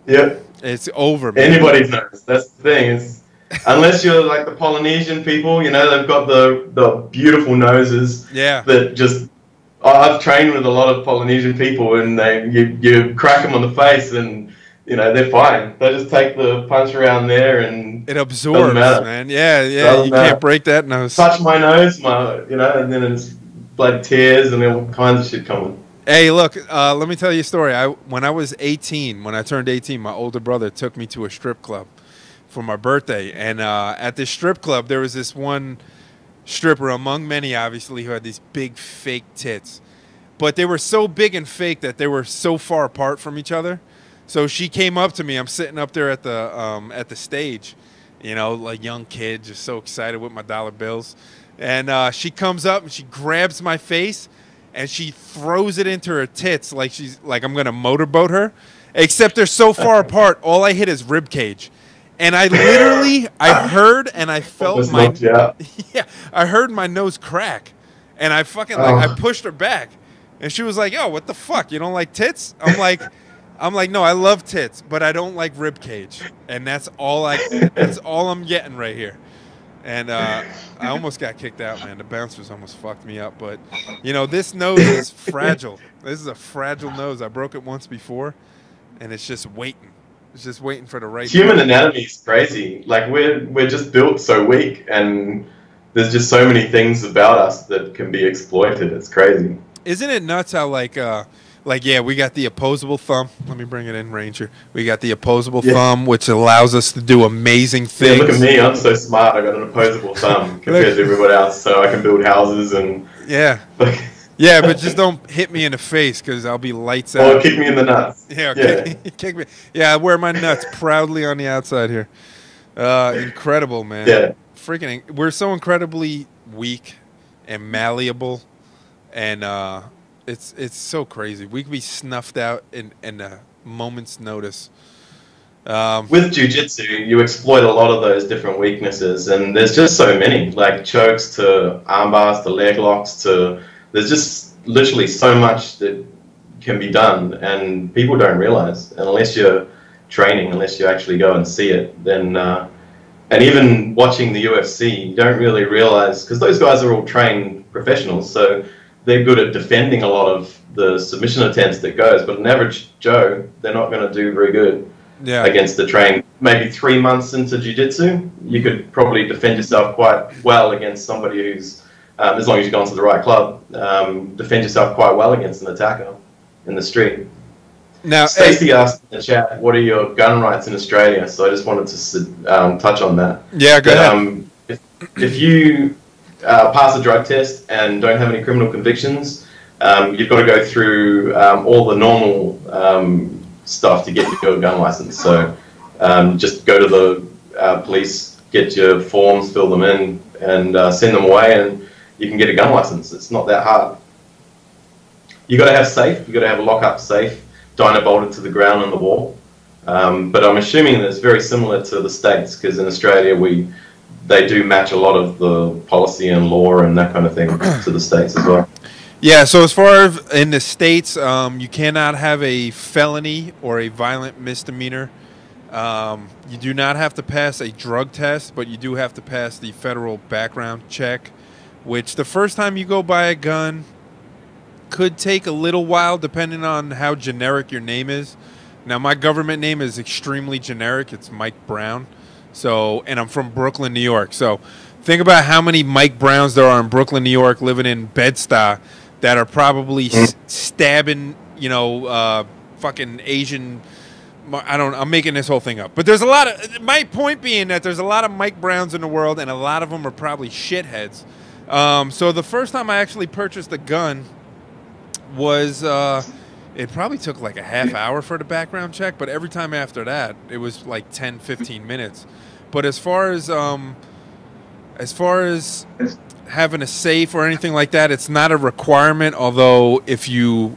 Yep. It's over, man. Anybody's nose. That's the thing. Is unless you're like the Polynesian people, you know, they've got the beautiful noses. Yeah. That just... I've trained with a lot of Polynesian people, and you crack them on the face, and you know they're fine. They just take the punch around there, and it absorbs, man. Yeah, you can't break that nose. Touch my nose, and then it's blood tears and all kinds of shit coming. Hey, look, let me tell you a story. When I was 18, when I turned 18, my older brother took me to a strip club for my birthday, and at this strip club there was this one stripper among many, obviously, who had these big fake tits, but they were so big and fake that they were so far apart from each other. So she came up to me. I'm sitting up there at the stage, you know, like young kid, just so excited with my dollar bills, and she comes up and she grabs my face and she throws it into her tits like she's like I'm gonna motorboat her, except they're so far apart. All I hit is rib cage. And I literally, I heard and I felt I heard my nose crack, and I fucking I pushed her back, and she was like, "Yo, what the fuck? You don't like tits?" I'm like, no, I love tits, but I don't like rib cage, and that's all I'm getting right here. And I almost got kicked out, man. The bouncers almost fucked me up, but you know, this nose is fragile. This is a fragile nose. I broke it once before, and it's just waiting. It's just waiting for the right... Human anatomy is crazy. Like, we're just built so weak, and there's just so many things about us that can be exploited. It's crazy. Isn't it nuts how, yeah, we got the opposable thumb. Let me bring it in, Ranger. We got the opposable thumb, which allows us to do amazing things. Yeah, look at me. I'm so smart. I got an opposable thumb compared to everyone else, so I can build houses and... Yeah. Yeah, but just don't hit me in the face, because I'll be lights out. Or kick me in the nuts. Yeah, kick me. Yeah, I wear my nuts proudly on the outside here. Incredible, man. Yeah. Freaking, we're so incredibly weak and malleable, and it's so crazy. We can be snuffed out in a moment's notice. With jiu-jitsu, you exploit a lot of those different weaknesses, and there's just so many, like chokes to arm bars to leg locks to... There's just literally so much that can be done, and people don't realize. And unless you're training, unless you actually go and see it, then... and even watching the UFC, you don't really realize... Because those guys are all trained professionals, so they're good at defending a lot of the submission attempts that goes. But an average Joe, they're not going to do very good against the train. Maybe 3 months into jiu-jitsu, you could probably defend yourself quite well against somebody who's... as long as you go into the right club, defend yourself quite well against an attacker in the street. Now, Stacey asked in the chat, what are your gun rights in Australia? So I just wanted to touch on that. Yeah, go ahead. If you pass a drug test and don't have any criminal convictions, you've got to go through all the normal stuff to get your gun license. So just go to the police, get your forms, fill them in, and send them away, and you can get a gun license. It's not that hard. You got to have safe. You got to have a lock-up safe, dyno bolted to the ground on the wall. But I'm assuming that it's very similar to the States, because in Australia they do match a lot of the policy and law and that kind of thing to the States as well. Yeah. So as far as in the States, you cannot have a felony or a violent misdemeanor. You do not have to pass a drug test, but you do have to pass the federal background check, which the first time you go buy a gun could take a little while depending on how generic your name is. Now, my government name is extremely generic. It's Mike Brown. So, and I'm from Brooklyn, New York. So, think about how many Mike Browns there are in Brooklyn, New York, living in Bed-Stuy that are probably stabbing, fucking Asian. I'm making this whole thing up. But there's a lot of, my point being that there's a lot of Mike Browns in the world, and a lot of them are probably shitheads. So the first time I actually purchased a gun was, it probably took like a half hour for the background check, but every time after that, it was like 10, 15 minutes. But as far as having a safe or anything like that, it's not a requirement, although if you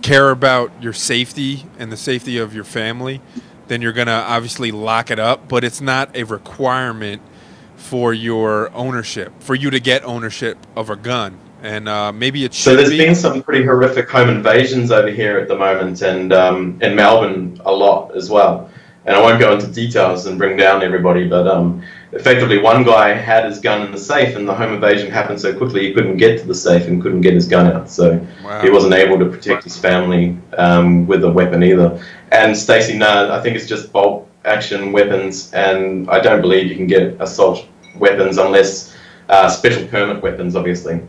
care about your safety and the safety of your family, then you're going to obviously lock it up, but it's not a requirement for your ownership, for you to get ownership of a gun. And maybe it should So there's be. been some pretty horrific home invasions over here at the moment, and in Melbourne a lot as well. And I won't go into details and bring down everybody, but effectively one guy had his gun in the safe, and the home invasion happened so quickly he couldn't get to the safe and couldn't get his gun out. So he wasn't able to protect his family with a weapon either. And Stacey, no, I think it's just bolt action weapons, and I don't believe you can get assault weapons unless special permit weapons, obviously.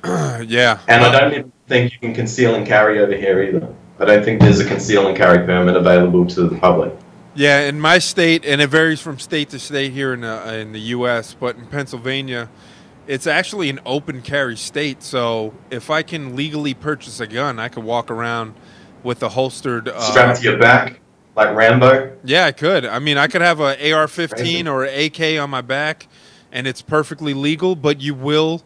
Yeah. And I don't even think you can conceal and carry over here either. I don't think there's a conceal and carry permit available to the public. Yeah, in my state, and it varies from state to state here in the U.S., but in Pennsylvania, it's actually an open carry state. So if I can legally purchase a gun, I could walk around with a holstered... strapped to your back, like Rambo? Yeah, I could. I mean, I could have an AR-15 or an AK on my back, and it's perfectly legal, but you will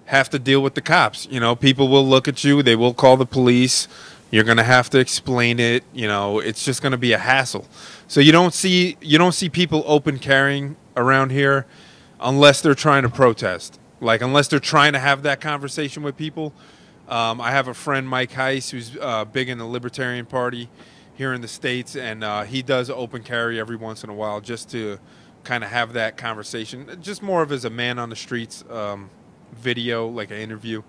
have to deal with the cops. You know, people will look at you. They will call the police. You're going to have to explain it. You know, it's just going to be a hassle. So you don't see people open carrying around here unless they're trying to protest. Like, unless they're trying to have that conversation with people. I have a friend, Mike Heiss, who's big in the Libertarian Party here in the States, and he does open carry every once in a while just to kind of have that conversation. Just more of as a man on the streets video, like an interview.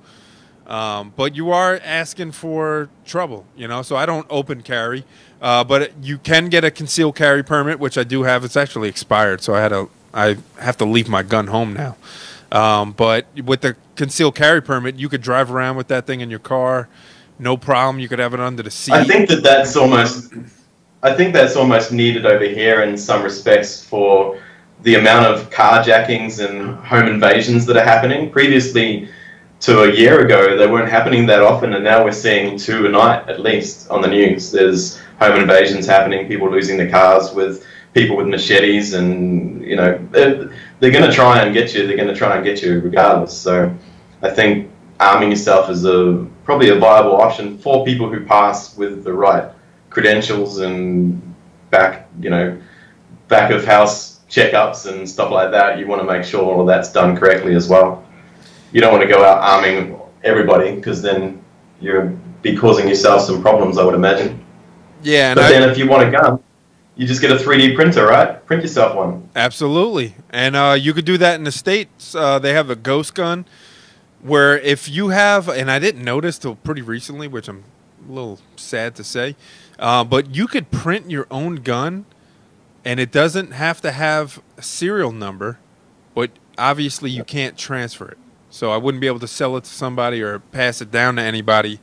But you are asking for trouble, you know, so I don't open carry. But you can get a concealed carry permit, which I do have. It's actually expired, so I have to leave my gun home now. But with the concealed carry permit, you could drive around with that thing in your car, no problem. You could have it under the seat. I think that's almost needed over here in some respects for the amount of carjackings and home invasions that are happening. Previously to a year ago, they weren't happening that often, and now we're seeing 2 a night at least on the news. There's home invasions happening, people losing their cars with people with machetes, and you know they're going to try and get you. They're going to try and get you regardless. So I think arming yourself is probably a viable option for people who pass with the right credentials and back of house checkups and stuff like that. You want to make sure all of that's done correctly as well. You don't want to go out arming everybody, because then you'll be causing yourself some problems, I would imagine. Yeah. But then if you want a gun, you just get a 3D printer, right? Print yourself one. Absolutely. And you could do that in the States. They have a ghost gun where if you have, and I didn't notice till pretty recently, which I'm a little sad to say, but you could print your own gun, and it doesn't have to have a serial number, but obviously you can't transfer it. So I wouldn't be able to sell it to somebody or pass it down to anybody.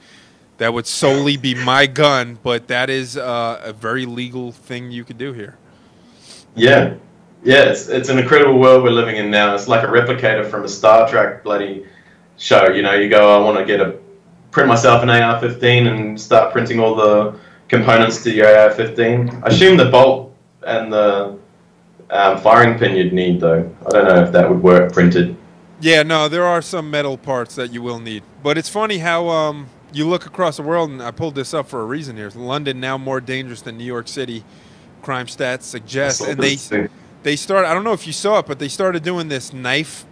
That would solely be my gun, but that is a very legal thing you could do here. Yeah. Yeah, it's an incredible world we're living in now. It's like a replicator from a Star Trek bloody show. You know, you go, I want to print myself an AR-15 and start printing all the components to your AR-15. I assume the bolt and the firing pin you'd need, though. I don't know if that would work printed. Yeah, no, there are some metal parts that you will need. But it's funny how you look across the world, and I pulled this up for a reason here. London now more dangerous than New York City, crime stats suggest. And they started, I don't know if you saw it, but they started doing this knife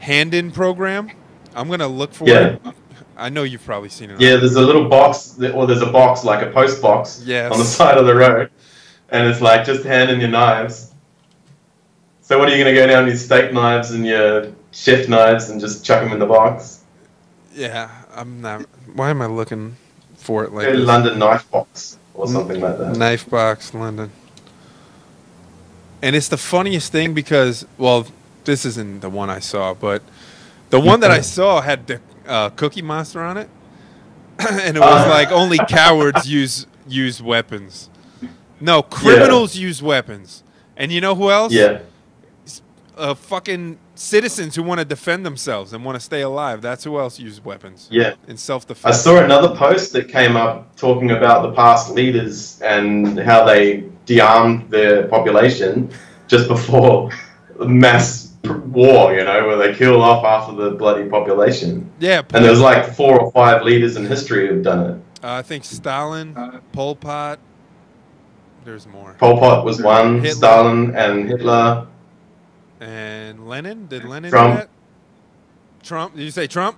hand-in program. I'm going to look for it. I know you've probably seen it. Yeah, there's a little box, or there's a box, like a post box, on the side of the road. And it's like, just hand in your knives. So what are you going to go down with your steak knives and your chef knives and just chuck them in the box? Yeah, I'm not. Why am I looking for it like this. London Knife Box or something like that. Knife Box, London. And it's the funniest thing because, well, this isn't the one I saw, but the one that I saw had the Cookie Monster on it. And it was like only cowards use weapons. No, criminals use weapons. And you know who else? Yeah. Fucking citizens who want to defend themselves and want to stay alive. That's who else use weapons. Yeah. In self-defense. I saw another post that came up talking about the past leaders and how they de-armed their population just before mass war, you know, where they kill off half of the bloody population. Yeah. And there's like 4 or 5 leaders in history who've done it. I think Stalin, Pol Pot. There's more. Pol Pot was one, Hitler. Stalin and Hitler. And Lenin? Did Lenin Trump. do that? Trump? Did you say Trump?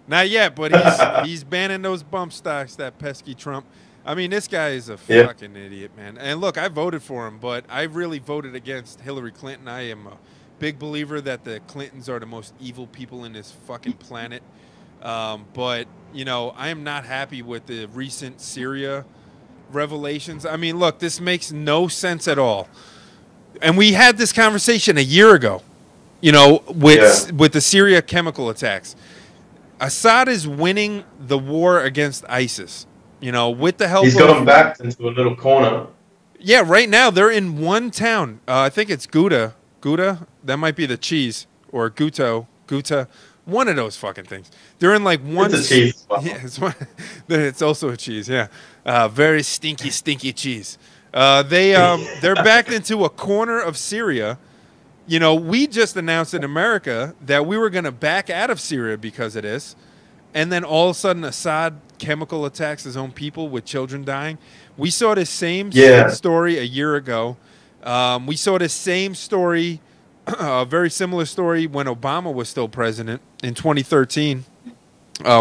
Not yet, but he's banning those bump stocks, that pesky Trump. I mean, this guy is a fucking idiot, man. And look, I voted for him, but I really voted against Hillary Clinton. I am a big believer that the Clintons are the most evil people in this fucking planet. But, you know, I am not happy with the recent Syria revelations. I mean, look, this makes no sense at all. And we had this conversation a year ago, you know, with the Syria chemical attacks. Assad is winning the war against ISIS, you know, with the help of... He's got them backed into a little corner. Yeah, right now they're in one town. I think it's Ghouta. Ghouta? That might be the cheese. Or Ghouta. One of those fucking things. They're in like one... It's a cheese. Yeah, it's also a cheese, yeah. Very stinky, stinky cheese. They're backed into a corner of Syria. You know, we just announced in America that we were going to back out of Syria because of this. And then all of a sudden Assad chemical attacks his own people with children dying. We saw this same story a year ago. We saw this same story, a very similar story when Obama was still president in 2013.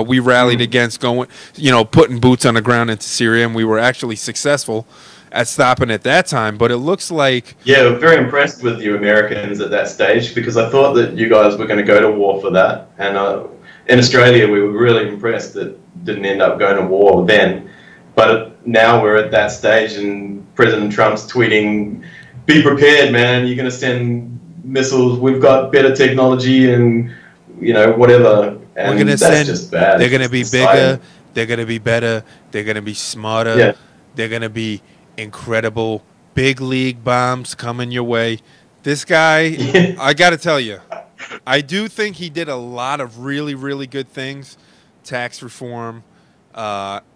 We rallied against putting boots on the ground into Syria, and we were actually successful at stopping at that time. But it looks like... Yeah, I'm very impressed with you Americans at that stage because I thought that you guys were going to go to war for that. And in Australia, we were really impressed that didn't end up going to war then. But now we're at that stage and President Trump's tweeting, be prepared, man, you're going to send missiles, we've got better technology and, you know, whatever. And we're gonna that's just bad. They're going to be bigger, they're going to be better, they're going to be smarter, they're going to be incredible, big league bombs coming your way. This guy, I got to tell you, I do think he did a lot of really, really good things. Tax reform.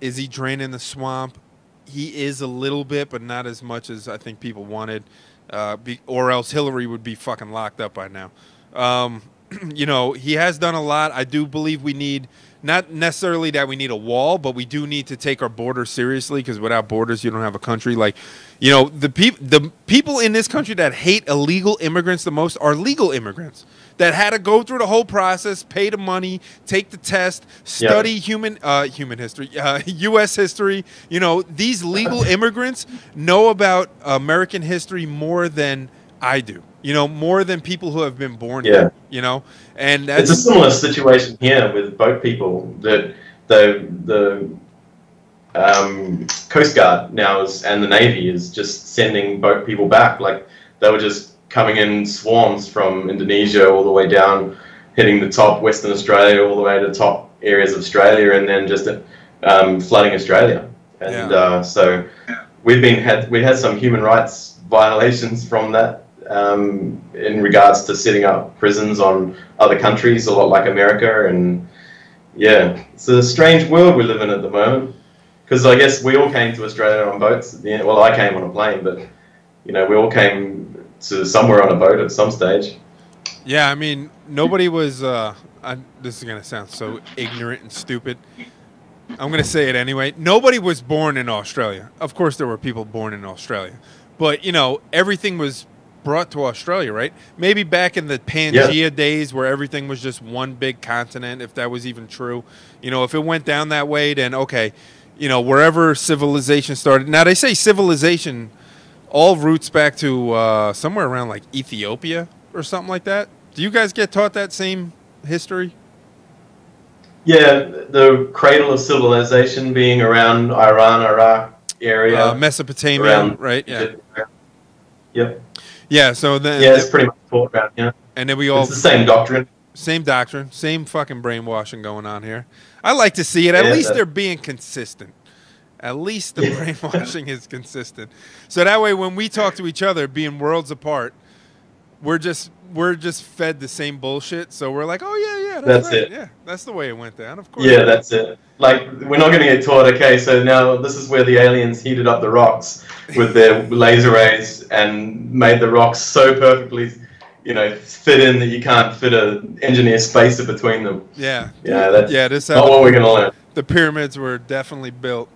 Is he draining the swamp? He is a little bit, but not as much as I think people wanted. Or else Hillary would be fucking locked up by now. You know, he has done a lot. I do believe we need, not necessarily that we need a wall, but we do need to take our borders seriously because without borders, you don't have a country. Like, you know, the people in this country that hate illegal immigrants the most are legal immigrants that had to go through the whole process, pay the money, take the test, study human history, U.S. history. You know, these legal immigrants know about American history more than I do. You know, more than people who have been born here, you know? And that's... It's a similar situation here with boat people that the Coast Guard now and the Navy is just sending boat people back. Like, they were just coming in swarms from Indonesia all the way down, hitting the top Western Australia, all the way to the top areas of Australia, and then just flooding Australia. And so we had some human rights violations from that. In regards to setting up prisons on other countries, a lot like America, and it's a strange world we live in at the moment. Because I guess we all came to Australia on boats. Well, I came on a plane, but you know, we all came to somewhere on a boat at some stage. Yeah, I mean, nobody was. This is gonna sound so ignorant and stupid. I'm gonna say it anyway. Nobody was born in Australia. Of course, there were people born in Australia, but you know, everything was brought to Australia, right? Maybe back in the Pangea days where everything was just one big continent, if that was even true. You know, if it went down that way, then okay, you know, wherever civilization started. Now, they say civilization all roots back to somewhere around like Ethiopia or something like that. Do you guys get taught that same history? Yeah, the cradle of civilization being around Iran, Iraq area. Mesopotamia, around right? Yeah. Egypt. Yep. Yeah, so then Yeah, it's pretty much taught around here. and then we all It's the same doctrine. same doctrine, same fucking brainwashing going on here. I like to see it. At Yeah, least they're being consistent. At least the brainwashing is consistent. So that way when we talk to each other being worlds apart, we're just fed the same bullshit. So we're like, "Oh yeah, that's right. it. Yeah, that's the way it went down." Of course. Yeah, that's it. Like, we're not going to get taught, okay, so now this is where the aliens heated up the rocks with their laser rays and made the rocks so perfectly, fit in that you can't fit an engineer spacer between them. Yeah. Yeah, that's this not what we're going to learn. The pyramids were definitely built.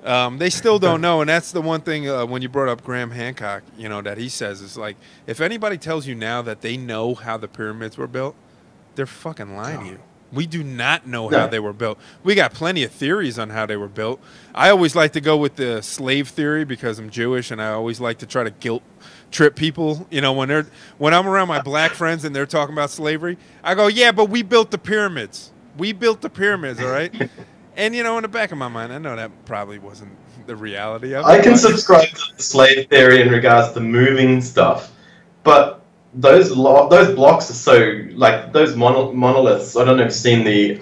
They still don't know, and that's the one thing when you brought up Graham Hancock, that he says is like, if anybody tells you now that they know how the pyramids were built, they're fucking lying to you. We do not know how they were built. We got plenty of theories on how they were built. I always like to go with the slave theory because I'm Jewish, and I always like to try to guilt trip people. When I'm around my black friends and they're talking about slavery, I go, yeah, but we built the pyramids. We built the pyramids, all right? And, in the back of my mind, I know that probably wasn't the reality of it. I can subscribe to the slave theory in regards to moving stuff, but those blocks are so, like, those monoliths, I don't know if you've seen the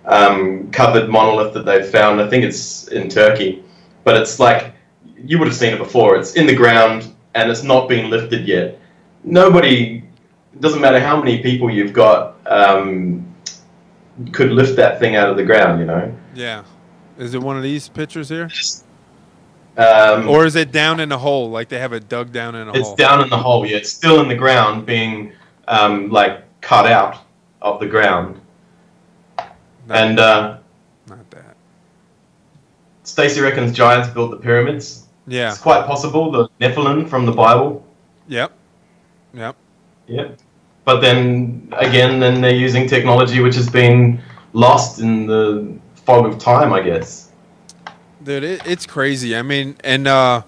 uncovered monolith that they've found. I think it's in Turkey, but it's like, you would have seen it before. It's in the ground, and it's not been lifted yet. It doesn't matter how many people you've got, could lift that thing out of the ground, Yeah. Is it one of these pictures here? Or Or is it down in a hole, like they have it dug down in a hole? it's down in the hole, yeah. It's still in the ground, being cut out of the ground. Not that. Stacey reckons giants built the pyramids. Yeah. It's quite possible, the Nephilim from the Bible. Yep. Yeah. But then, again, they're using technology which has been lost in the fog of time, I guess. Dude, it's crazy. I mean, and I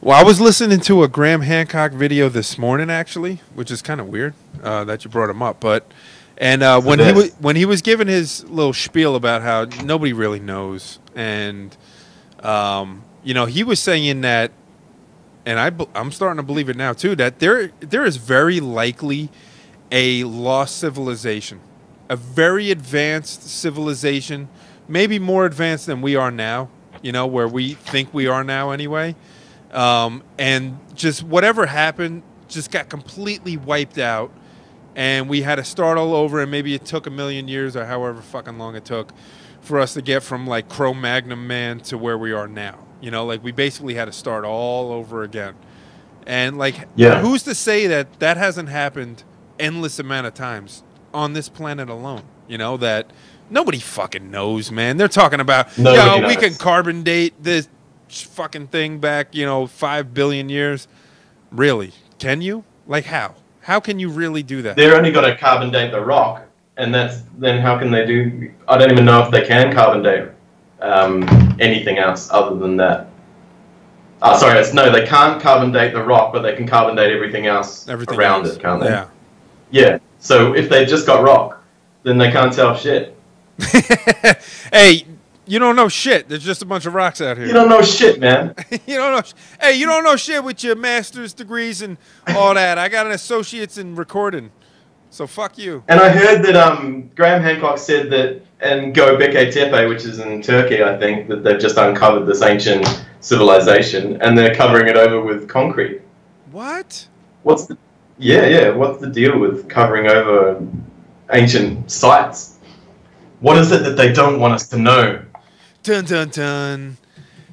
was listening to a Graham Hancock video this morning, actually, which is kind of weird that you brought him up. But when he was giving his little spiel about how nobody really knows, and he was saying that, and I'm starting to believe it now too, that there is very likely a lost civilization, a very advanced civilization, maybe more advanced than we are now, where we think we are now anyway. And just whatever happened just got completely wiped out, and we had to start all over, and maybe it took 1,000,000 years or however fucking long it took for us to get from like Cro-Magnon man to where we are now. Like we basically had to start all over again. And who's to say that hasn't happened endless amount of times on this planet alone? That nobody fucking knows, man. They're talking about, we can carbon date this fucking thing back, 5 billion years. Really? Can you? Like how? How can you really do that? They're only got to carbon date the rock, and then how can they do? I don't even know if they can carbon date anything else other than that. They can't carbon date the rock, but they can carbon date everything else around it, can't they? Yeah. Yeah. So if they just got rock, then they can't tell shit. Hey, you don't know shit. There's just a bunch of rocks out here. You don't know shit, man. You don't know. Hey, you don't know shit with your master's degrees and all that. I got an associate's in recording, so fuck you. And I heard that Graham Hancock said that in Göbekli Tepe, which is in Turkey, I think, that they've just uncovered this ancient civilization and they're covering it over with concrete. What? What's the deal with covering over ancient sites? What is it that they don't want us to know? Dun dun dun.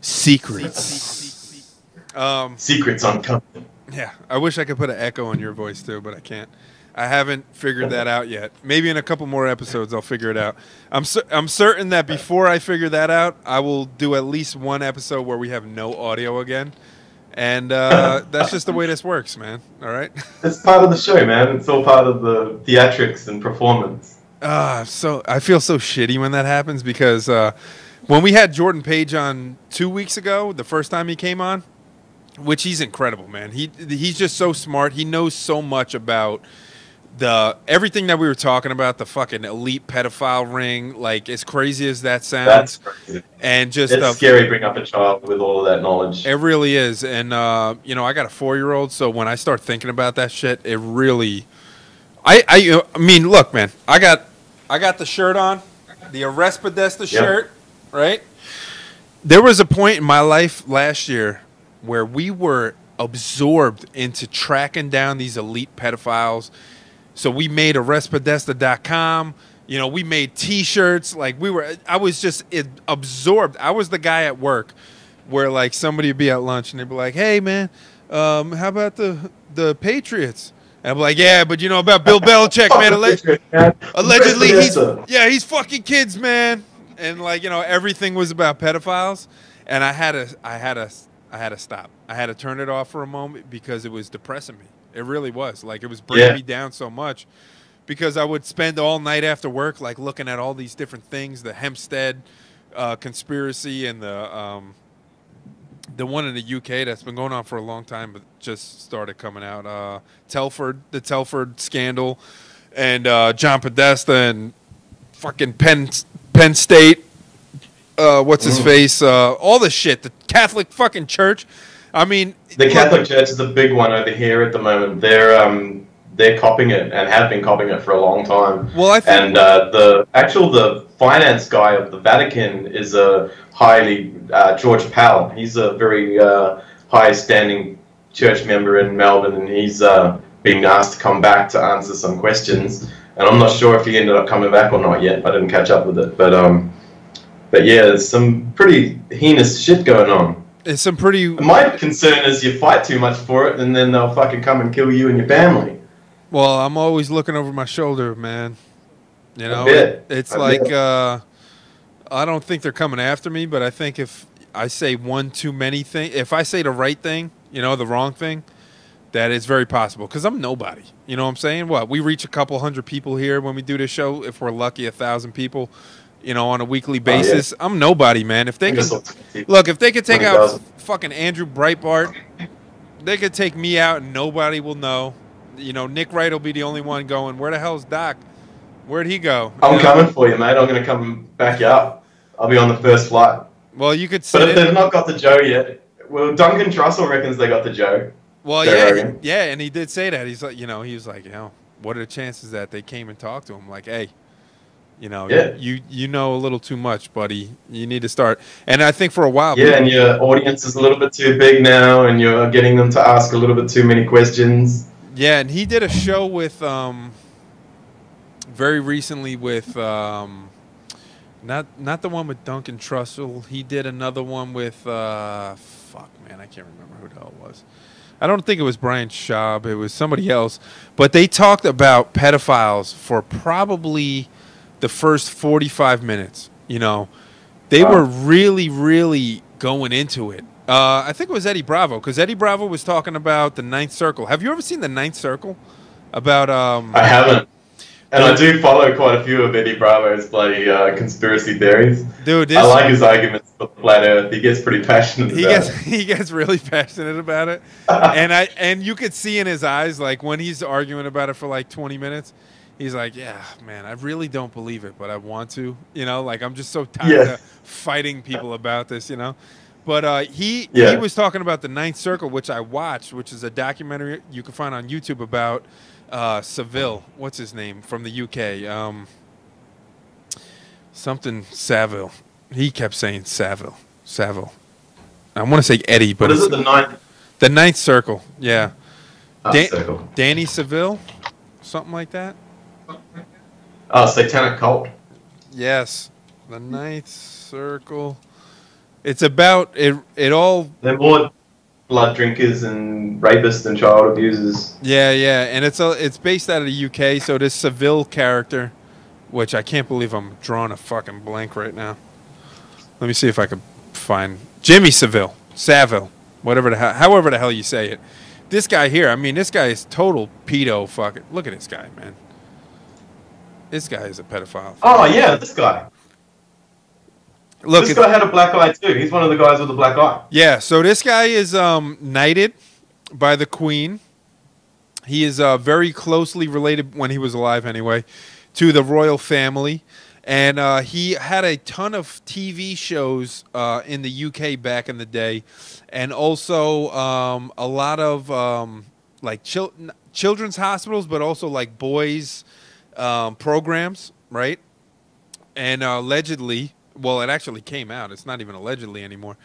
Secrets. Secrets uncovered. Yeah, I wish I could put an echo on your voice too, but I can't. I haven't figured that out yet. Maybe in a couple more episodes I'll figure it out. I'm certain that before I figure that out, I will do at least one episode where we have no audio again. And that's just the way this works, man. All right? It's part of the show, man. It's all part of the theatrics and performance. So I feel so shitty when that happens because when we had Jordan Page on 2 weeks ago, the first time he came on, which he's incredible, man. He's just so smart. He knows so much about everything that we were talking about, the fucking elite pedophile ring, like as crazy as that sounds, That's crazy. and just It's scary to bring up a child with all of that knowledge. It really is, and I got a 4-year-old, so when I start thinking about that shit, it really, I mean, look, man, I got the shirt on, the Arrest Podesta shirt, right? There was a point in my life last year where we were absorbed into tracking down these elite pedophiles. So we made arrestpodesta.com. We made T-shirts. Like I was just absorbed. I was the guy at work where like somebody would be at lunch and they'd be like, "Hey man, how about the Patriots?" And I'm like, "Yeah, but you know about Bill Belichick, man. Allegedly, he's fucking kids, man." And like everything was about pedophiles, and I had to stop. I had to turn it off for a moment because it was depressing me. It really was. Like, it was bringing me down so much because I would spend all night after work, like, looking at all these different things, the Hempstead conspiracy and the one in the UK that's been going on for a long time but just started coming out. The Telford scandal, and John Podesta and fucking Penn State. What's his face? All the shit. The Catholic fucking Church. I mean, the Catholic Church is a big one over here at the moment. They're copying it and have been copying it for a long time. Well, I think, and the finance guy of the Vatican is a George Pell. He's a very high standing church member in Melbourne, and he's being asked to come back to answer some questions. And I'm not sure if he ended up coming back or not yet. I didn't catch up with it, but yeah, there's some pretty heinous shit going on. It's some pretty. My concern is you fight too much for it, and then they'll fucking come and kill you and your family. Well, I'm always looking over my shoulder, man. It's like I don't think they're coming after me, but I think if I say one too many things, if I say the right thing, the wrong thing, that is very possible because I'm nobody. You know what I'm saying? What, we reach a couple hundred people here when we do this show. If we're lucky, 1,000 people. On a weekly basis. I'm nobody, man. If they could take out fucking Andrew Breitbart, they could take me out and nobody will know. Nick Wright will be the only one going, "Where the hell's Doc? Where'd he go?" I'm coming for you, mate. I'm going to come back you up. I'll be on the first flight. Well, you could. But if they've not got the Joe yet, well, Duncan Trussell reckons they got the Joe. Well, yeah, and he did say that. He's like, he was like, what are the chances that they came and talked to him? Like, hey. You know a little too much, buddy. You need to start. And I think for a while... Yeah, and your audience is a little bit too big now, and you're getting them to ask a little bit too many questions. Yeah, and he did a show with... very recently with... not the one with Duncan Trussell. He did another one with... fuck, man, I can't remember who the hell it was. I don't think it was Brian Schaub. It was somebody else. But they talked about pedophiles for probably... the first 45 minutes, they were really, really going into it. I think it was Eddie Bravo, because Eddie Bravo was talking about the Ninth Circle. Have you ever seen the Ninth Circle? About I haven't, and I do follow quite a few of Eddie Bravo's bloody conspiracy theories. Dude, I like his arguments for the flat Earth. He gets pretty passionate. He gets really passionate about it, and you could see in his eyes, like when he's arguing about it for like 20 minutes. He's like, yeah, man, I really don't believe it, but I want to. Like I'm just so tired of fighting people about this, But he was talking about the Ninth Circle, which I watched, which is a documentary you can find on YouTube about Saville. What's his name from the UK? Something Saville. He kept saying Saville. I want to say Eddie, but what is it? The Ninth. The Ninth Circle. Yeah. Circle. Danny Saville, something like that. Oh, Satanic Cult. Yes, the Ninth Circle. It's about it all. They're more blood drinkers and rapists and child abusers. Yeah, and it's based out of the UK. So this Saville character, which I can't believe I'm drawing a fucking blank right now. Let me see if I can find Jimmy Saville, however the hell you say it. This guy here, I mean, this guy is total pedo fucking. Look at this guy, man. This guy is a pedophile. Oh, yeah, this guy. Look, this guy had a black eye, too. He's one of the guys with a black eye. Yeah, so this guy is knighted by the Queen. He is very closely related, when he was alive anyway, to the royal family. And he had a ton of TV shows in the UK back in the day. And also a lot of like children's hospitals, but also like boys programs, right? And allegedly, well, it actually came out. It's not even allegedly anymore.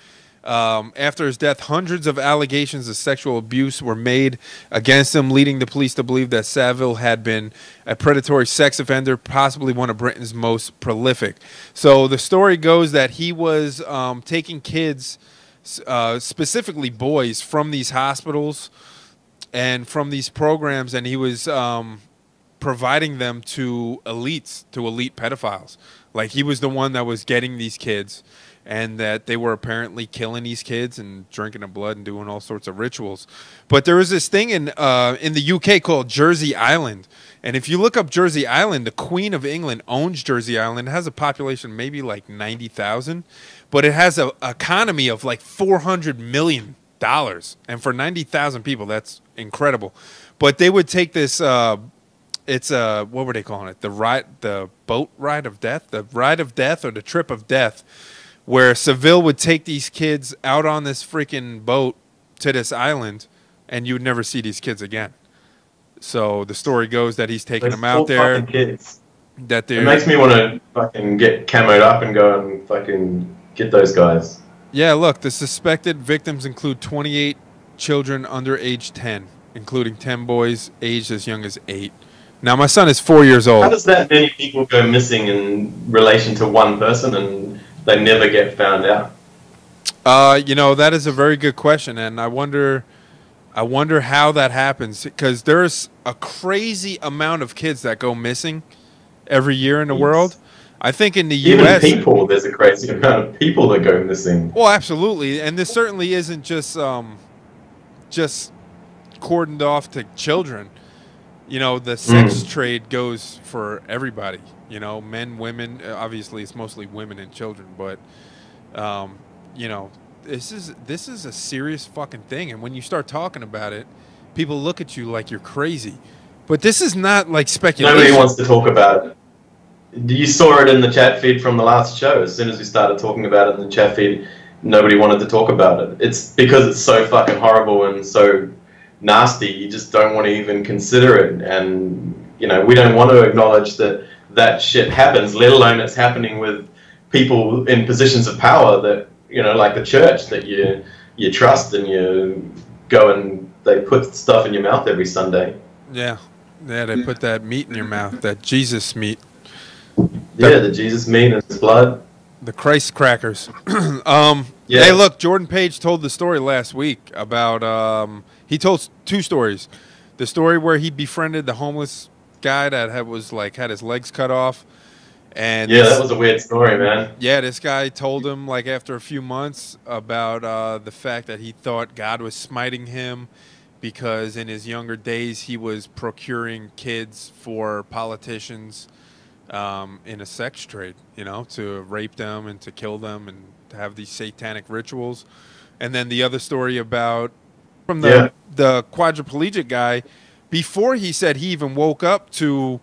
After his death, hundreds of allegations of sexual abuse were made against him, leading the police to believe that Saville had been a predatory sex offender, possibly one of Britain's most prolific. So the story goes that he was taking kids, specifically boys, from these hospitals and from these programs, and he was providing them to elite pedophiles. Like, he was the one that was getting these kids, and that they were apparently killing these kids and drinking their blood and doing all sorts of rituals. But there was this thing in the UK called Jersey Island. And if you look up Jersey Island, the Queen of England owns Jersey Island. It has a population maybe like 90,000, but it has an economy of like $400 million. And for 90,000 people, that's incredible. But they would take this, what were they calling it? The boat ride of death? The ride of death, or the trip of death, where Saville would take these kids out on this freaking boat to this island, and you would never see these kids again. So the story goes that he's taking them out there. Kids. That it makes me want to fucking get camoed up and go and fucking get those guys. Yeah, look, the suspected victims include 28 children under age 10, including 10 boys aged as young as 8. Now, my son is 4 years old. How does that many people go missing in relation to one person and they never get found out? That is a very good question, and I wonder how that happens, because there's a crazy amount of kids that go missing every year in the world. I think in the U.S. Even people, there's a crazy amount of people that go missing. Well, absolutely, and this certainly isn't just cordoned off to children. The sex trade goes for everybody. Men, women. Obviously, it's mostly women and children, but this is a serious fucking thing. And when you start talking about it, people look at you like you're crazy. But this is not like speculation. Nobody wants to talk about it. You saw it in the chat feed from the last show. As soon as we started talking about it in the chat feed, nobody wanted to talk about it. It's because it's so fucking horrible and so nasty. You just don't want to even consider it. And, we don't want to acknowledge that shit happens, let alone it's happening with people in positions of power that, like the church, that you trust, and you go and they put stuff in your mouth every Sunday. Yeah, they put that meat in your mouth, that Jesus meat. The Jesus meat and his blood. The Christ crackers. Yeah. Hey, look, Jordan Page told the story last week about, he told 2 stories. The story where he befriended the homeless guy that had his legs cut off. And that was a weird story, man. Yeah, this guy told him, after a few months, about the fact that he thought God was smiting him because in his younger days he was procuring kids for politicians in a sex trade, to rape them and to kill them and to have these satanic rituals. And then the other story about from the quadriplegic guy, before he said he even woke up to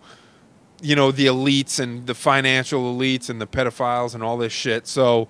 the elites and the financial elites and the pedophiles and all this shit. So,